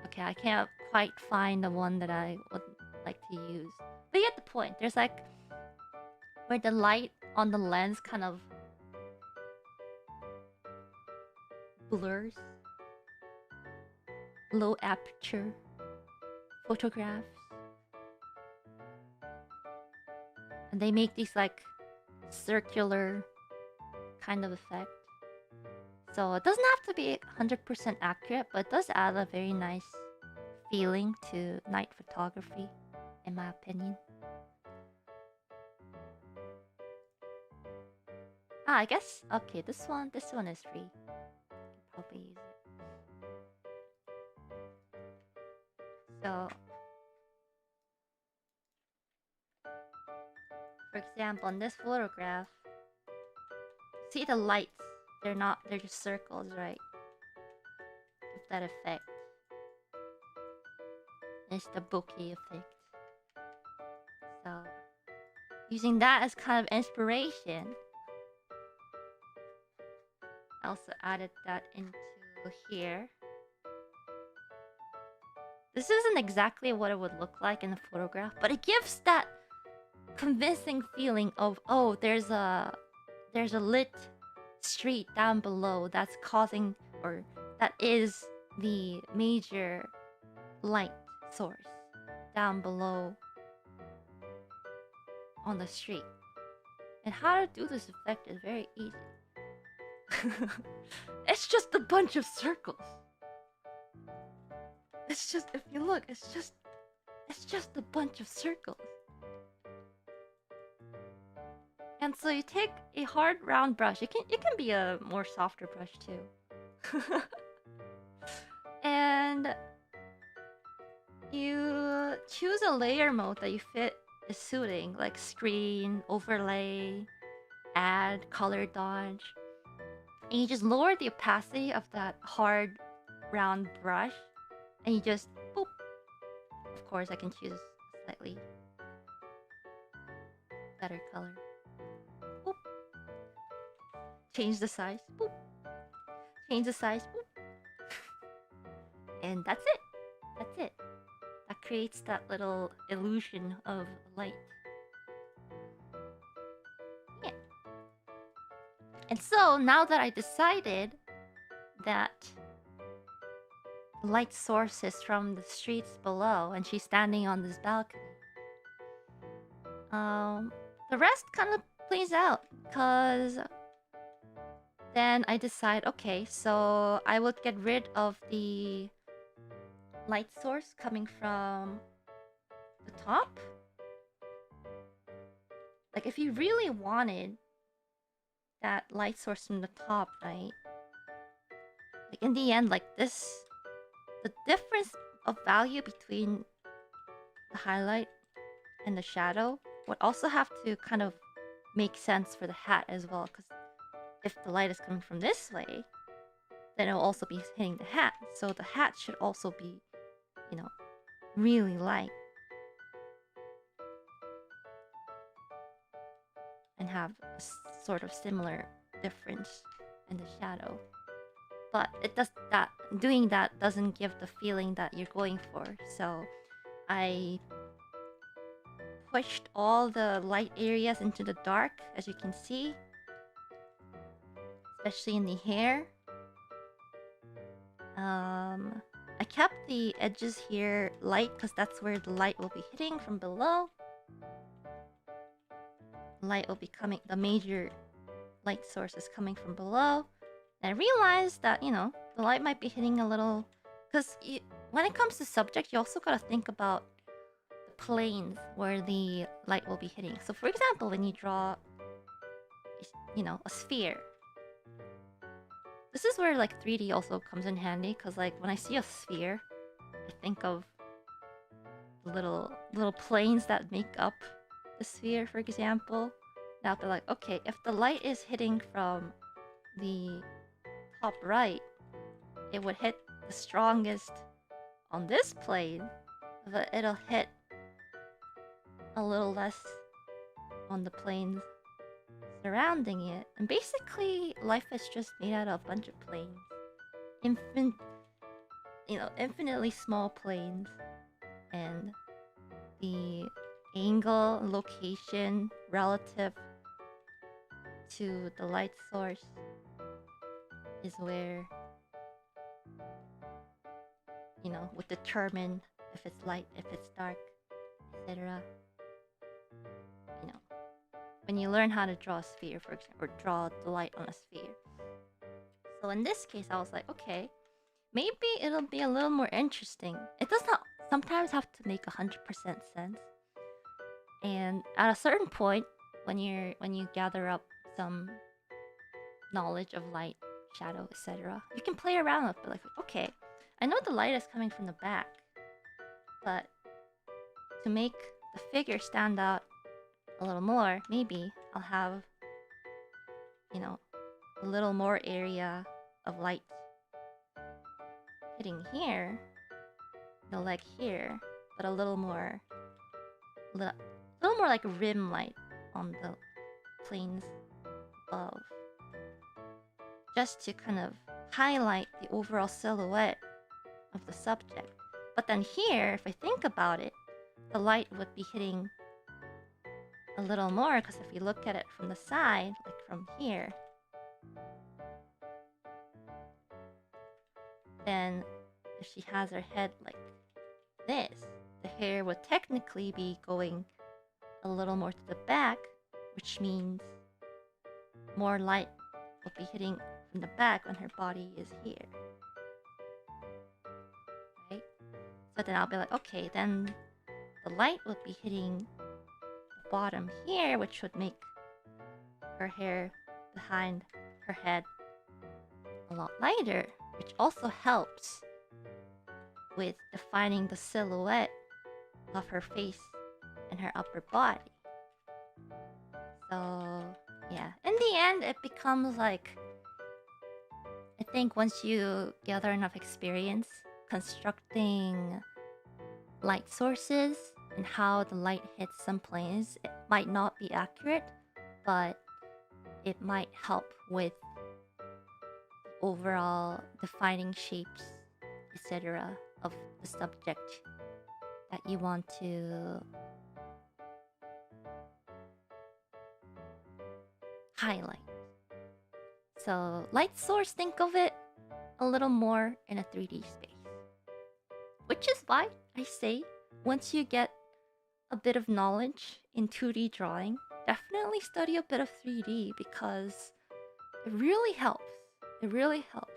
Okay, I can't quite find the one that I would like to use. But you get the point. There's like where the light on the lens kind of blurs. Low aperture photographs. And they make these like circular kind of effect. So it doesn't have to be 100% accurate, but it does add a very nice feeling to night photography, in my opinion. I guess, okay, this one is free. Probably use it. So, for example, in this photograph, see the lights? They're just circles, right? Give that effect. It's the bokeh effect. So, using that as kind of inspiration, I also added that into here. This isn't exactly what it would look like in the photograph, but it gives that convincing feeling of, oh, there's a lit street down below that's causing, or that is the major light source down below on the street. And how to do this effect is very easy. It's just a bunch of circles. It's just, if you look, it's just a bunch of circles. And so you take a hard round brush. It can be a more softer brush too. And you choose a layer mode that you fit is suiting, like screen, overlay, add, color dodge. And you just lower the opacity of that hard round brush, and you just boop. Of course, I can choose slightly better color. Boop. Change the size. Boop. Change the size. Boop. And that's it. That's it. That creates that little illusion of light. Yeah. And so now that I decided that the light source is from the streets below and she's standing on this balcony, the rest kind of plays out, because then I decide, okay, so I would get rid of the light source coming from the top. Like, if you really wanted that light source from the top, right? Like, in the end, like this, the difference of value between the highlight and the shadow would also have to kind of make sense for the hat as well, because if the light is coming from this way, then it'll also be hitting the hat. So the hat should also be, you know, really light and have a sort of similar difference in the shadow. But it does that, doing that doesn't give the feeling that you're going for. So I pushed all the light areas into the dark, as you can see, especially in the hair. I kept the edges here light because that's where the light will be hitting from below. Light will be coming, the major light source is coming from below. And I realized that, you know, the light might be hitting a little, because when it comes to subject, you also gotta think about the planes where the light will be hitting. So for example, when you draw, you know, a sphere, this is where like 3D also comes in handy, because like when I see a sphere, I think of the little planes that make up the sphere, for example. Now they're like, okay, if the light is hitting from the top right, it would hit the strongest on this plane, but it'll hit a little less on the planes surrounding it. And basically, life is just made out of a bunch of planes. Infinitely small planes. And the angle, location, relative to the light source is where, you know, would determine if it's light, if it's dark, etc. You know, when you learn how to draw a sphere, for example, or draw the light on a sphere. So in this case, I was like, okay, maybe it'll be a little more interesting. It does not sometimes have to make 100% sense. And at a certain point, when you gather up some knowledge of light, shadow, etc., you can play around with it. Like, okay, I know the light is coming from the back, But to make the figure stand out a little more, maybe I'll have, you know, a little more area of light hitting here, the leg here, but a little more like rim light on the planes above, just to kind of highlight the overall silhouette of the subject. But then here, if I think about it, the light would be hitting a little more, because if you look at it from the side, like from here, then if she has her head like this, the hair would technically be going a little more to the back, which means more light will be hitting from the back when her body is here. Right? So then I'll be like, okay, then the light would be hitting the bottom here, which would make her hair behind her head a lot lighter, which also helps with defining the silhouette of her face and her upper body. So yeah, in the end it becomes like, I think once you gather enough experience constructing light sources and how the light hits some planes, it might not be accurate, but it might help with overall defining shapes, etc. of the subject that you want to highlight. So light source, think of it a little more in a 3D space. Which is why I say, once you get a bit of knowledge in 2D drawing, definitely study a bit of 3D, because it really helps. It really helps.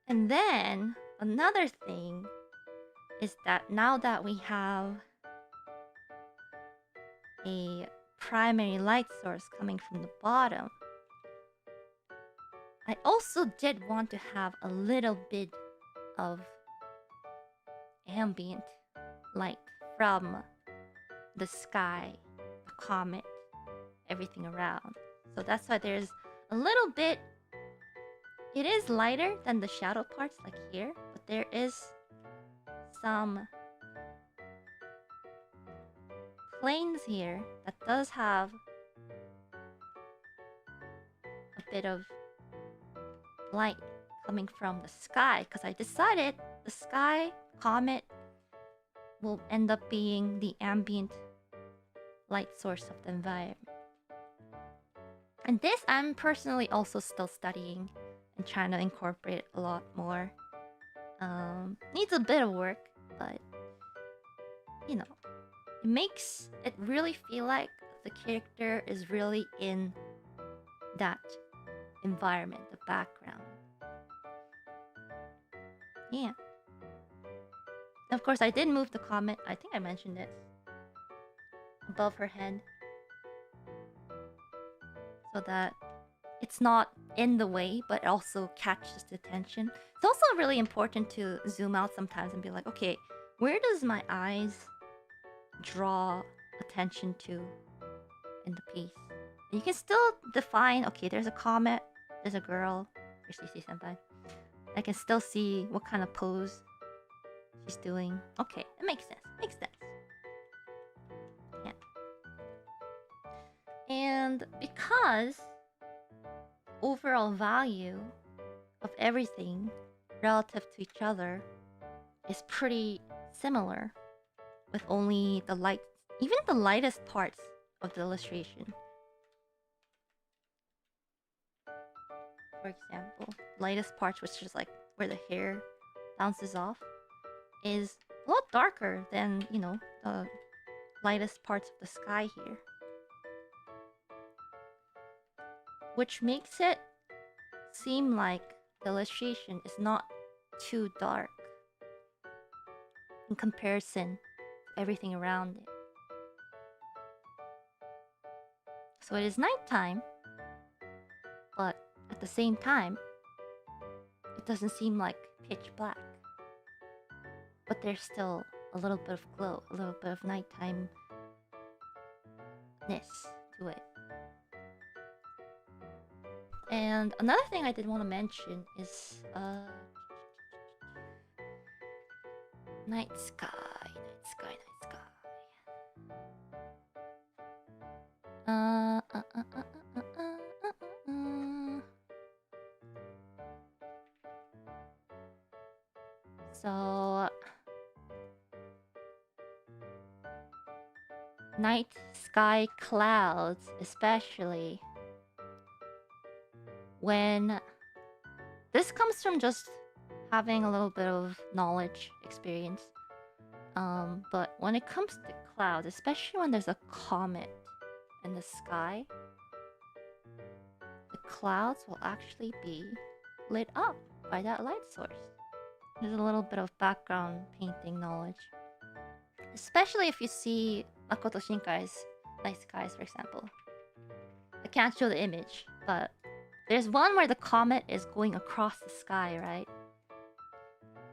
And then another thing is that now that we have a primary light source coming from the bottom, I also did want to have a little bit of ambient light from the sky, the comet, everything around. So that's why there's a little bit, it is lighter than the shadow parts like here, but there is some planes here that does have a bit of light coming from the sky, because I decided the sky, comet, will end up being the ambient light source of the environment. And this I'm personally also still studying and trying to incorporate a lot more. Needs a bit of work, but you know, it makes it really feel like the character is really in that environment, the background. Yeah. Of course, I did move the comet. I think I mentioned it. Above her head. So that it's not in the way, but also catches the attention. It's also really important to zoom out sometimes and be like, okay, where does my eyes draw attention to in the piece? And you can still define, okay, there's a comet, there's a girl, there's CC Senpai. I can still see what kind of pose she's doing. Okay, it makes sense. Makes sense. Yeah. And because overall value of everything relative to each other is pretty similar, with only the light, even the lightest parts of the illustration. For example, lightest parts, which is like where the hair bounces off, is a lot darker than, you know, the lightest parts of the sky here. Which makes it seem like the illustration is not too dark in comparison to everything around it. So it is nighttime, but at the same time, it doesn't seem like pitch black. but there's still a little bit of glow, a little bit of nighttime-ness to it. And another thing I did want to mention is night sky. So night sky clouds, especially when this comes from just having a little bit of knowledge, experience. But when it comes to clouds, especially when there's a comet in the sky, the clouds will actually be lit up by that light source. There's a little bit of background painting knowledge. Especially if you see Makoto Shinkai's night skies, for example. I can't show the image, but there's one where the comet is going across the sky, right?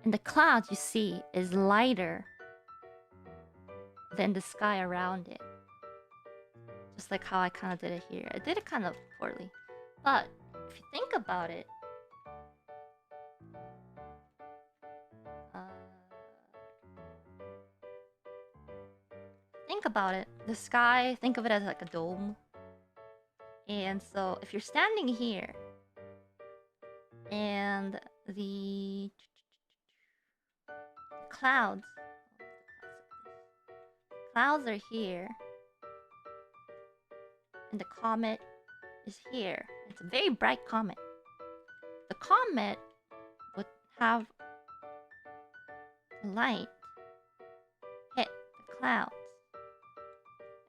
And the clouds you see is lighter than the sky around it. Just like how I kind of did it here. I did it kind of poorly. But if you think about it, the sky, think of it as like a dome. And so if you're standing here and the clouds are here and the comet is here. It's a very bright comet. The comet would have light hit the clouds.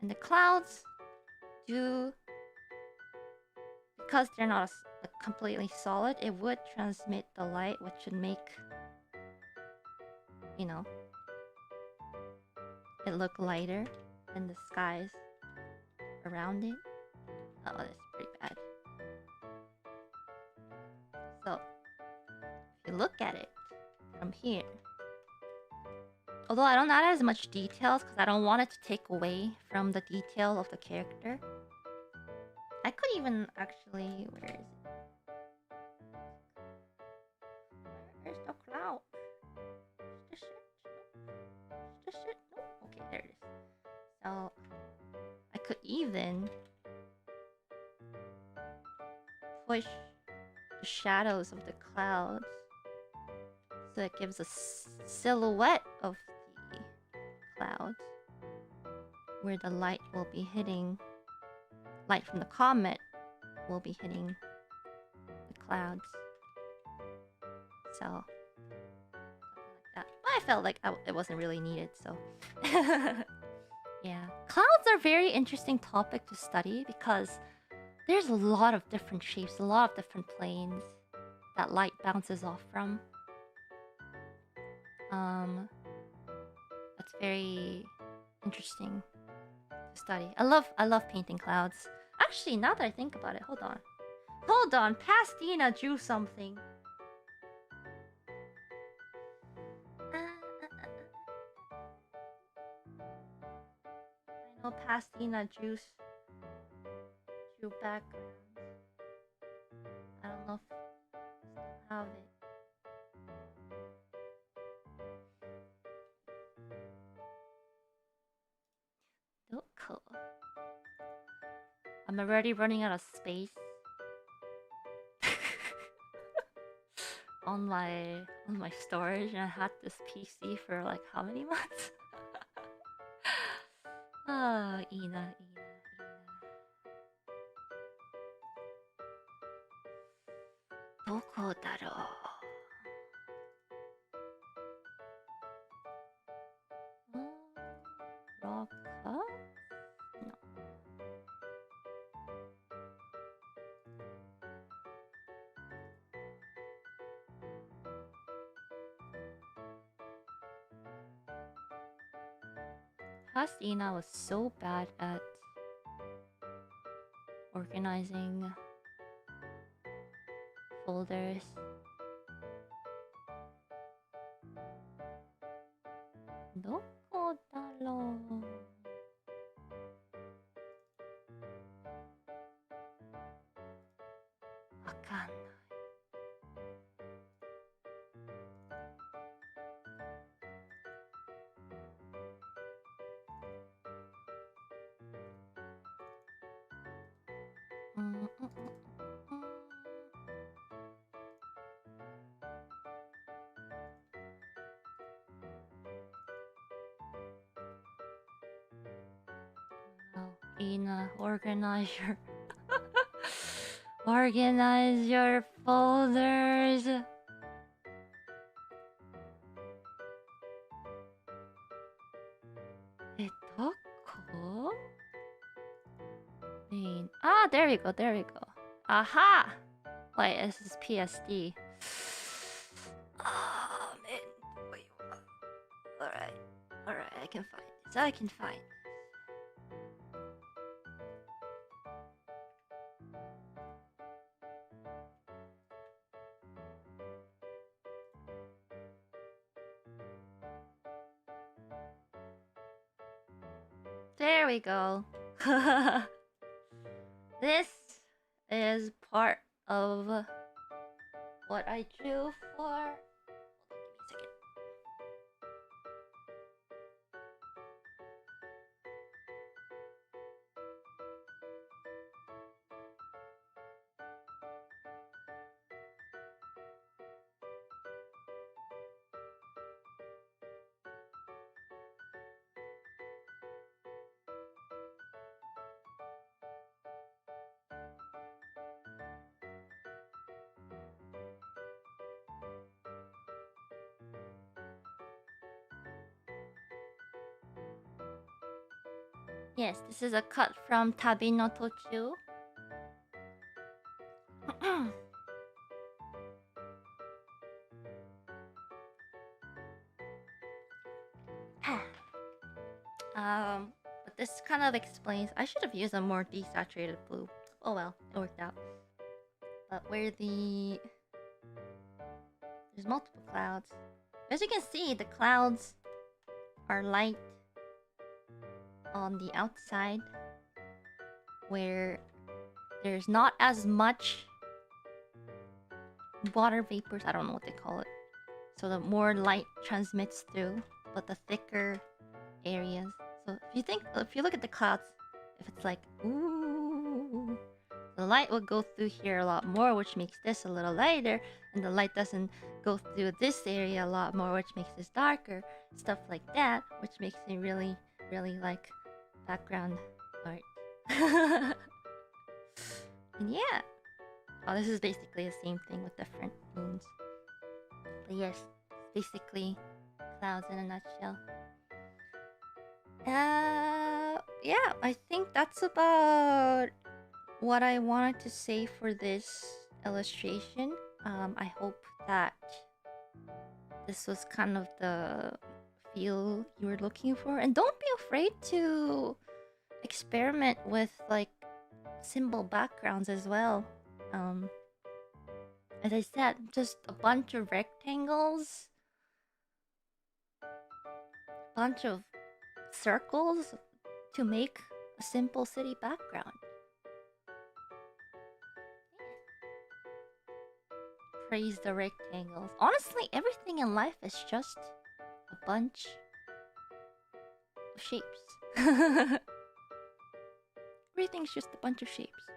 And the clouds do, because they're not completely solid, it would transmit the light, which should make, you know, it look lighter than the skies around it. Oh, that's pretty bad. So, if you look at it from here, although I don't add as much details because I don't want it to take away from the detail of the character. I could even actually... Where is it? Where's the cloud? Is this it? Is this it? No? Okay, there it is. So, I could even push the shadows of the clouds so it gives a silhouette of the clouds where the light will be hitting, light from the comet will be hitting the clouds. So, like that. But I felt like it wasn't really needed, so. Yeah. Clouds are a very interesting topic to study because there's a lot of different shapes, a lot of different planes that light bounces off from. That's very interesting to study. I love painting clouds. Actually, now that I think about it, hold on, Pastina drew something. I know Pastina drew backgrounds. I don't know if I still have it. Oh, cool. I'm already running out of space on my storage, and I had this PC for like how many months? Ah, Ina. どこだろう? Rock up? No. Hastina was so bad at organizing folders. どこだろう。わかんない。Ina, organize your folders. Doko? Ah, there we go, there we go. Aha! Wait, this is PSD. Wait, alright, I can find this. There we go. This is part of what I drew for. Give me a second. Yes, this is a cut from Tabi no Tochu. But this kind of explains. I should have used a more desaturated blue. Oh well, it worked out. But there's multiple clouds. As you can see, the clouds are light on the outside, where there's not as much water vapors. I don't know what they call it. So the more light transmits through, but the thicker areas. So if you look at the clouds, if it's like, ooh, the light will go through here a lot more, which makes this a little lighter, and the light doesn't go through this area a lot more, which makes this darker. Stuff like that, which makes me really, really like background art. And yeah. Oh, this is basically the same thing with different moons. But yes, basically clouds in a nutshell. Yeah, I think that's about what I wanted to say for this illustration. I hope that this was kind of the feel you were looking for. And don't be afraid to experiment with like symbol backgrounds as well. As I said, just a bunch of rectangles, a bunch of circles to make a simple city background. Praise the rectangles. Honestly, everything in life is just a bunch of shapes. Everything's just a bunch of shapes.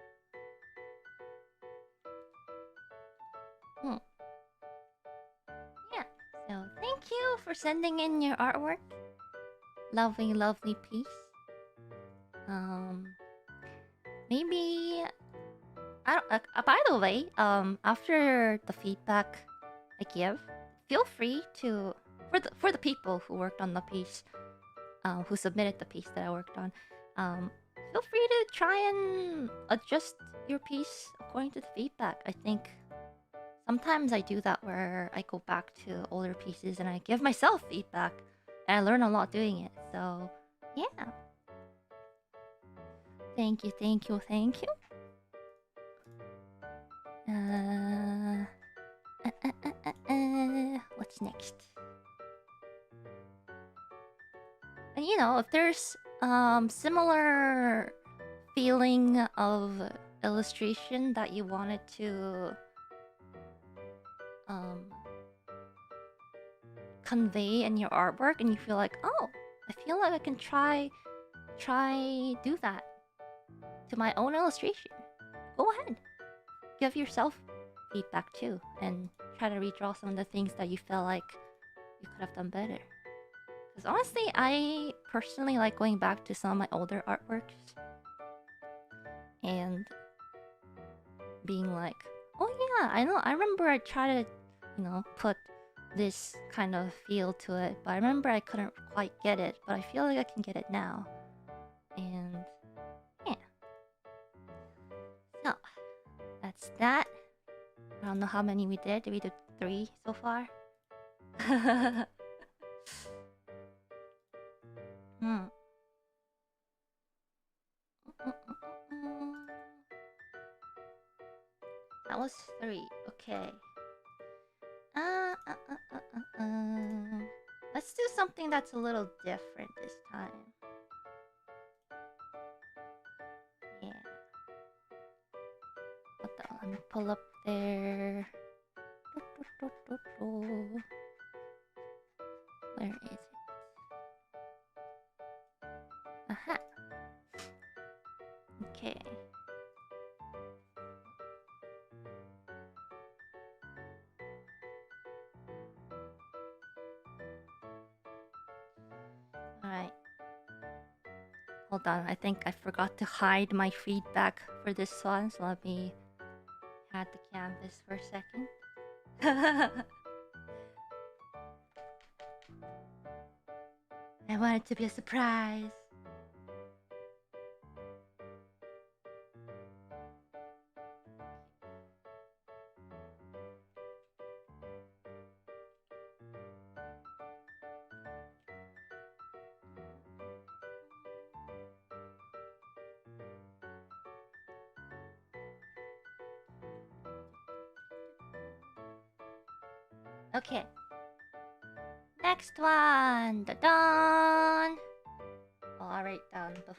Yeah, so thank you for sending in your artwork. Lovely, lovely piece. Maybe I don't. By the way, after the feedback I give, feel free to for the people who worked on the piece, who submitted the piece that I worked on, feel free to try and adjust your piece according to the feedback. I think sometimes I do that where I go back to older pieces and I give myself feedback, and I learn a lot doing it. So yeah. Thank you, thank you, thank you. What's next? And you know, if there's similar feeling of illustration that you wanted to convey in your artwork, and you feel like, oh, I feel like I can try do that to my own illustration, go ahead, give yourself feedback too, and try to redraw some of the things that you felt like you could have done better. Because honestly, I personally like going back to some of my older artworks and being like, oh yeah, I remember I tried to, you know, put this kind of feel to it, but I remember I couldn't quite get it, but I feel like I can get it now. And yeah. So, that's that. I don't know how many we did. Did we do 3 so far? That was 3. Okay. Let's do something that's a little different this time. Yeah. What the? Let me pull up there. Where is it? Aha. Okay. Alright. Hold on, I think I forgot to hide my feedback for this one, so let me hide the canvas for a second. I want it to be a surprise. Okay. Next one. Da-dun! Oh, I'll write down before.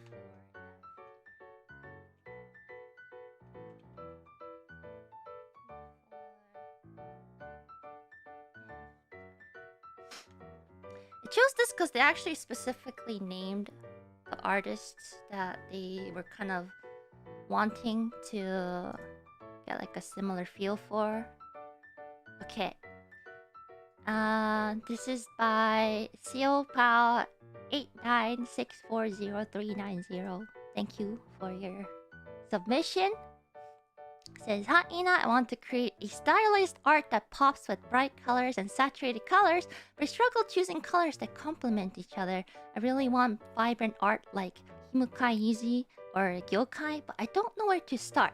I chose this because they actually specifically named the artists that they were kind of wanting to get like a similar feel for. Okay. This is by Seopao89640390. Thank you for your submission. It says, Hi Ina, I want to create a stylized art that pops with bright colors and saturated colors, but I struggle choosing colors that complement each other. I really want vibrant art like Himukai Yuzi or Gyokai, but I don't know where to start.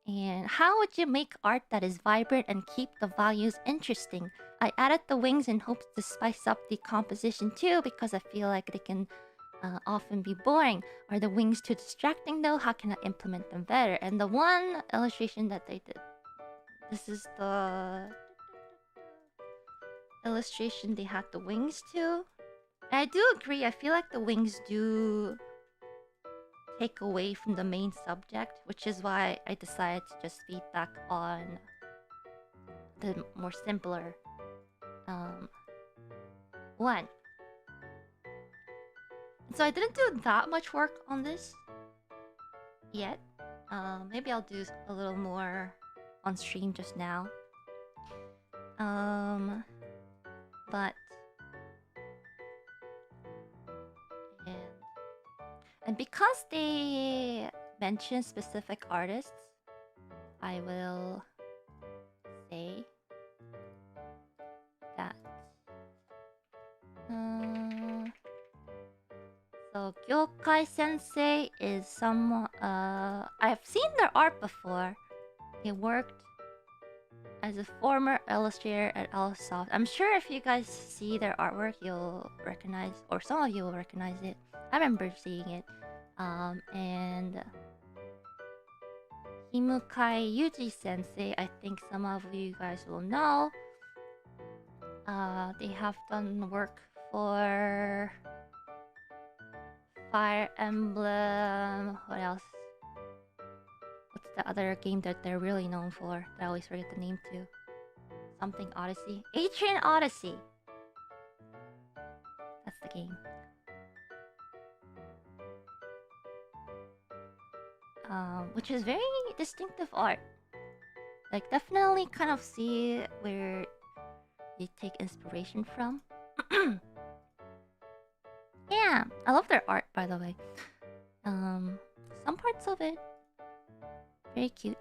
And how would you make art that is vibrant and keep the values interesting? I added the wings in hopes to spice up the composition too, because I feel like they can often be boring. Are the wings too distracting though? How can I implement them better? And the one illustration that they did, this is the illustration they had the wings to. And I do agree, I feel like the wings do take away from the main subject, which is why I decided to just feedback on the more simpler one. So I didn't do that much work on this yet. Maybe I'll do a little more on stream just now. But and because they mention specific artists, I will say that. So Gyokai Sensei is someone. I've seen their art before. He worked as a former illustrator at Soft. I'm sure if you guys see their artwork, you'll recognize, or some of you will recognize it. I remember seeing it. And Himukai Yuji Sensei, I think some of you guys will know. They have done work for Fire Emblem. What else? What's the other game that they're really known for? That I always forget the name too. Something Odyssey. Atrian Odyssey. That's the game. Which is very distinctive art. Like, definitely kind of see where they take inspiration from. Yeah, I love their art, by the way. Some parts of it very cute,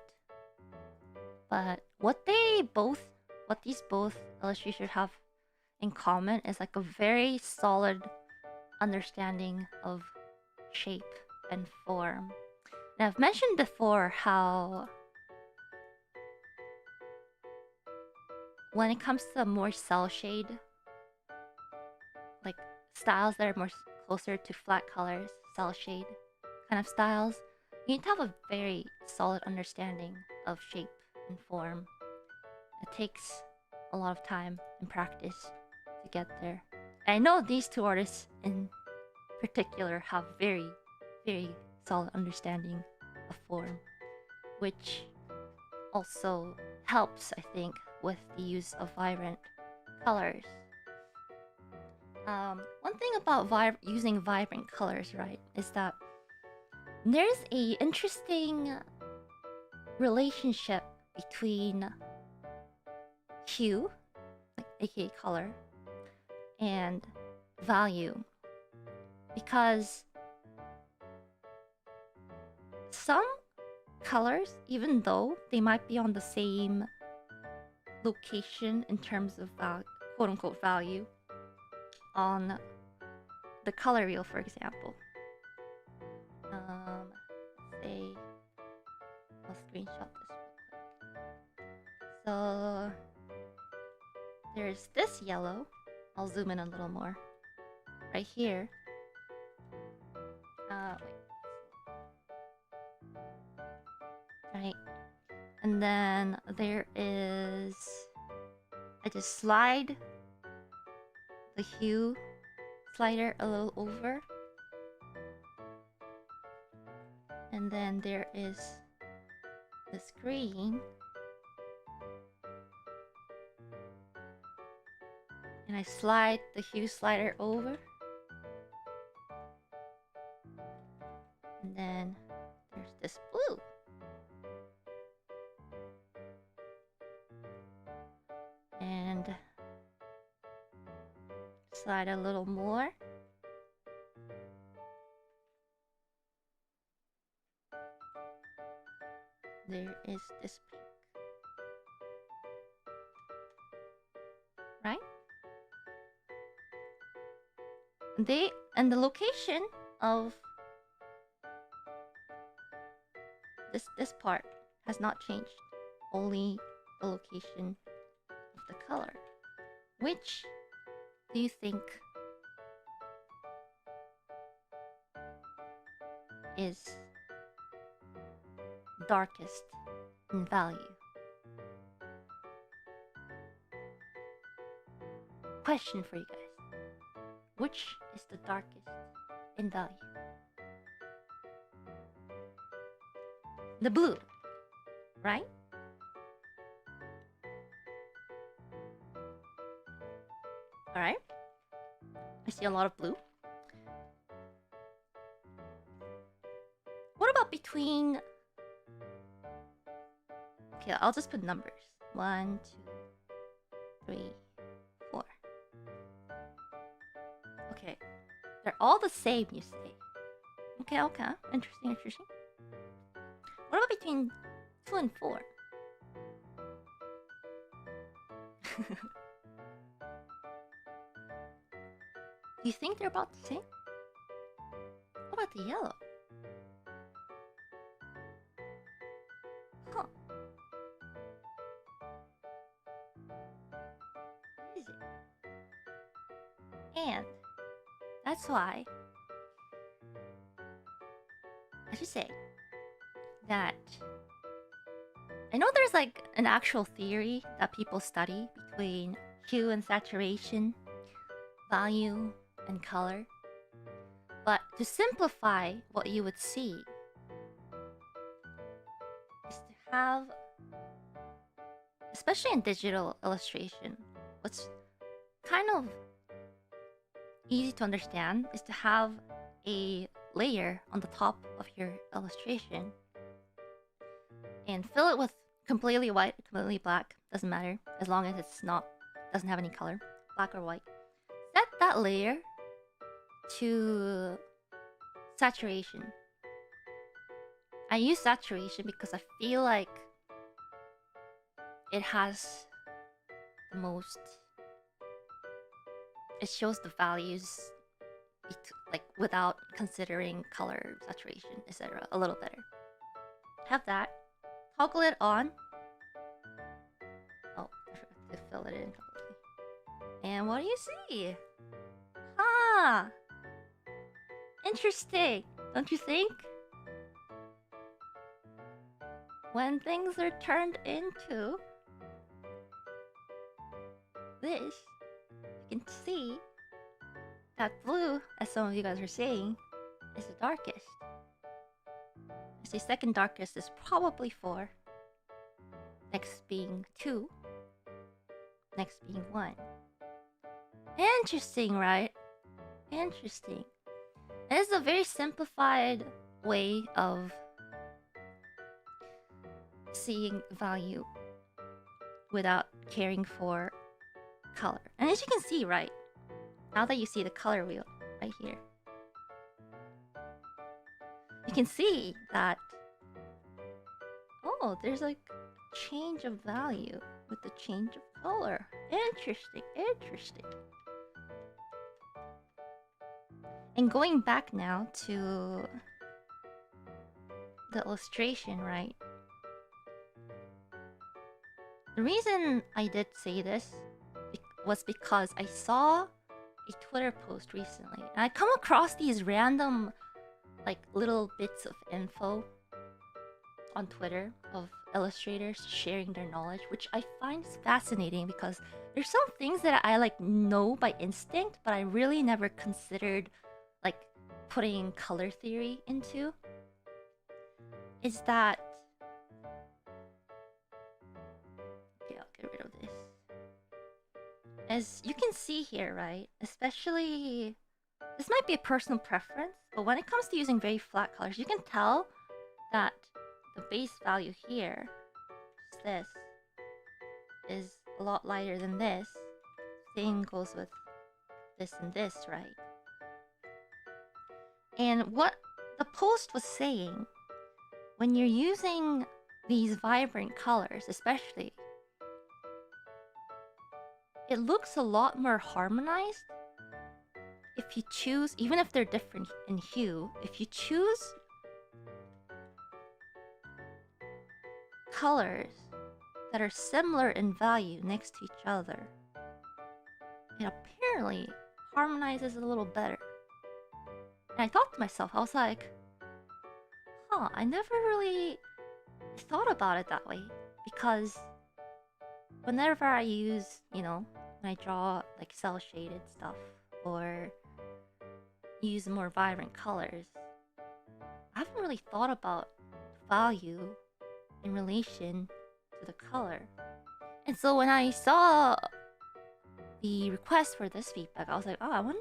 but what these both illustrators have in common is like a very solid understanding of shape and form. And I've mentioned before how when it comes to more cell shade, like styles that are more closer to flat colors, cell shade kind of styles, you need to have a very solid understanding of shape and form. It takes a lot of time and practice to get there. And I know these two artists in particular have very, very solid understanding of form, which also helps, I think, with the use of vibrant colors. One thing about using vibrant colors, right, is that there's a interesting relationship between hue, like aka color, and value, because some colors, even though they might be on the same location in terms of quote-unquote value on the color wheel, for example, let's say I'll screenshot this real quick. So there's this yellow. I'll zoom in a little more. Right here. Right. And then there is... I just slide the hue slider a little over. And then there is this green. And I slide the hue slider over. And then there's this blue. And slide a little more. There is this pink. Right? And the location of this part has not changed. Only the location of the color. Which do you think is darkest in value? Question for you guys. Which is the darkest in value? The blue, right? Alright. I see a lot of blue. What about between... Okay, I'll just put numbers. 1, 2, 3, 4. Okay. They're all the same, you say. Okay. Interesting. What about between 2 and 4? Do you think they're about the same? What about the yellow? Huh. What is it? And that's why I should say that I know there's like an actual theory that people study between hue and saturation, value and color. But to simplify what you would see is to have, especially in digital illustration, what's kind of easy to understand is to have a layer on the top of your illustration and fill it with completely white, completely black, doesn't matter, as long as it's not, doesn't have any color, black or white. Set that layer to saturation. I use saturation because I feel like it has the most, it shows the values like without considering color, saturation, etc. a little better. Have that. Toggle it on. Oh, I forgot to fill it in completely. And what do you see? Ah! Interesting, don't you think? When things are turned into this, you can see that blue, as some of you guys are saying, is the darkest. I say second darkest is probably 4. Next being 2. Next being 1. Interesting, right? Interesting. It is a very simplified way of seeing value without caring for color. And as you can see, right, now that you see the color wheel right here, you can see that, oh, there's like a change of value with the change of color. Interesting, interesting. And going back now to the illustration, right? The reason I did say this was because I saw a Twitter post recently, and I come across these random, like, little bits of info on Twitter of illustrators sharing their knowledge, which I find fascinating because there's some things that I like know by instinct, but I really never considered like putting color theory into. Is that, okay, I'll get rid of this. As you can see here, right, especially, this might be a personal preference, but when it comes to using very flat colors, you can tell that the base value here, this, is a lot lighter than this. Same goes with this and this, right? And what the post was saying, when you're using these vibrant colors, especially, it looks a lot more harmonized if you choose, even if they're different in hue, if you choose colors that are similar in value next to each other. It apparently harmonizes a little better. And I thought to myself, I was like, huh, I never really thought about it that way, because whenever I use, you know, when I draw like cell shaded stuff or use more vibrant colors, I haven't really thought about value in relation to the color. And so when I saw the request for this feedback, I was like, oh, I wonder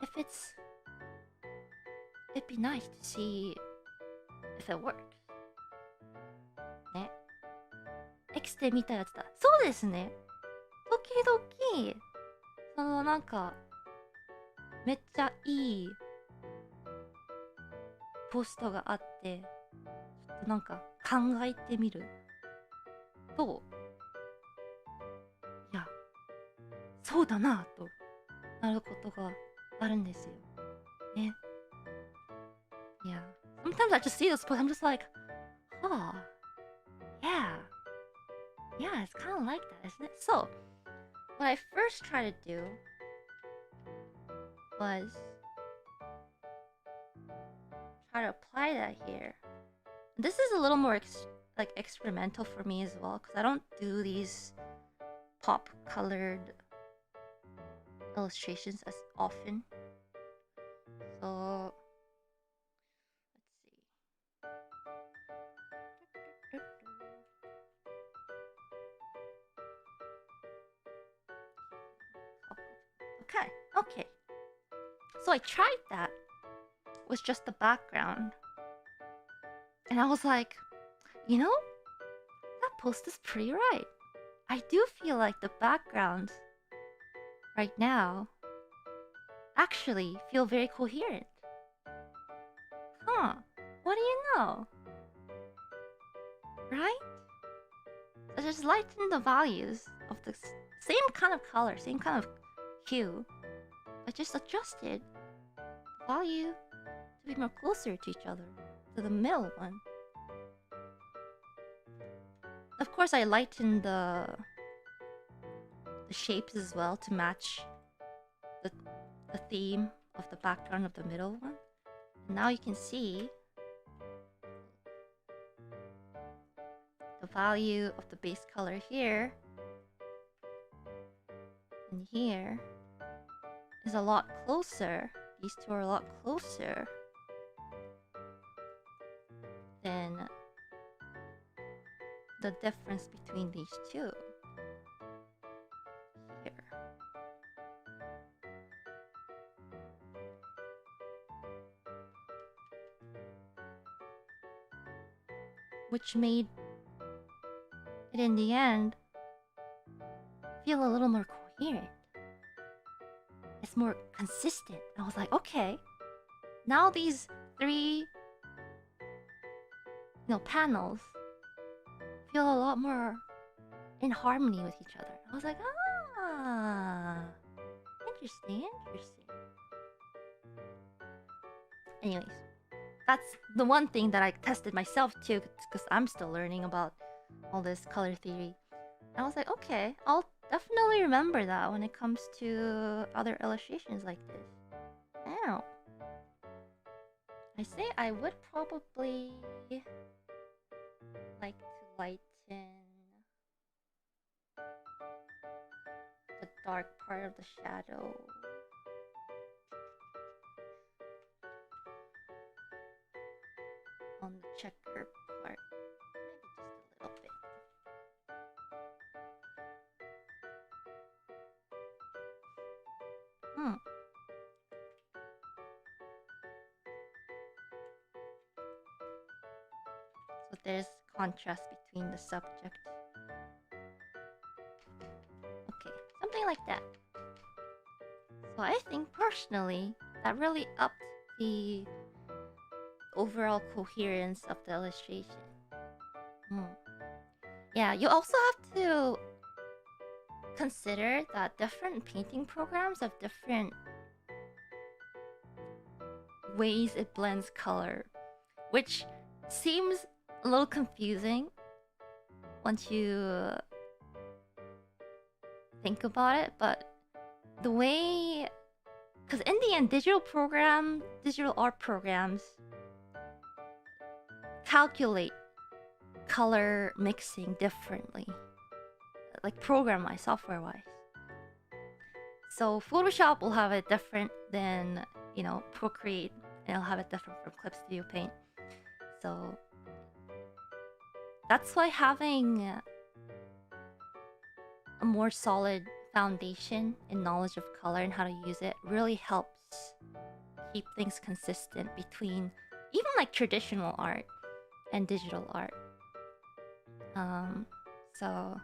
if it'd be nice to see if it works. ね。X で見たやつだ。そうですね。時々、そのなんか、めっちゃいいポストがあって、ちょっとなんか考えてみると、いや、そうだなとなることがあるんですよ。ね。Yeah. Sometimes I just see those posts, I'm just like, oh, yeah. Yeah, it's kind of like that, isn't it? So, what I first tried to do was try to apply that here. This is a little more experimental for me as well, because I don't do these pop colored illustrations as often. okay. So I tried that with just the background. And I was like, you know, that post is pretty right. I do feel like the backgrounds right now actually feel very coherent. Huh, what do you know? Right? So just lighten the values of the same kind of color, same kind of hue, but just adjusted the value to be more closer to each other, to the middle one. Of course, I lightened the shapes as well to match the theme of the background of the middle one. And now you can see the value of the base color here and here is a lot closer. These two are a lot closer than the difference between these two here. Which made it in the end feel a little more coherent. It's more consistent. I was like, okay, now these three panels feel a lot more in harmony with each other. I was like, interesting. Anyways, that's the one thing that I tested myself too, because I'm still learning about all this color theory. And I was like, okay, I'll definitely remember that when it comes to other illustrations like this. Ow. I say I would probably like to lighten the dark part of the shadow. On the checker part. Maybe just a little bit. So there's contrast between the subject. Okay, something like that. So I think personally that really upped the overall coherence of the illustration. Yeah, you also have to consider that different painting programs have different ways it blends color, which seems a little confusing once you think about it, but the way, because in the end, digital art programs calculate color mixing differently, like program-wise, software-wise. So Photoshop will have it different than, Procreate, and it'll have it different from Clip Studio Paint. So that's why having a more solid foundation in knowledge of color and how to use it really helps keep things consistent between even like traditional art and digital art. So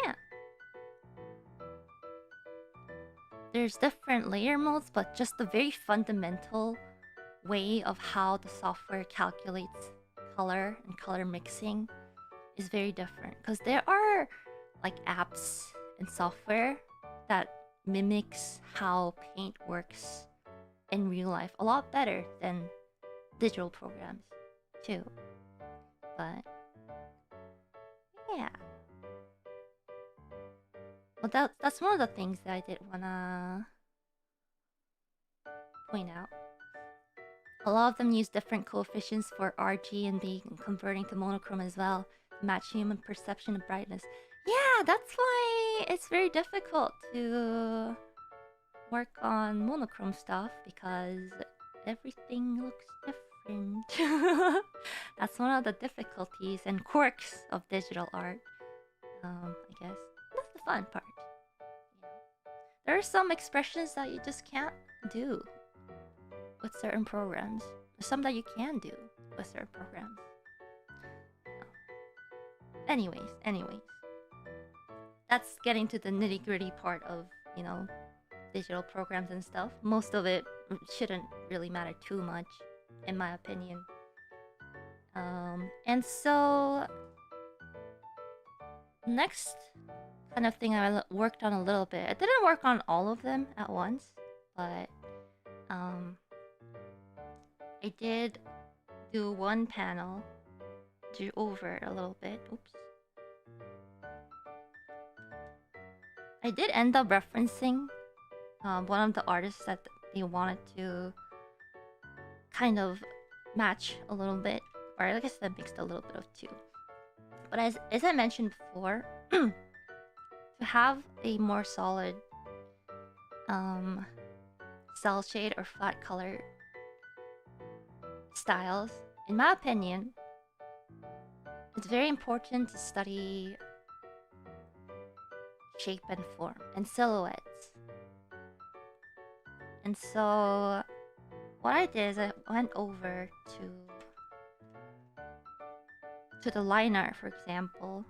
yeah, there's different layer modes, but just the very fundamental way of how the software calculates color and color mixing is very different, because there are like apps and software that mimics how paint works in real life a lot better than digital programs too. But yeah, well, that's one of the things that I did wanna point out. A lot of them use different coefficients for RG and being converting to monochrome as well to match human perception of brightness. Yeah, that's why it's very difficult to work on monochrome stuff, because everything looks different. That's one of the difficulties and quirks of digital art. I guess that's the fun part. there are some expressions that you just can't do with certain programs. There's some that you can do with certain programs. Anyways. That's getting to the nitty-gritty part of, you know, digital programs and stuff. Most of it shouldn't really matter too much, in my opinion. And so next kind of thing I worked on a little bit. I didn't work on all of them at once, but I did do one panel, drew over it a little bit. Oops. I did end up referencing one of the artists that they wanted to kind of match a little bit, or I guess that mixed a little bit of two. But as I mentioned before, to have a more solid cell shade or flat color styles, in my opinion, it's very important to study shape and form and silhouettes. And so what I did is I went over to the line art, for example.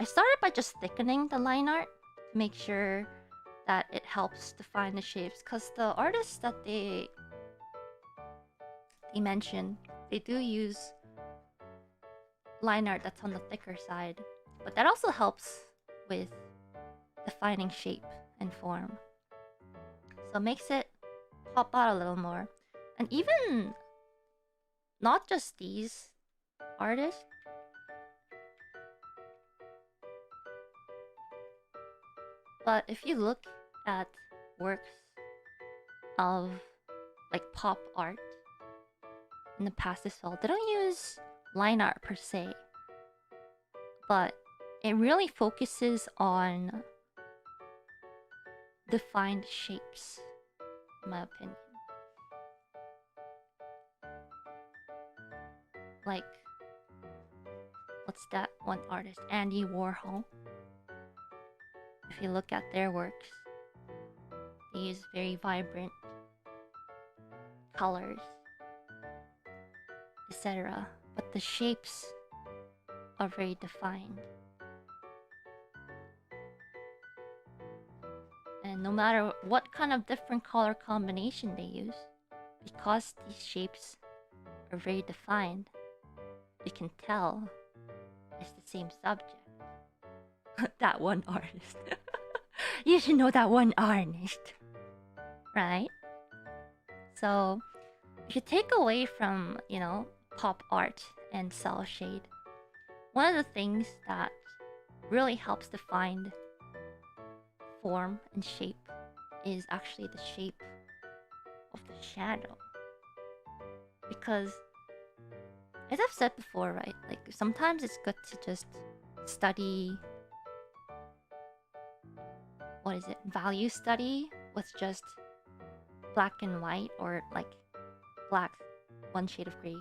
I started by just thickening the line art to make sure that it helps define the shapes, because the artists that they mention, they do use line art that's on the thicker side, but that also helps with defining shape and form. So it makes it pop out a little more. And even not just these artists, but if you look at works of like pop art in the past as well, they don't use line art per se, but it really focuses on defined shapes, in my opinion. Like, what's that one artist? Andy Warhol. If you look at their works, they use very vibrant colors, etc. But the shapes are very defined. And no matter what kind of different color combination they use, because these shapes are very defined, you can tell it's the same subject. That one artist. You should know that one artist. Right? So, if you take away from, you know, pop art and cell shade, one of the things that really helps define form and shape is actually the shape of the shadow. Because, as I've said before, right, like sometimes it's good to just study, what is it, value study with just black and white, or like black, one shade of gray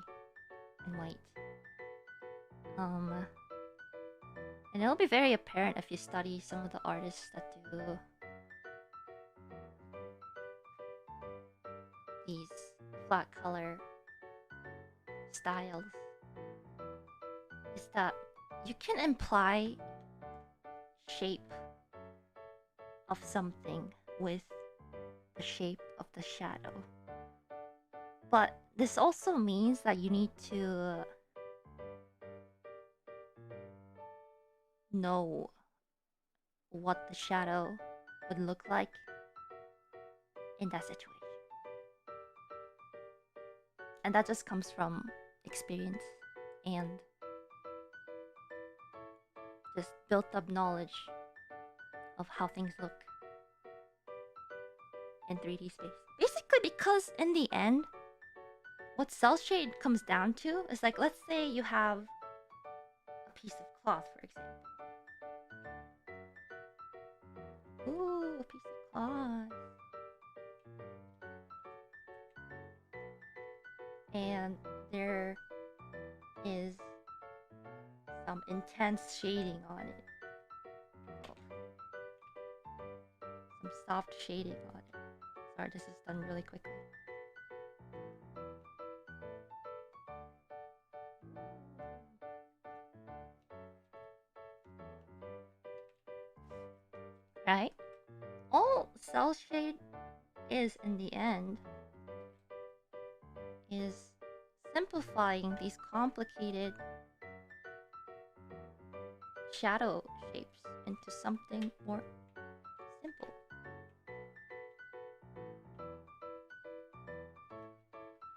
and white. And it'll be very apparent if you study some of the artists that do these flat color styles, is that you can imply shape of something with the shape of the shadow. But this also means that you need to know what the shadow would look like in that situation. And that just comes from experience and just built up knowledge of how things look in 3D space. Basically, because in the end, what cell shade comes down to is like, let's say you have a piece of cloth, for example. Ooh, a piece of cloth. And there is some intense shading on it. Some soft shading on it. Sorry, this is done really quickly. Right? All cell shade is in the end is simplifying these complicated shadow shapes into something more simple.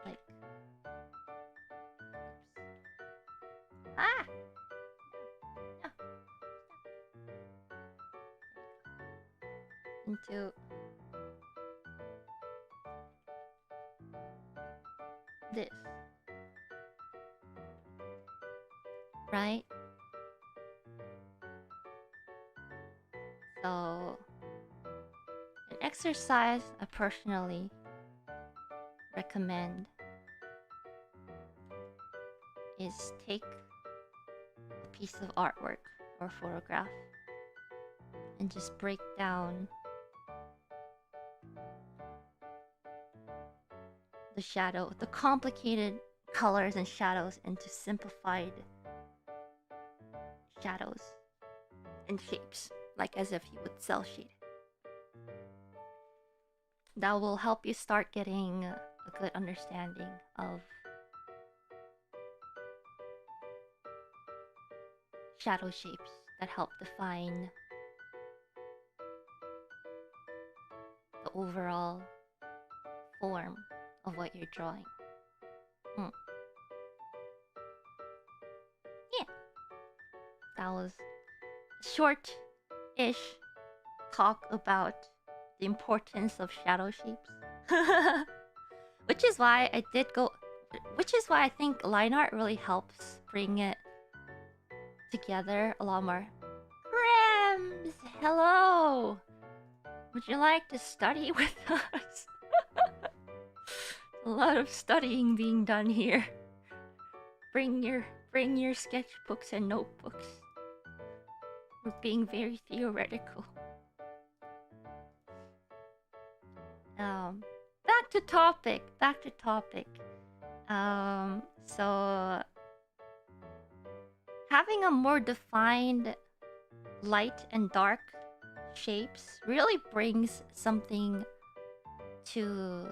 Like, oops. Ah! No. Into this. Right? So, an exercise I personally recommend is take a piece of artwork or photograph and just break down the shadow, the complicated colors and shadows into simplified shadows and shapes, like as if you would cell shade it. That will help you start getting a good understanding of shadow shapes that help define the overall form of what you're drawing. Yeah, that was a short-ish talk about the importance of shadow shapes. Which is why I think line art really helps bring it together a lot more. Rams, hello! Would you like to study with us? A lot of studying being done here. Bring your sketchbooks and notebooks. We're being very theoretical. Back to topic. So having a more defined light and dark shapes really brings something to,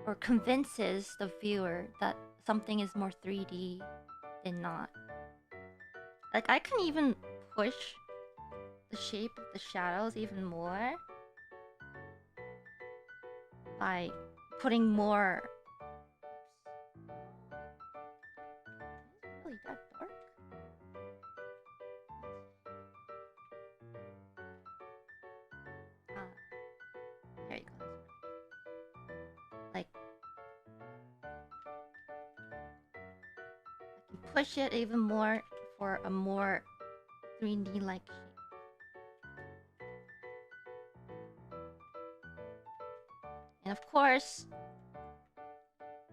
or convinces the viewer that something is more 3D than not. Like, I can even push the shape of the shadows even more by putting more. Is it really that dark? There you go. Like, I can push it even more for a more 3D-like shape. And of course,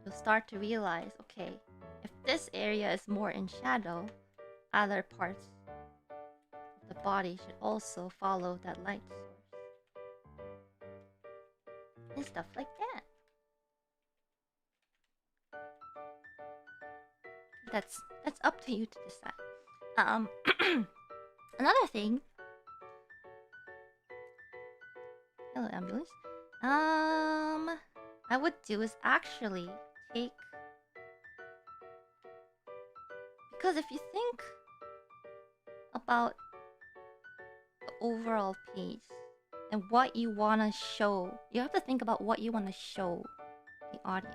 you'll start to realize, okay, if this area is more in shadow, other parts of the body should also follow that light source. And stuff like that. That's up to you to decide. Another thing. Hello, ambulance. I would do is actually take, because if you think about the overall piece and what you want to show, you have to think about what you want to show the audience.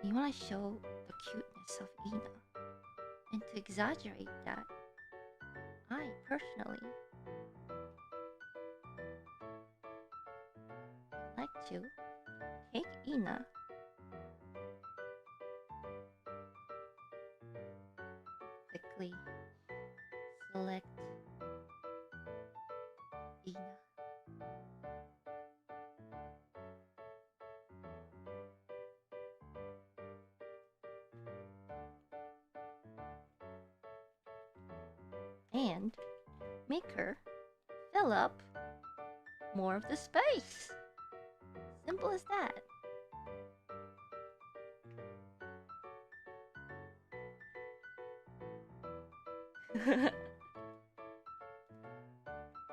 You want to show the cuteness of Ina, and to exaggerate that, I personally like to take Ina, quickly select Ina, and maker fill up more of the space. Simple as that.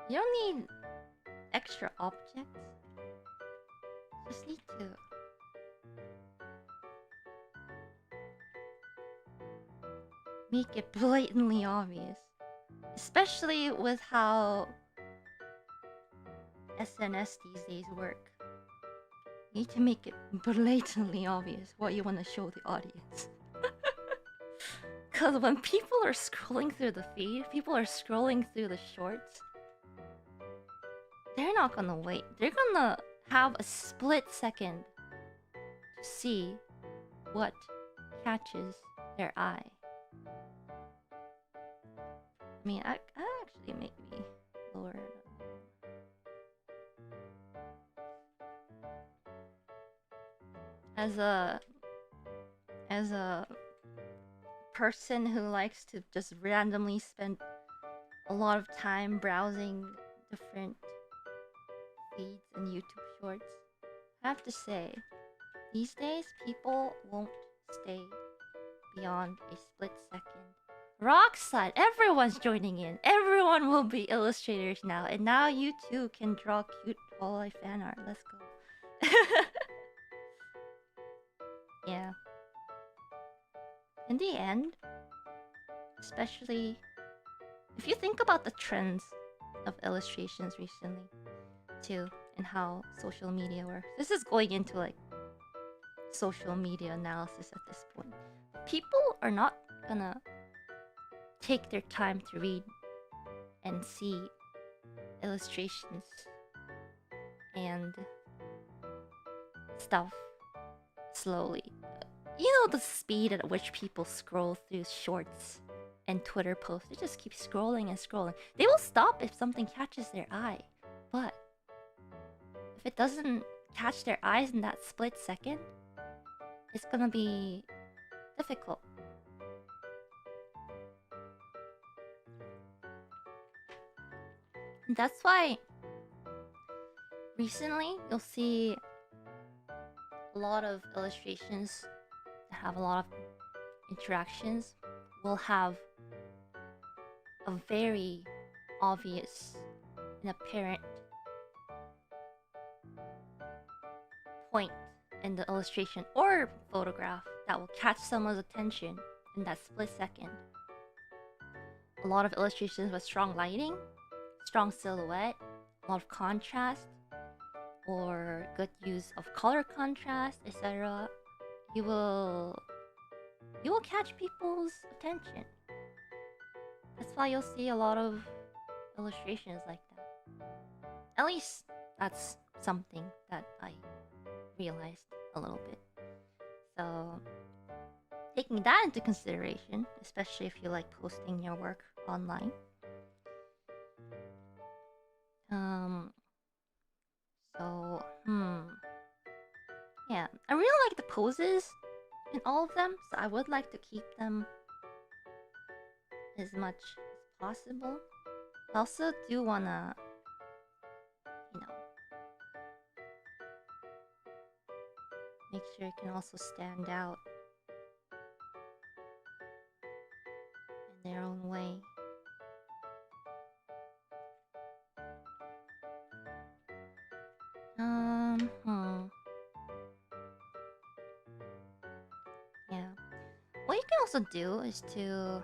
You don't need extra objects. Just need to make it blatantly obvious. Especially with how SNS these days work. You need to make it blatantly obvious what you want to show the audience. Because when people are scrolling through the feed, people are scrolling through the shorts, they're not gonna wait. They're gonna have a split second to see what catches their eye. I mean, I actually make me lower it. As a person who likes to just randomly spend a lot of time browsing different feeds and YouTube shorts, I have to say, these days people won't stay beyond a split second. Rockside, everyone's joining in. Everyone will be illustrators now, and now you too can draw cute hololive fan art. Let's go. Yeah. In the end, especially if you think about the trends of illustrations recently, too, and how social media works. This is going into like social media analysis at this point. People are not gonna take their time to read and see illustrations and stuff slowly. You know the speed at which people scroll through shorts and Twitter posts. They just keep scrolling and scrolling. They will stop if something catches their eye. But if it doesn't catch their eyes in that split second, it's gonna be difficult. And that's why recently you'll see a lot of illustrations that have a lot of interactions will have a very obvious and apparent point in the illustration or photograph that will catch someone's attention in that split second. A lot of illustrations with strong lighting, strong silhouette, a lot of contrast, or good use of color contrast, etc. You will catch people's attention. That's why you'll see a lot of illustrations like that. At least that's something that I realized a little bit. So taking that into consideration, especially if you like posting your work online. Yeah, I really like the poses in all of them, so I would like to keep them as much as possible. I also do wanna, you know, make sure it can also stand out in their own way. Yeah. What you can also do is to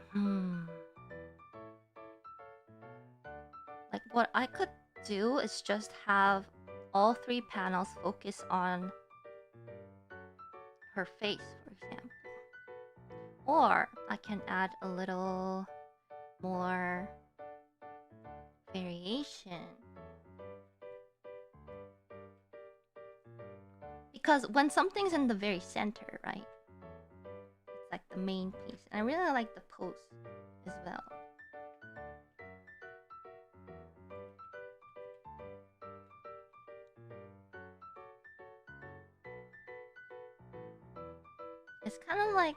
like what I could do is just have all three panels focus on her face, for example. Or I can add a little more variation. Because when something's in the very center, right? It's like the main piece. And I really like the pose as well. It's kind of like...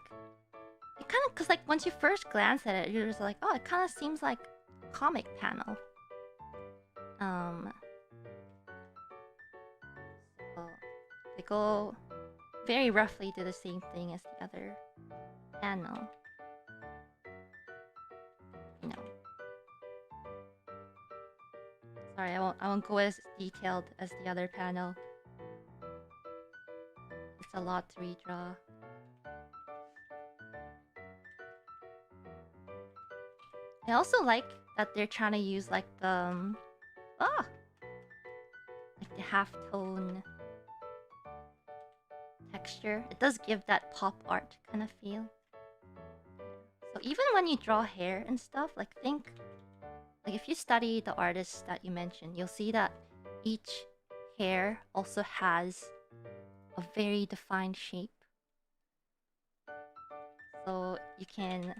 Because like once you first glance at it, you're just like, oh, it kind of seems like a comic panel. So they go very roughly do the same thing as the other panel. You know. Sorry, I won't go as detailed as the other panel. It's a lot to redraw. I also like that they're trying to use like the like the half-tone texture. It does give that pop art kind of feel. So even when you draw hair and stuff, like think, like if you study the artists that you mentioned, you'll see that each hair also has a very defined shape. So you can,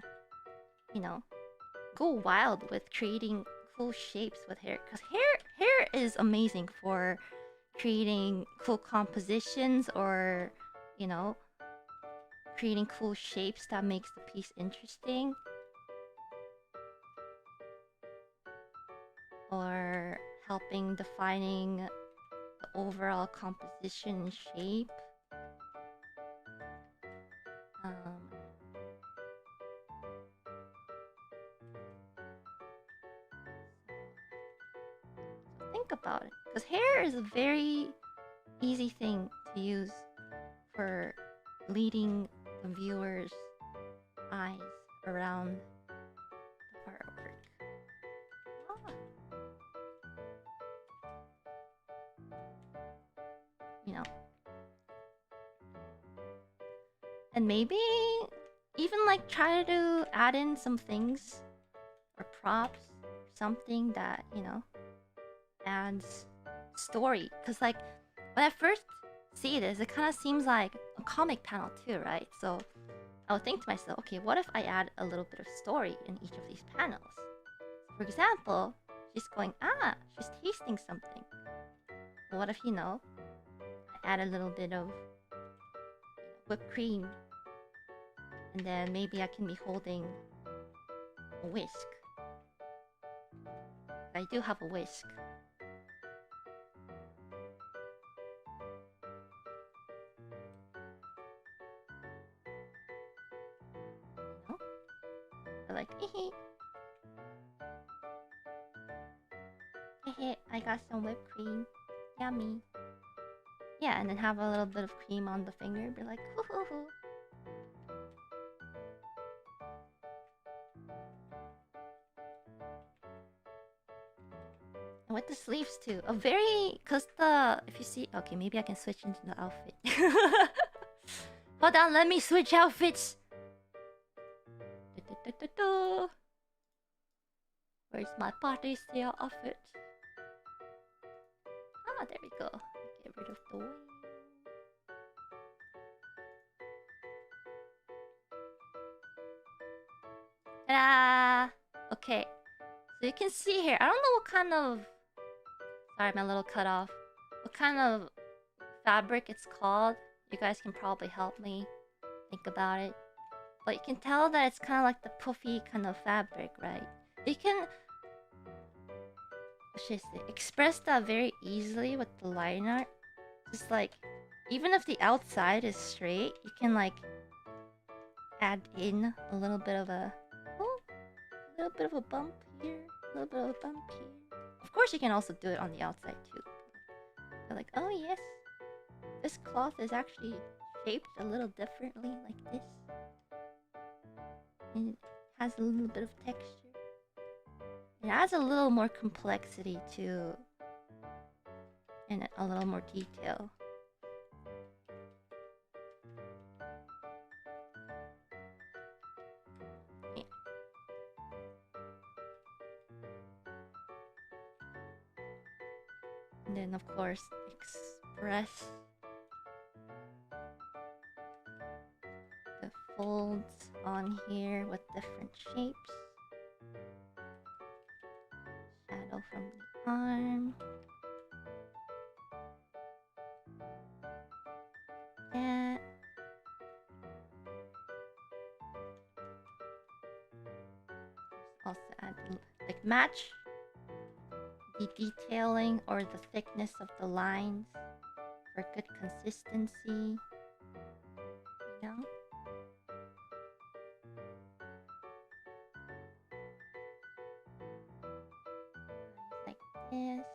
you know, go wild with creating cool shapes with hair. Because hair is amazing for creating cool compositions or, you know, creating cool shapes that makes the piece interesting. Or helping defining the overall composition and shape. So think about it, because hair is a very easy thing to use for leading the viewer's eyes around the artwork. You know. And maybe even like try to add in some things or props, something that, you know, adds story. Because like when I first see this, it kind of seems like a comic panel too, right? So I would think to myself, okay, what if I add a little bit of story in each of these panels? For example, she's going, she's tasting something. What if, you know, I add a little bit of whipped cream, and then maybe I can be holding a whisk. I do have a whisk. You know? They're like, I got some whipped cream. Yummy. Yeah, and then have a little bit of cream on the finger. Be like, hoo hoo hoo. And with the sleeves too, a very, cause if you see, okay, maybe I can switch into the outfit. Hold on, let me switch outfits. Where's my party style outfit? There we go. Get rid of the wing. Ta-da! Okay, so you can see here. I don't know what kind of. Sorry, my little cut off. What kind of fabric it's called? You guys can probably help me think about it. But you can tell that it's kind of like the puffy kind of fabric, right? You can express that very easily with the line art. Just like, even if the outside is straight, you can like add in a little bit of a bump here, a little bit of a bump here. Of course, you can also do it on the outside too. But like, oh yes, this cloth is actually shaped a little differently, like this, and it has a little bit of texture. It adds a little more complexity to, and a little more detail. Yeah. And then of course, express the folds on here with different shapes. Shadow from the arm. That. Also add, like, match the detailing or the thickness of the lines for good consistency, you know? Like this.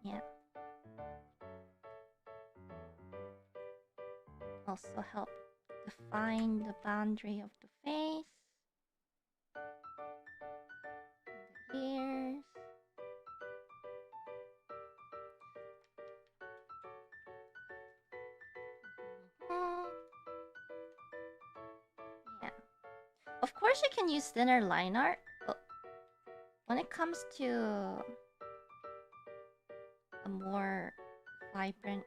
Yeah. Also help define the boundary of the face, the ears. Yeah. Of course you can use thinner line art, but when it comes to a more vibrant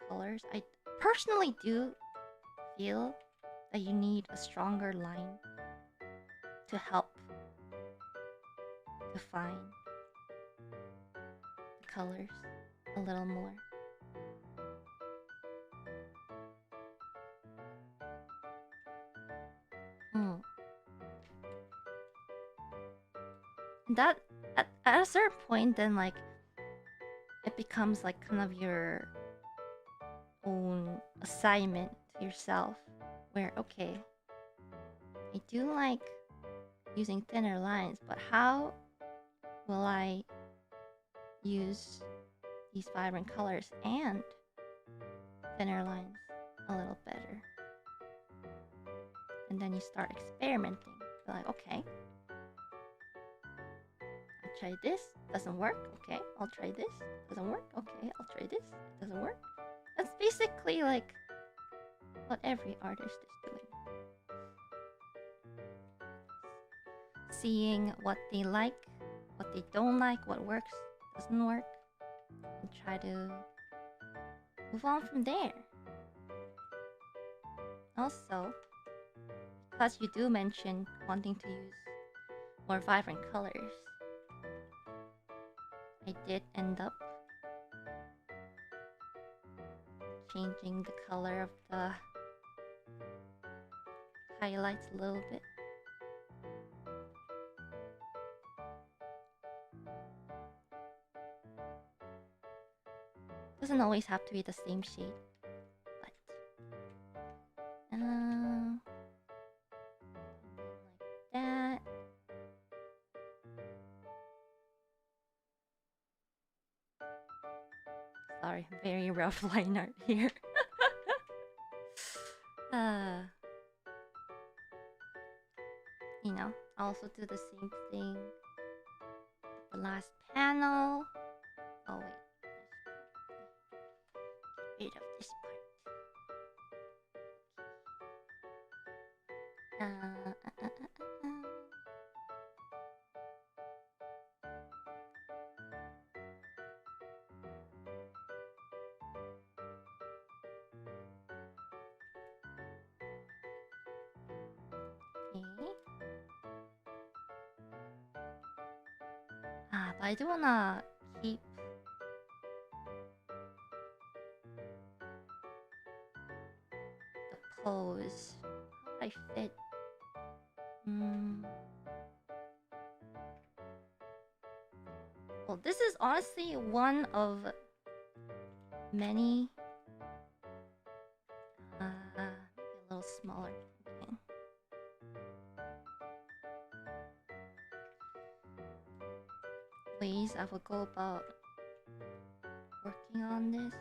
colors, I personally do feel that you need a stronger line to help define the colors a little more. That at a certain point, then like it becomes like kind of your own assignment to yourself, where okay, I do like using thinner lines, but how will I use these vibrant colors and thinner lines a little better? And then you start experimenting. You're like, okay, I'll try this, doesn't work, okay, I'll try this, doesn't work, okay, I'll try this, doesn't work. That's basically like what every artist is doing. Seeing what they like, what they don't like, what works, doesn't work, and try to move on from there. Also, because you do mention wanting to use more vibrant colors, I did end up changing the color of the highlights a little bit. Doesn't always have to be the same shade, but like that. Sorry, very rough line art here. You know, I'll also do the same thing. The last panel. Oh wait, get rid of this part. Okay. But I do wanna keep the pose. How would I fit? Well, this is honestly one of many. Maybe a little smaller. Okay. Ways I will go about working on this.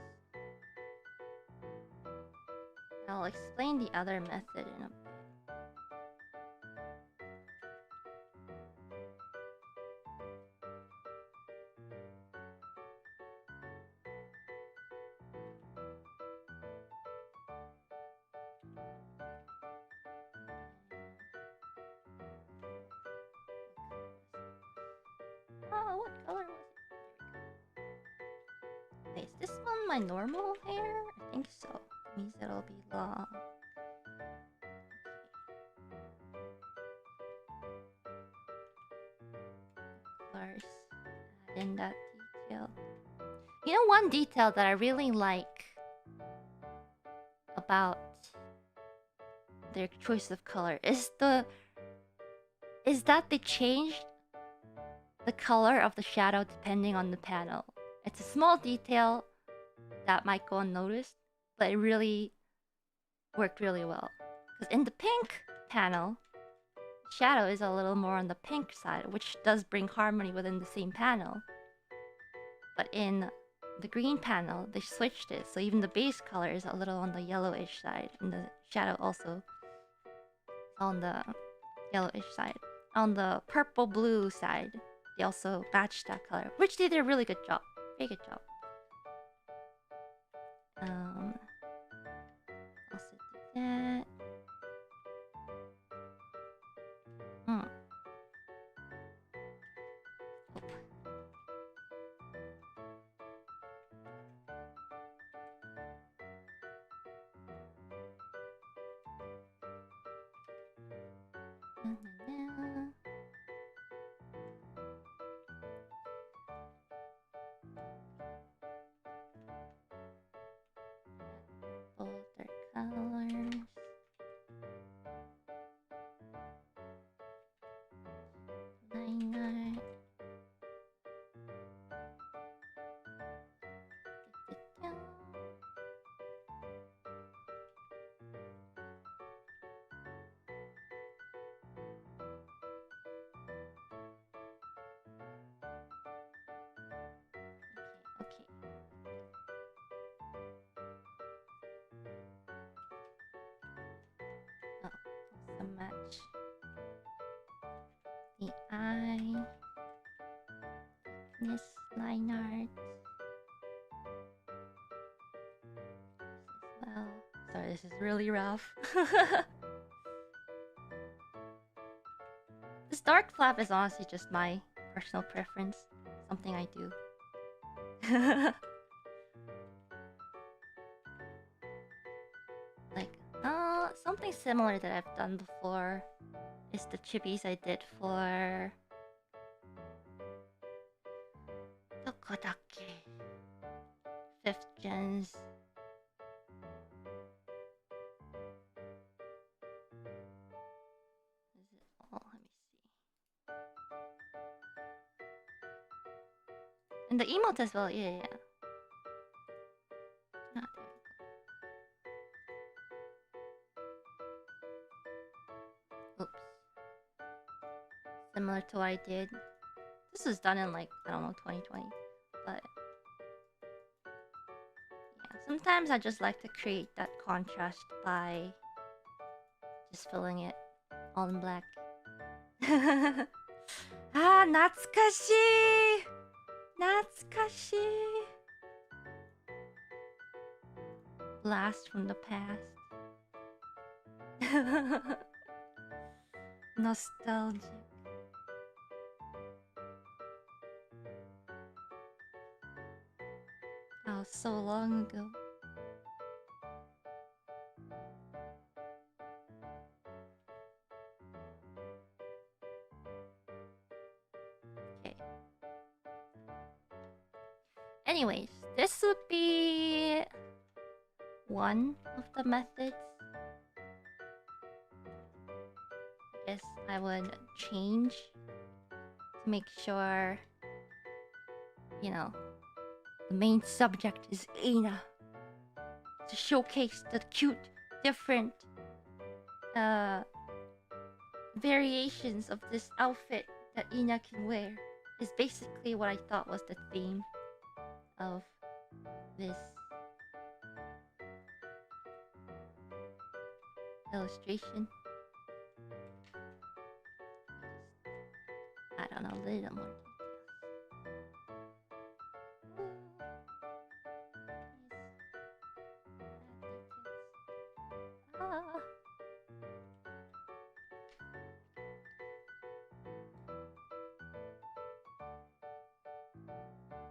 I'll explain the other method in a bit. Oh, what color was it? Okay, is this one my normal hair? I think so. It means it'll be long. Of course, add in that detail. You know, one detail that I really like about their choice of color is that they changed the color of the shadow depending on the panel. It's a small detail that might go unnoticed, but it really worked really well. Because in the pink panel, shadow is a little more on the pink side, which does bring harmony within the same panel. But in the green panel, they switched it, so even the base color is a little on the yellowish side, and the shadow also on the yellowish side. On the purple-blue side, they also matched that color, which they did a really good job. Very good job. Also do that. Bolder colors. Line art. Okay. Oh, also match the eye. This line art. As well. Sorry, this is really rough. This dark flap is honestly just my personal preference. Something I do. Like, something similar that I've done before is the chibis I did for Tokodake 5th gens. Is it all? Let me see. And the emote as well, yeah. Ah, there we go. Oops. Similar to what I did. This was done in like, I don't know, 2020. But yeah, sometimes I just like to create that contrast by just filling it all in black. Ah, 懐かしい! 懐かしい! Blast from the past. Nostalgic. That was so long ago. Okay. Anyways, this would be one of the methods. I guess I would change to make sure, you know, the main subject is Ina. To showcase the cute, different variations of this outfit that Ina can wear is basically what I thought was the theme of this illustration. I don't know, a little more details.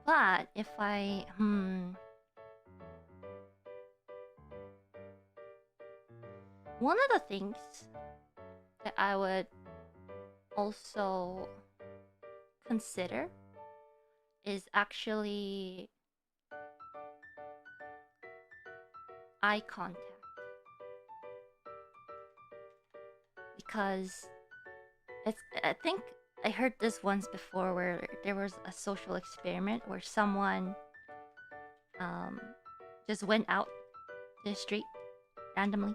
But if I one of the things that I would also consider is actually eye contact. because I think I heard this once before where there was a social experiment where someone just went out to the street randomly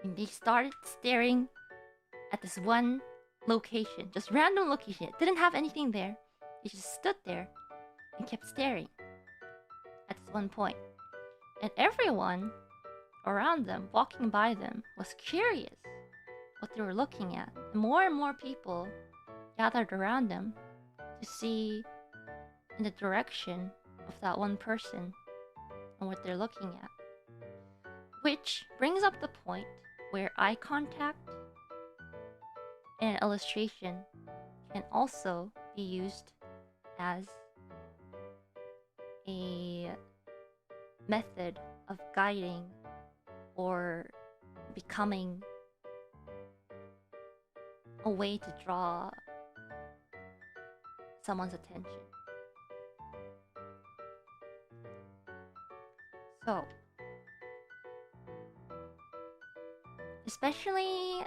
and they started staring at this one location, just random location. It didn't have anything there. They just stood there and kept staring at this one point. And everyone around them, walking by them, was curious what they were looking at. And more people gathered around them to see in the direction of that one person and what they're looking at. Which brings up the point where eye contact and illustration can also be used as a method of guiding or becoming a way to draw someone's attention. So, especially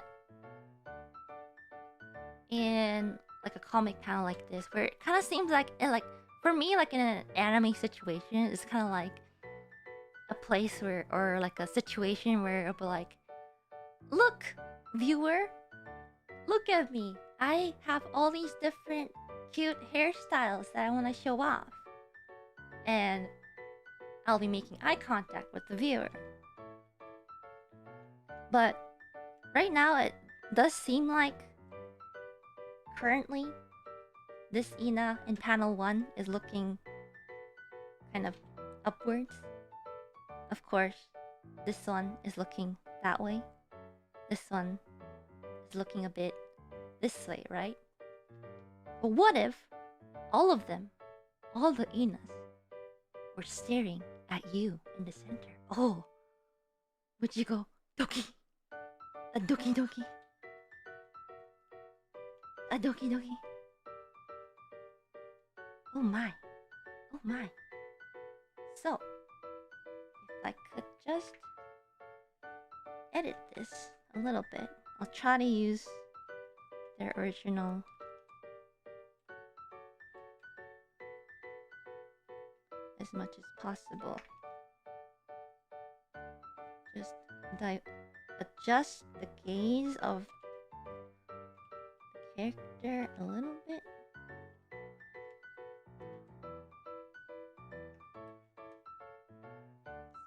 in like a comic panel like this, where it kind of seems like, for me, like in an anime situation, it's kind of like a place where, or like a situation where it'll be like, look, viewer, look at me. I have all these different cute hairstyles that I want to show off. And I'll be making eye contact with the viewer. But right now, it does seem like currently this Ina in panel 1 is looking kind of upwards. Of course, this one is looking that way. This one is looking a bit this way, right? But what if all of them, all the Inas, were staring at you in the center? Oh, would you go doki? A doki doki? A doki doki? Oh my. Oh my. So, if I could just edit this a little bit, I'll try to use their original as much as possible. Just adjust the gaze of the character a little bit.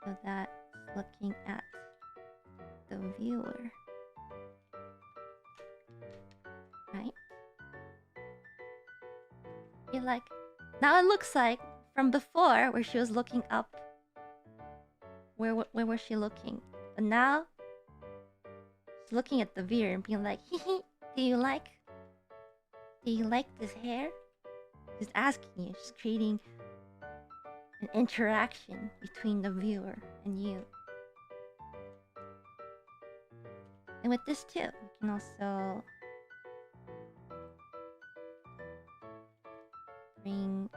So that it's looking at the viewer. Right? You're like, now it looks like from before where she was looking up. Where was she looking? But now she's looking at the viewer and being like, hee, do you like this hair? She's asking you, she's creating an interaction between the viewer and you. And with this too, you can also bring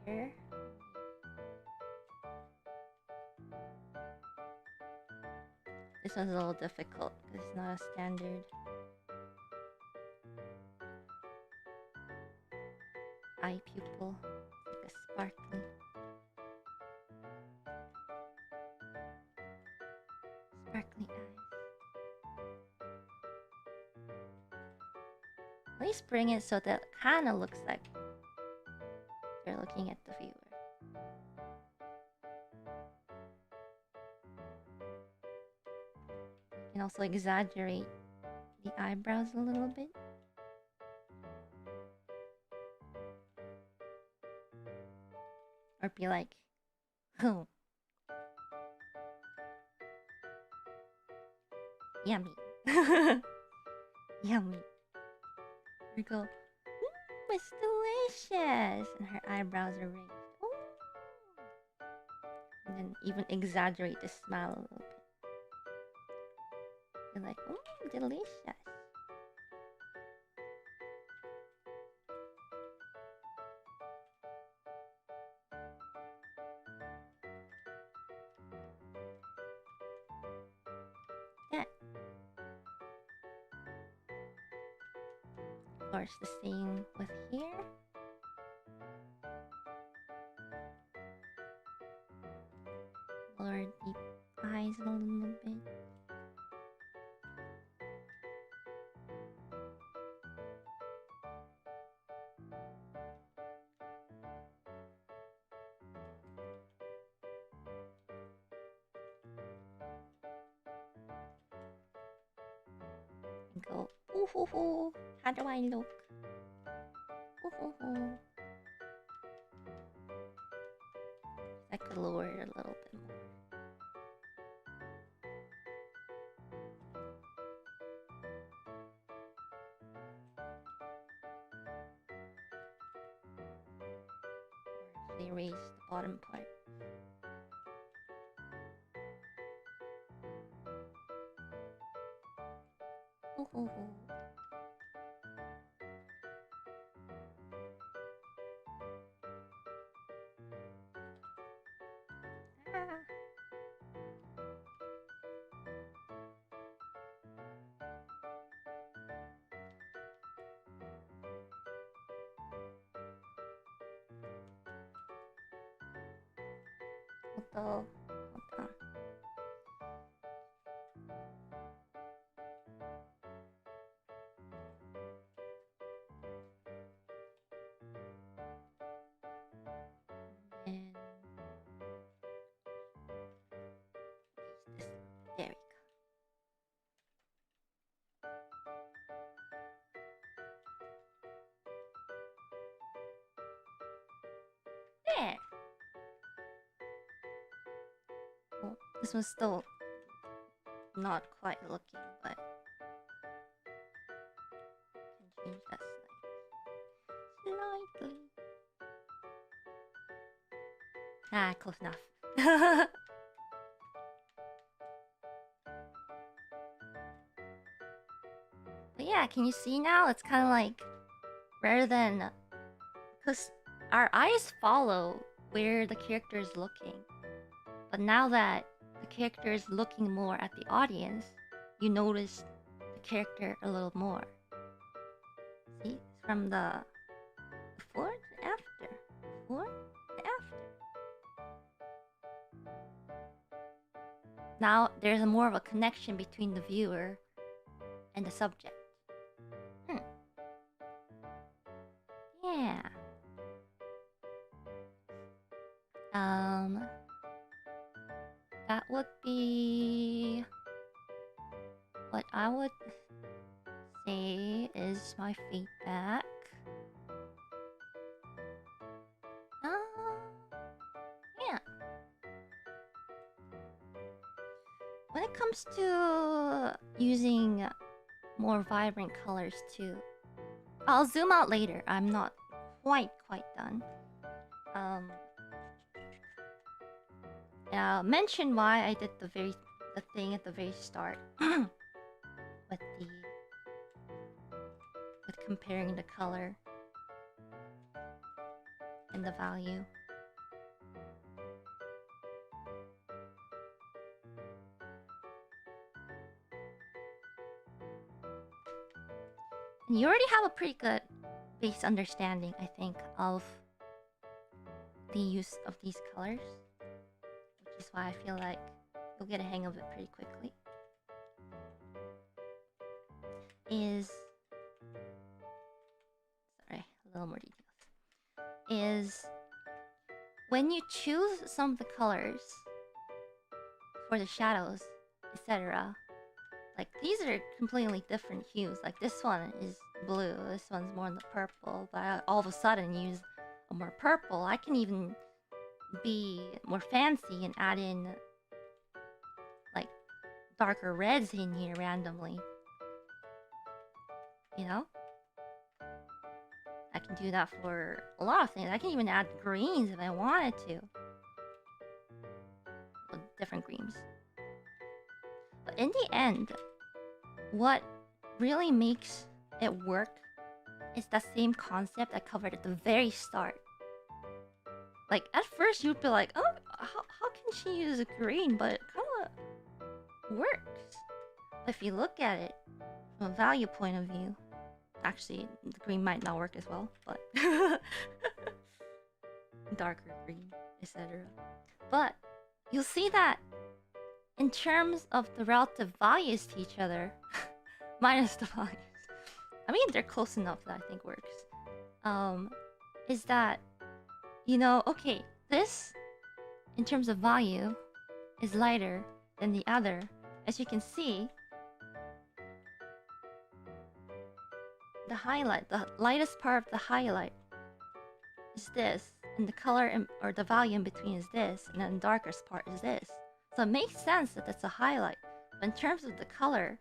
here. This one's a little difficult because it's not a standard eye pupil. It's like a sparkly eyes. At least bring it so that it kind of looks like you're looking at the viewer. You can also exaggerate the eyebrows a little bit. Or be like, oh, yummy. Yummy. Or go, it's delicious. And her eyebrows are raised. Ooh. And then even exaggerate the smile a little bit. You're like, delicious. course, the same with here. Blur the eyes a little bit. And go, ooh, hoo, hoo. How do I look? Ooh, hoo, hoo. I could lower it a little bit more. Or if they raise the bottom part. Ooh, hoo, hoo. Ah. Hold on. And this. There we go. There. Well, this one's still not quite looking, but I can change that slightly. Ah, close enough. But yeah, can you see now? It's kind of like, rather than, because our eyes follow where the character is looking. But now that the character is looking more at the audience, you notice the character a little more. See? From the before to after. Before to after. Now there's more of a connection between the viewer and the subject. Yeah. That would be what I would say is my feedback. Yeah. When it comes to using more vibrant colors too, I'll zoom out later. I'm not quite done. Mention why I did the thing at the very start with comparing the color and the value. And you already have a pretty good base understanding, I think, of the use of these colors, which is why I feel like you'll get a hang of it pretty quickly. Sorry, a little more details. When you choose some of the colors for the shadows, etc., like these are completely different hues. Like this one is blue, this one's more in the purple, but I all of a sudden use a more purple. I can even be more fancy and add in like darker reds in here randomly. You know? I can do that for a lot of things. I can even add greens if I wanted to. Well, different greens. But in the end, what really makes it work is that same concept I covered at the very start. Like, at first you'd be like, oh, how can she use a green? But it kind of works. But if you look at it from a value point of view, Actually, the green might not work as well, but darker green, etc. But you'll see that in terms of the relative values to each other, minus the values, I mean they're close enough that I think works. Is that, you know, okay, this in terms of value is lighter than the other. As you can see, the highlight, the lightest part of the highlight is this, and the color or the value in between is this, and then the darkest part is this. So it makes sense that that's a highlight. But in terms of the color,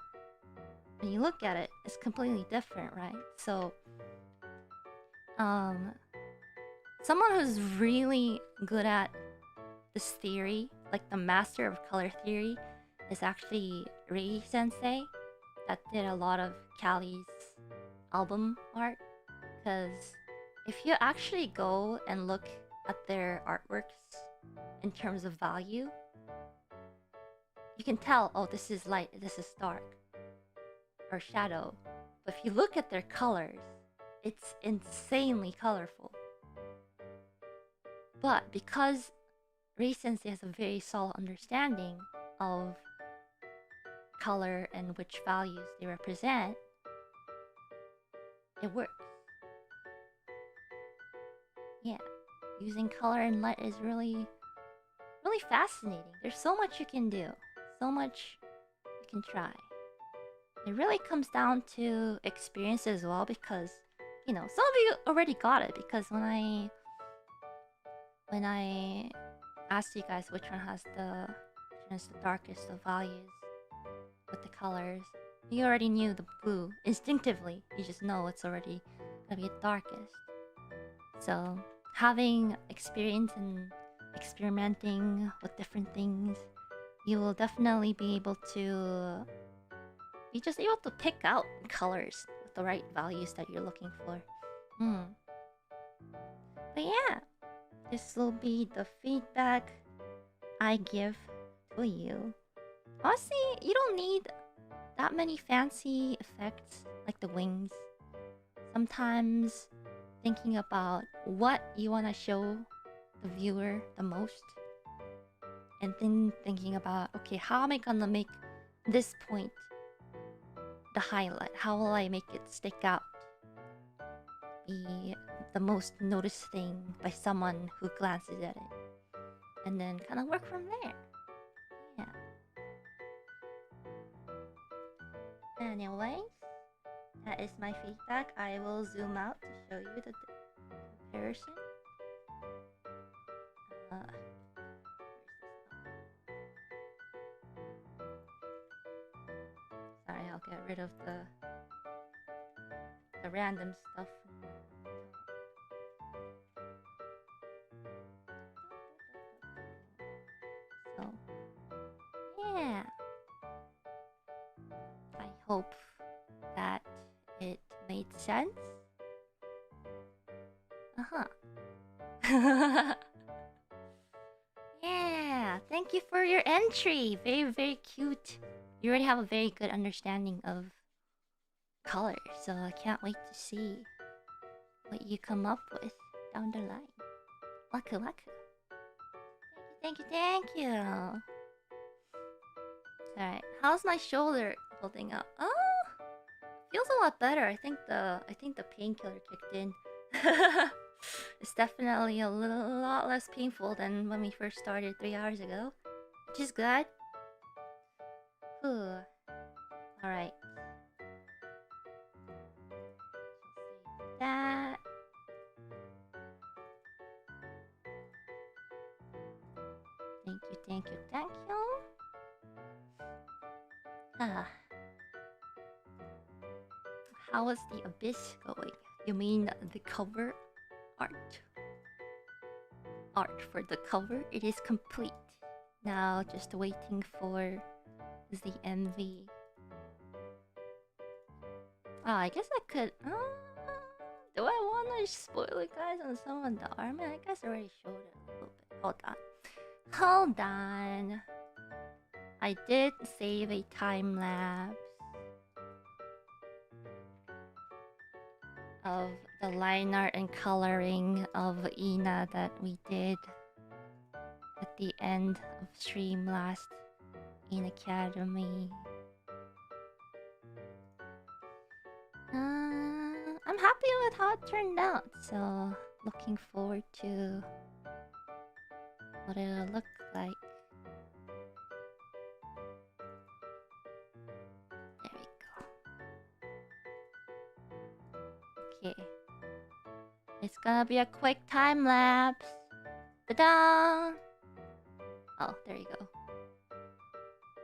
when you look at it, it's completely different, right? So, someone who's really good at this theory, like the master of color theory, is actually Rei Sensei, that did a lot of Callie's album art. Because if you actually go and look at their artworks in terms of value, you can tell, oh, this is light, this is dark, or shadow. But if you look at their colors, it's insanely colorful. But because Rei Sensei has a very solid understanding of color and which values they represent, it works. Yeah, using color and light is really fascinating. There's so much you can do, so much you can try. It really comes down to experience as well, because, you know, some of you already got it, because when I asked you guys which one has the darkest of values with the colors, you already knew the blue instinctively. You just know it's already gonna be the darkest. So having experience and experimenting with different things, you will definitely be able to be just able to pick out colors with the right values that you're looking for. But yeah, this will be the feedback I give to you. Honestly, you don't need that many fancy effects like the wings. Sometimes thinking about what you want to show the viewer the most, and then thinking about, okay, how am I gonna make this point the highlight? How will I make it stick out? Be the most noticed thing by someone who glances at it. And then kind of work from there. Yeah. Anyways, that is my feedback. I will zoom out to show you the comparison. Sorry, I'll get rid of the random stuff. So, yeah. I hope that it made sense. Yeah, thank you for your entry. Very, very cute. You already have a very good understanding of color, so I can't wait to see what you come up with down the line. Waku waku. Thank you, thank you, thank you. Alright, how's my shoulder holding up? Oh, feels a lot better. I think the painkiller kicked in. It's definitely a lot less painful than when we first started 3 hours ago, which is good. All right. That. Thank you, thank you, thank you. How is the abyss going? You mean the cover art? Art for the cover? It is complete. Now just waiting for the MV. Oh, I guess I could. Do I want to spoil it, guys, on some of the armor? I guess I already showed it a little bit. Hold on. Hold on. I did save a time lapse. of the line art and coloring of Ina that we did at the end of stream last Inacademy. I'm happy with how it turned out, so looking forward to what it'll look like. There we go. Okay. It's gonna be a quick time lapse. Ta-da! Oh, there you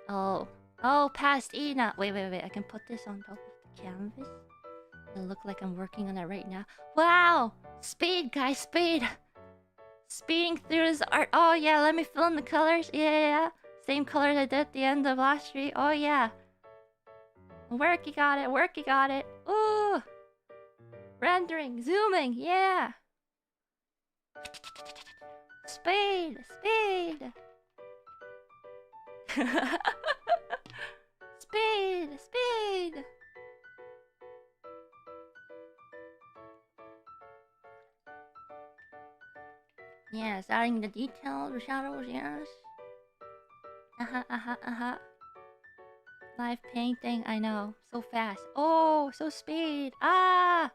go. Oh, past Ina. Wait. I can put this on top of the canvas. It'll look like I'm working on it right now. Wow! Speed, guys, speed! Speeding through this art. Oh, yeah, let me fill in the colors. Yeah. Same colors I did at the end of last stream. Oh, yeah. Working on it. Ooh! Rendering, zooming, yeah! Speed! Speed! Yes, adding the details, the shadows, yes. Live painting, I know. So fast. Oh, so speed. Ah!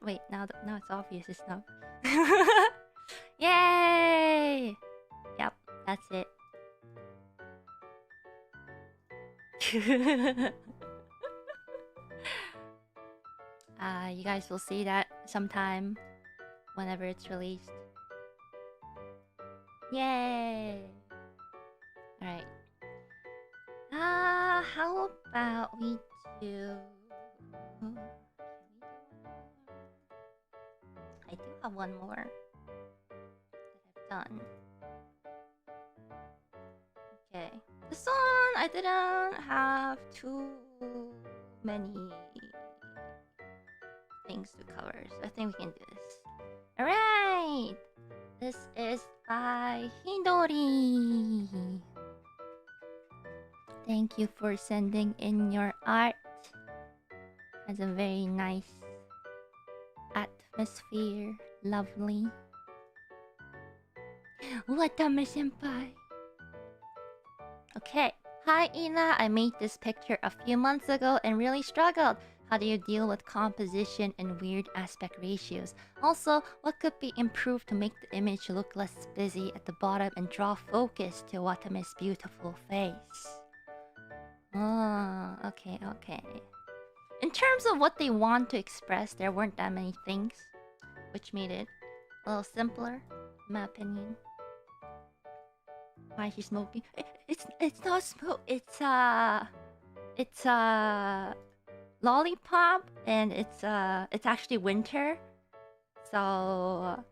Wait, now it's obvious it's not. Yay! Yep, that's it. You guys will see that sometime whenever it's released. Yay! Alright. How about we do... I do have one more that I've done. Okay. This one, I didn't have too many things to cover, so I think we can do this. Alright! This is by Hidori. Thank you for sending in your art. Has a very nice atmosphere. Lovely. Watame-senpai. Okay. Hi Ina, I made this picture a few months ago and really struggled. How do you deal with composition and weird aspect ratios? Also, what could be improved to make the image look less busy at the bottom and draw focus to Watame's beautiful face? Oh, okay. In terms of what they want to express, there weren't that many things, which made it a little simpler, in my opinion. Why is she smoking? It's not smoke. It's lollipop, and it's actually winter, so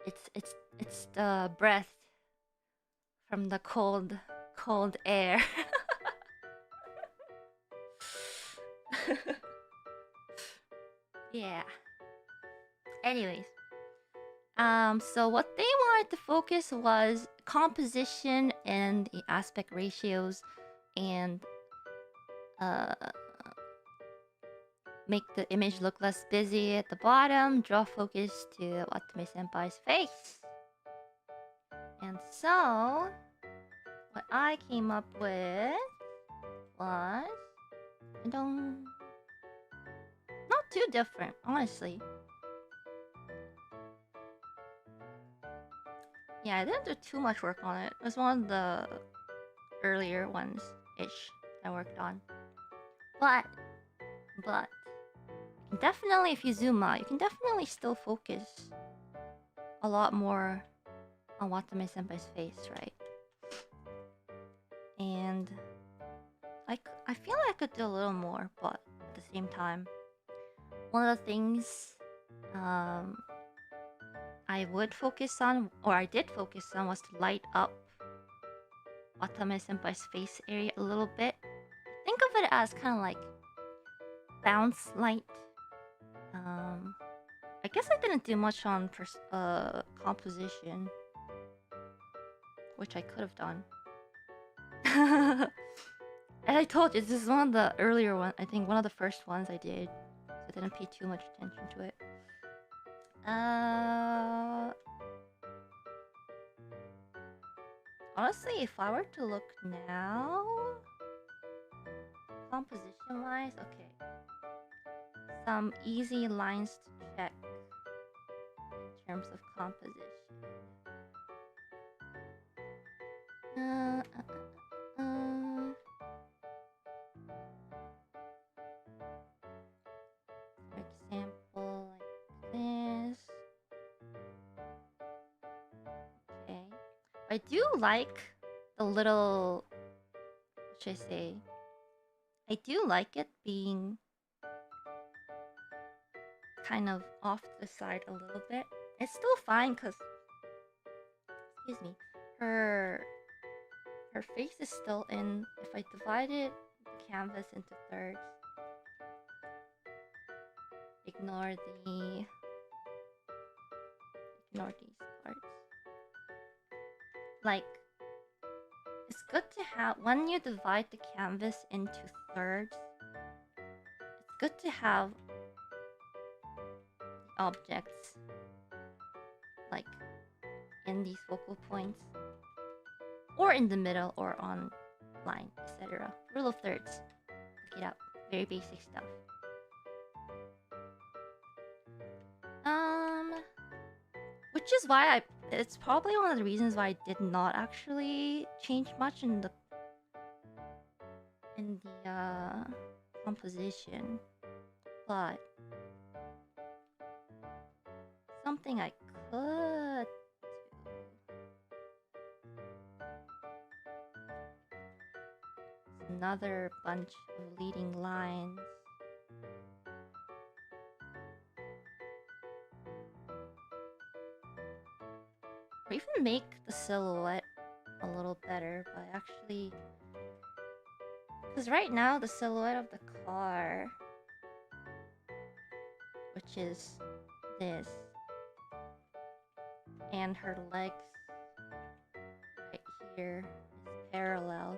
it's the breath from the cold air. Yeah. Anyways, so what they wanted to focus was composition and the aspect ratios, and make the image look less busy at the bottom, draw focus to Watame-senpai's face. And so, what I came up with was... not too different, honestly. Yeah, I didn't do too much work on it. It was one of the earlier ones-ish I worked on. But definitely, if you zoom out, you can definitely still focus a lot more on Watame-senpai's face, right? And I feel like I could do a little more, but at the same time, one of the things I would focus on, or I did focus on, was to light up Watame-senpai's face area a little bit. Think of it as kind of like bounce light. I guess I didn't do much on composition, which I could have done. And I told you, this is one of the earlier ones. I think one of the first ones I did. So I didn't pay too much attention to it. Honestly, if I were to look now, composition-wise, okay. Some easy lines to check in terms of composition. For example, like this. Okay. I do like the little, what should I say? I do like it being kind of off to the side a little bit. It's still fine because, excuse me, her face is still in. If I divided the canvas into thirds, ignore these parts. Like, it's good to have, when you divide the canvas into thirds, it's good to have the objects like in these focal points, or in the middle, or on line, etc. Rule of thirds. Look it up. Very basic stuff. Which is why it's probably one of the reasons why I did not actually change much in the composition. But something I could do. Another bunch of leading lines. Or even make the silhouette a little better by actually... Because right now the silhouette of the car, which is this, and her legs right here is parallel,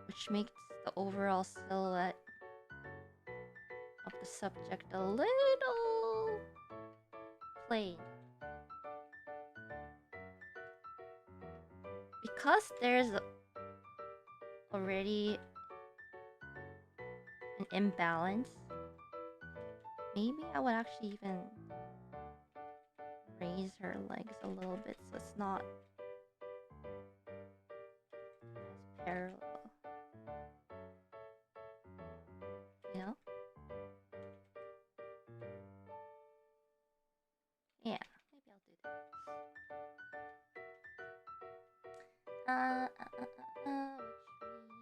which makes the overall silhouette of the subject a little plain. Because there's already an imbalance, maybe I would actually even raise her legs a little bit so it's not as parallel. You know? Yeah, maybe I'll do that.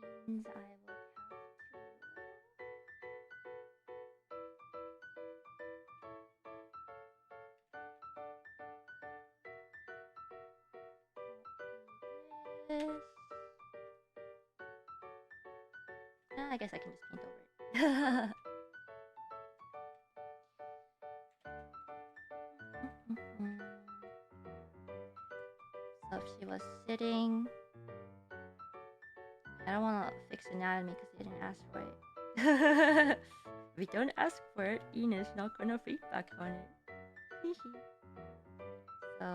Which means I will have to this. I guess I can just paint over it. So if she was sitting, I don't want to fix anatomy because they didn't ask for it. If we don't ask for it, Ina's not gonna feedback on it. So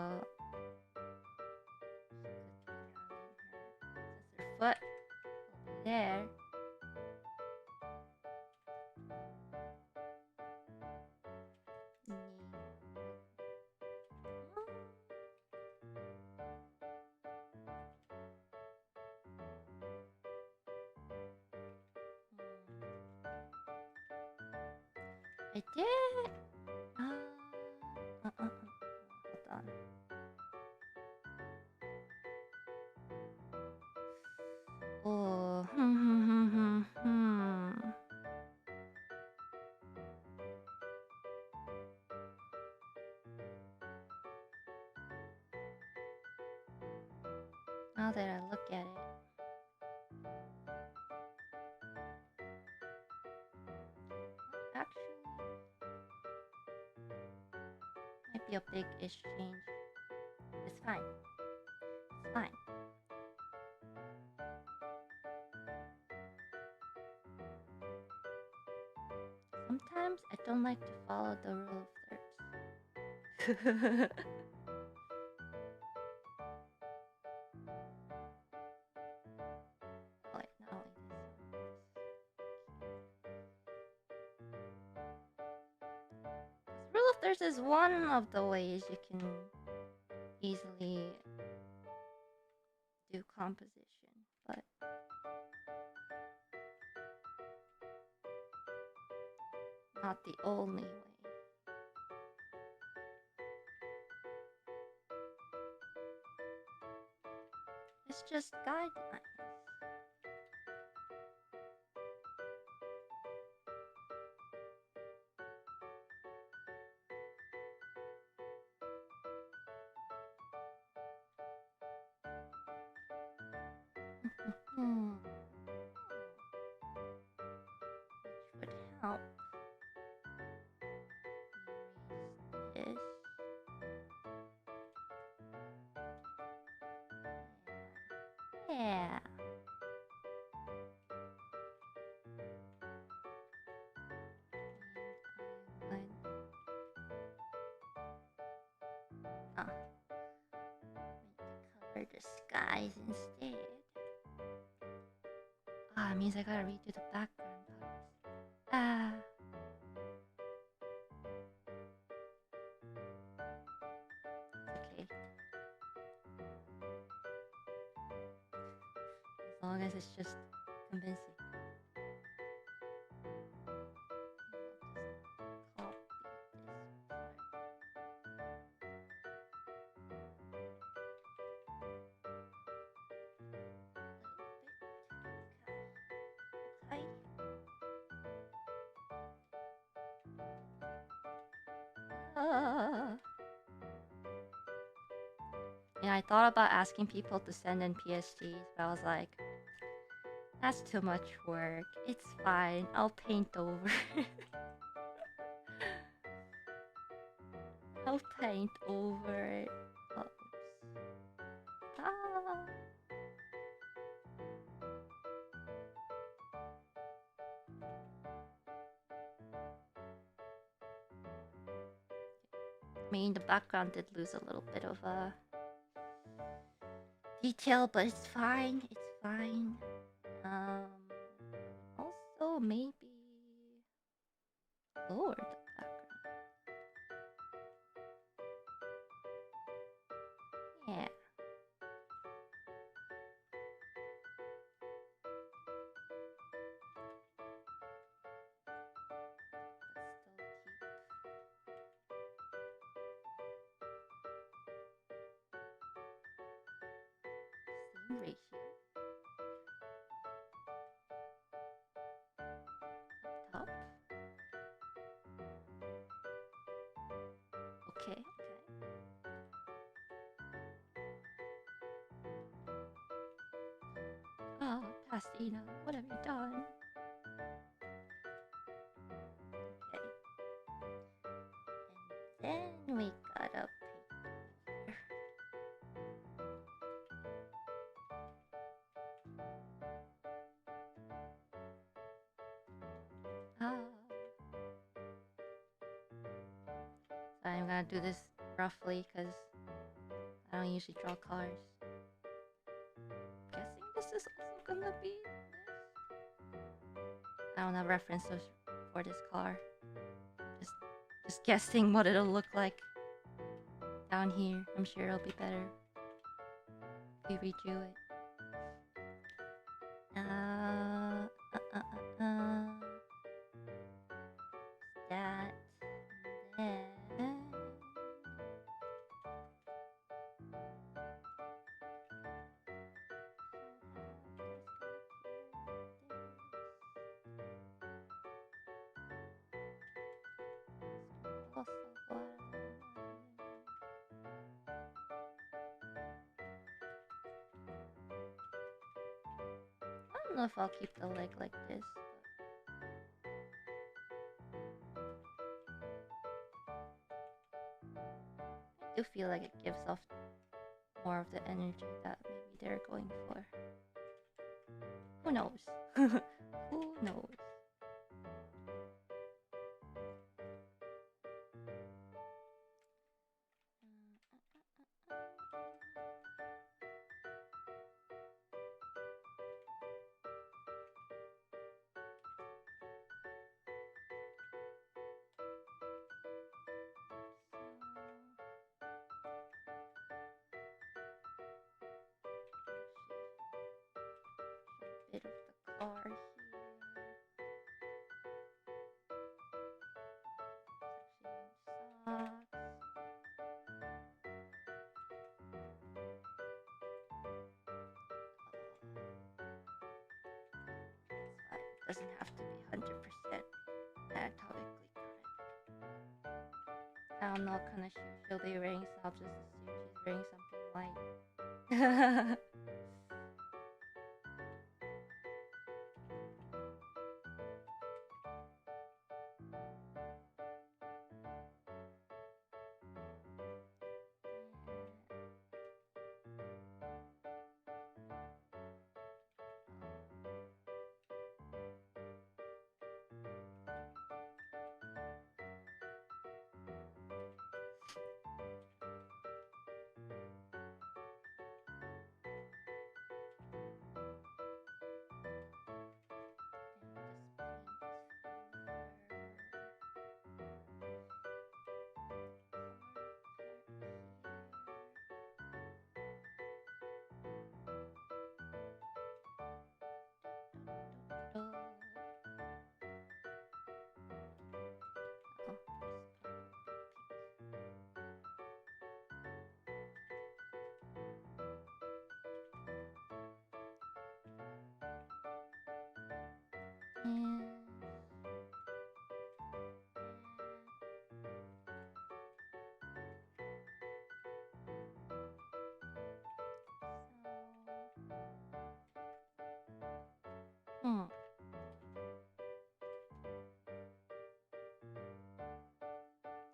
her foot will be there. I did. Hold on. Oh. Now that I look at it. Actually, might be a big-ish change. It's fine. It's fine. Sometimes sometimes I don't like to follow the rule of thirds. Like not like this. Rule of thirds is one of the ways you can easily do composition, but not the only way. It's just guidelines. Which would help. Erase this. Yeah. Make the color disguise instead. Ah, it means I gotta redo the background parts. Ah. It's okay. As long as it's just convincing. Yeah, I thought about asking people to send in PSTs, but I was like, that's too much work. It's fine. I'll paint over. I'll paint over it. Oops. Ah. I mean, the background did lose a little bit of detail, but it's fine. It's fine. Also maybe lower the background. Yeah. Same ratio. Up top. Okay. Oh, Pastina, what have you done? Okay. And then we gotta paint. So I'm gonna do this roughly because I don't usually draw cars. Guessing this is also gonna be this. I don't have references for this car. Just guessing what it'll look like down here. I'm sure it'll be better if we redo it. That. Then. I don't know if I'll keep the leg like this. I do feel like it gives off more of the energy that maybe they're going for. Who knows? Who knows? bit of the car here. It's actually wearing socks. It doesn't have to be 100% anatomically correct. I don't know what kind of shoes she'll be wearing, so I'll just assume she's wearing something white.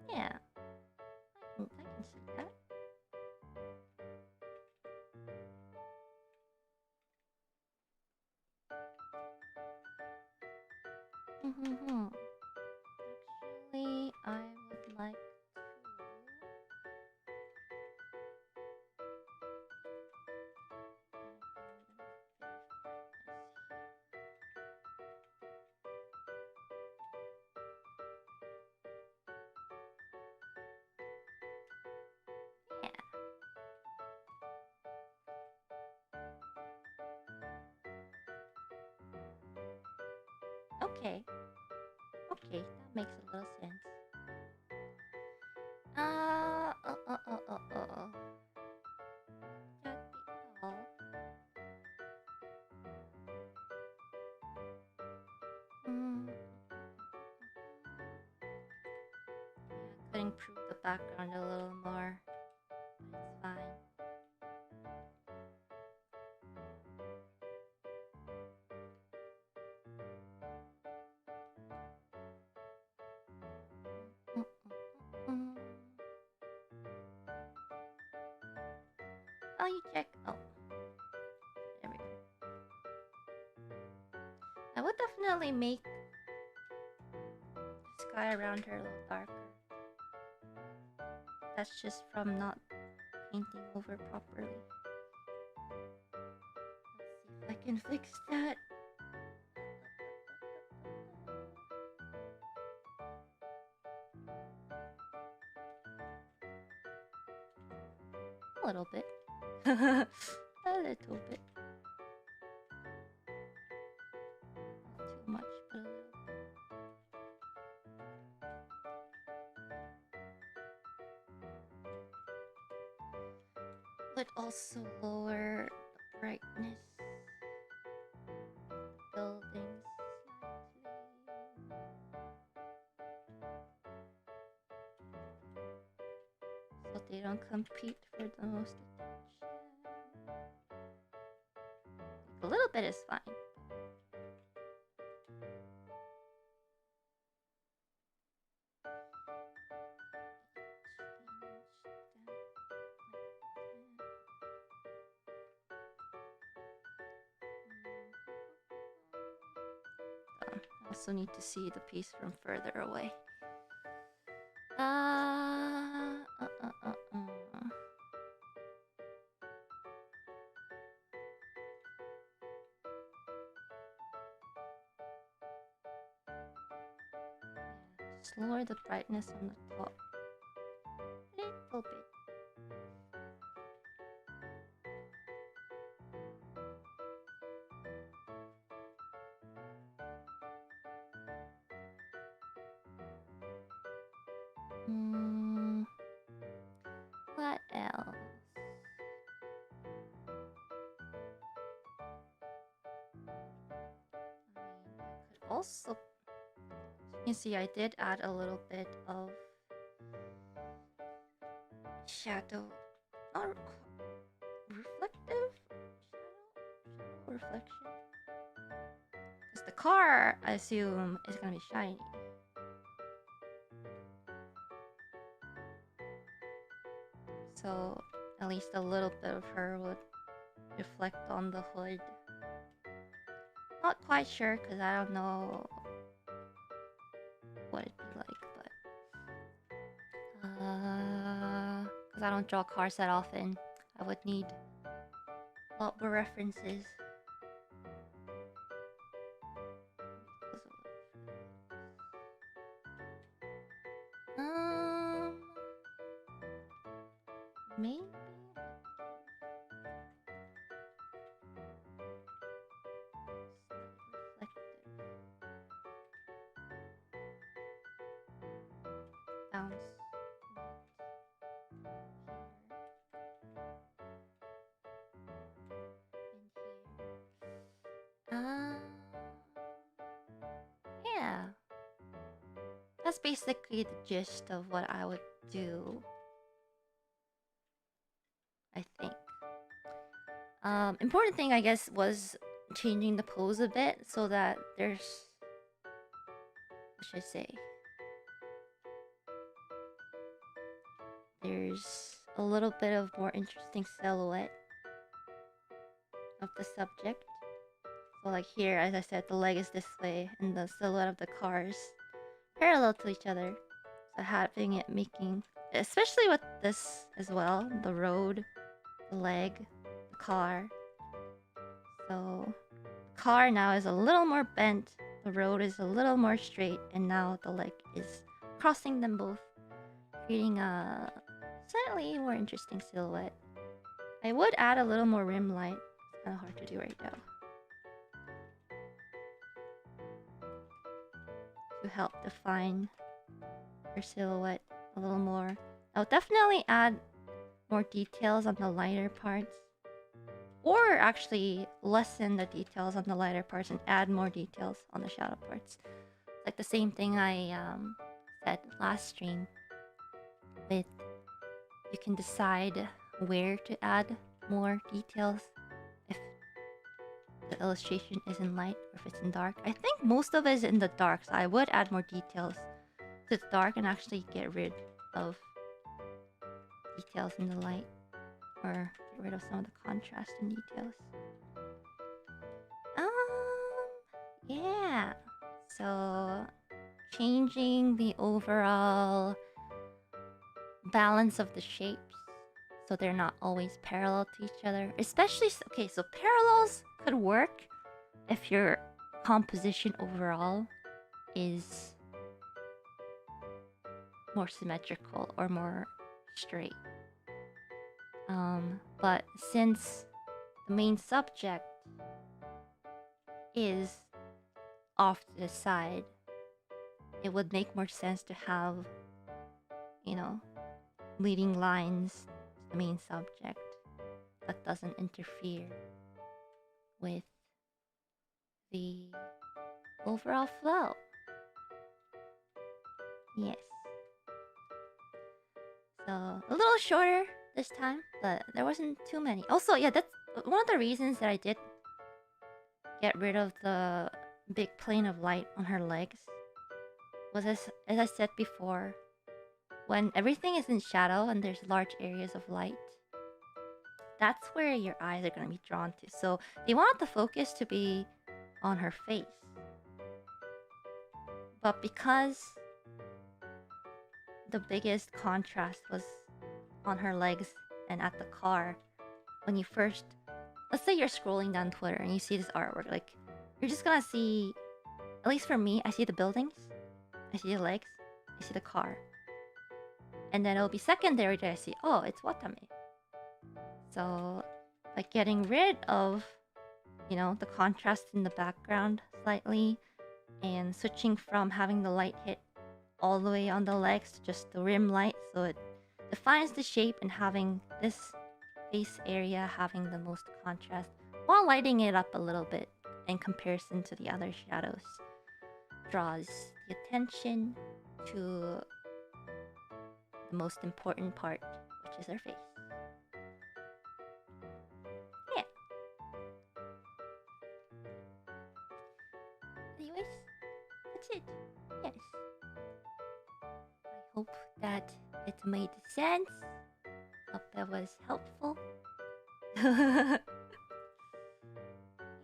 Yeah, I can see that. Actually, I would like to. Yeah. Okay. Okay, that makes a little sense. That'd be all. Yeah, could improve the background a little more. It's fine. Oh, you check. Oh, there we go. I would definitely make the sky around her a little darker. That's just from not painting over properly. Let's see if I can fix that. A little bit. A little bit. Not too much, but a little bit. But also lower the brightness of the buildings slightly. So they don't compete for the most attention. A little bit is fine. I also need to see the piece from further away. Just lower the brightness on the top a little bit. also, you see, I did add a little bit of shadow, not reflective shadow, reflection. Because the car, I assume, is gonna be shiny. So at least a little bit of her would reflect on the hood. Not quite sure because I don't know what it'd be like, but because I don't draw cars that often, I would need a lot more references. Maybe. Bounce. Yeah. That's basically the gist of what I would do, I think. Important thing, I guess, was changing the pose a bit so that there's, what should I say? There's a little bit of more interesting silhouette of the subject. So like here, as I said, the leg is this way and the silhouette of the cars parallel to each other. So having it making, especially with this as well, the road, the leg, the car. So the car now is a little more bent, the road is a little more straight, and now the leg is crossing them both, creating a slightly more interesting silhouette. I would add a little more rim light. It's kind of hard to do right now. To help define her silhouette a little more. I'll definitely add more details on the lighter parts. Or actually lessen the details on the lighter parts and add more details on the shadow parts. Like the same thing I said last stream. With you can decide where to add more details if the illustration is in light or if it's in dark. I think most of it is in the dark, so I would add more details to the dark and actually get rid of details in the light, or get rid of some of the contrast and details. Yeah. So changing the overall balance of the shapes so they're not always parallel to each other. Especially, okay, so parallels could work if your composition overall is more symmetrical or more straight. But since the main subject is off to the side, it would make more sense to have, you know, leading lines to the main subject that doesn't interfere with the overall flow. Yes. So a little shorter this time, but there wasn't too many. Also, yeah, that's one of the reasons that I did get rid of the big plane of light on her legs. Was as I said before, when everything is in shadow and there's large areas of light, that's where your eyes are going to be drawn to. So they want the focus to be on her face. But because the biggest contrast was on her legs and at the car, when you first, let's say you're scrolling down Twitter and you see this artwork, like, you're just gonna see, at least for me, I see the buildings, I see the legs, I see the car. And then it'll be secondary that I see, oh, it's Watame. So, like, getting rid of, you know, the contrast in the background slightly, and switching from having the light hit all the way on the legs to just the rim light, so it defines the shape, and having this face area having the most contrast while lighting it up a little bit in comparison to the other shadows. draws the attention to the most important part, which is our face. Yeah. Anyways, that's it. Yes. I hope that it made sense. Hope that was helpful.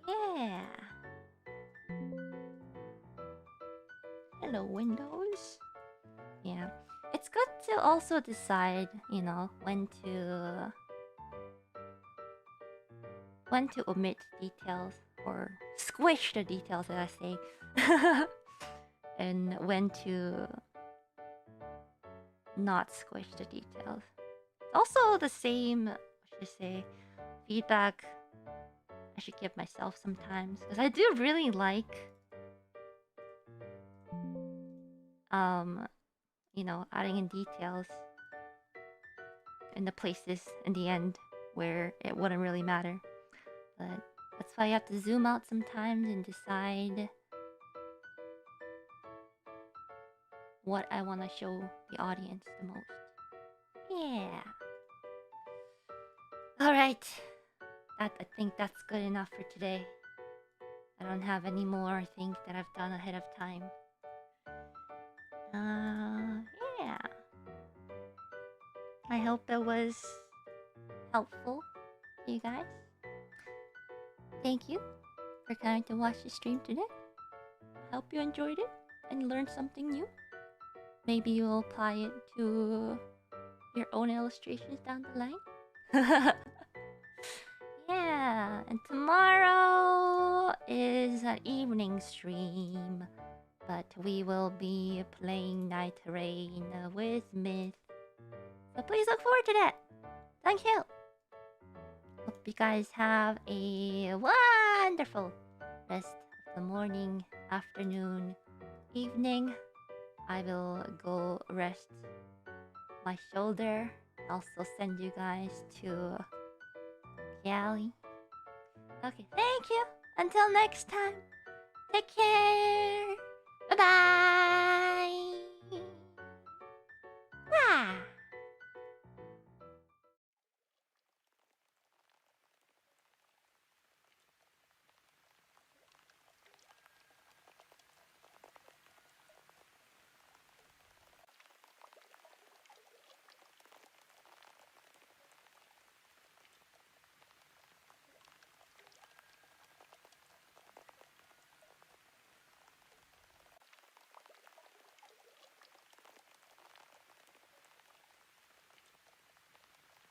Yeah. Hello, Windows. Yeah. It's good to also decide, when to omit details or squish the details, as I say, and when to not squish the details. Also, the same, feedback I should give myself sometimes, because I do really like, adding in details in the places in the end where it wouldn't really matter. But that's why you have to zoom out sometimes and decide what I want to show the audience the most. Yeah. Alright. I think that's good enough for today. I don't have any more, I think, that I've done ahead of time. Yeah. I hope that was helpful to you guys. Thank you for coming to watch the stream today. I hope you enjoyed it and learned something new. Maybe you'll apply it to your own illustrations down the line. Yeah, and tomorrow is an evening stream, but we will be playing Night Rain with Myth. So please look forward to that. Thank you. Hope you guys have a wonderful rest of the morning, afternoon, evening. I will go rest my shoulder. Also send you guys to Galley. Okay, thank you. Until next time. Take care. Bye-bye.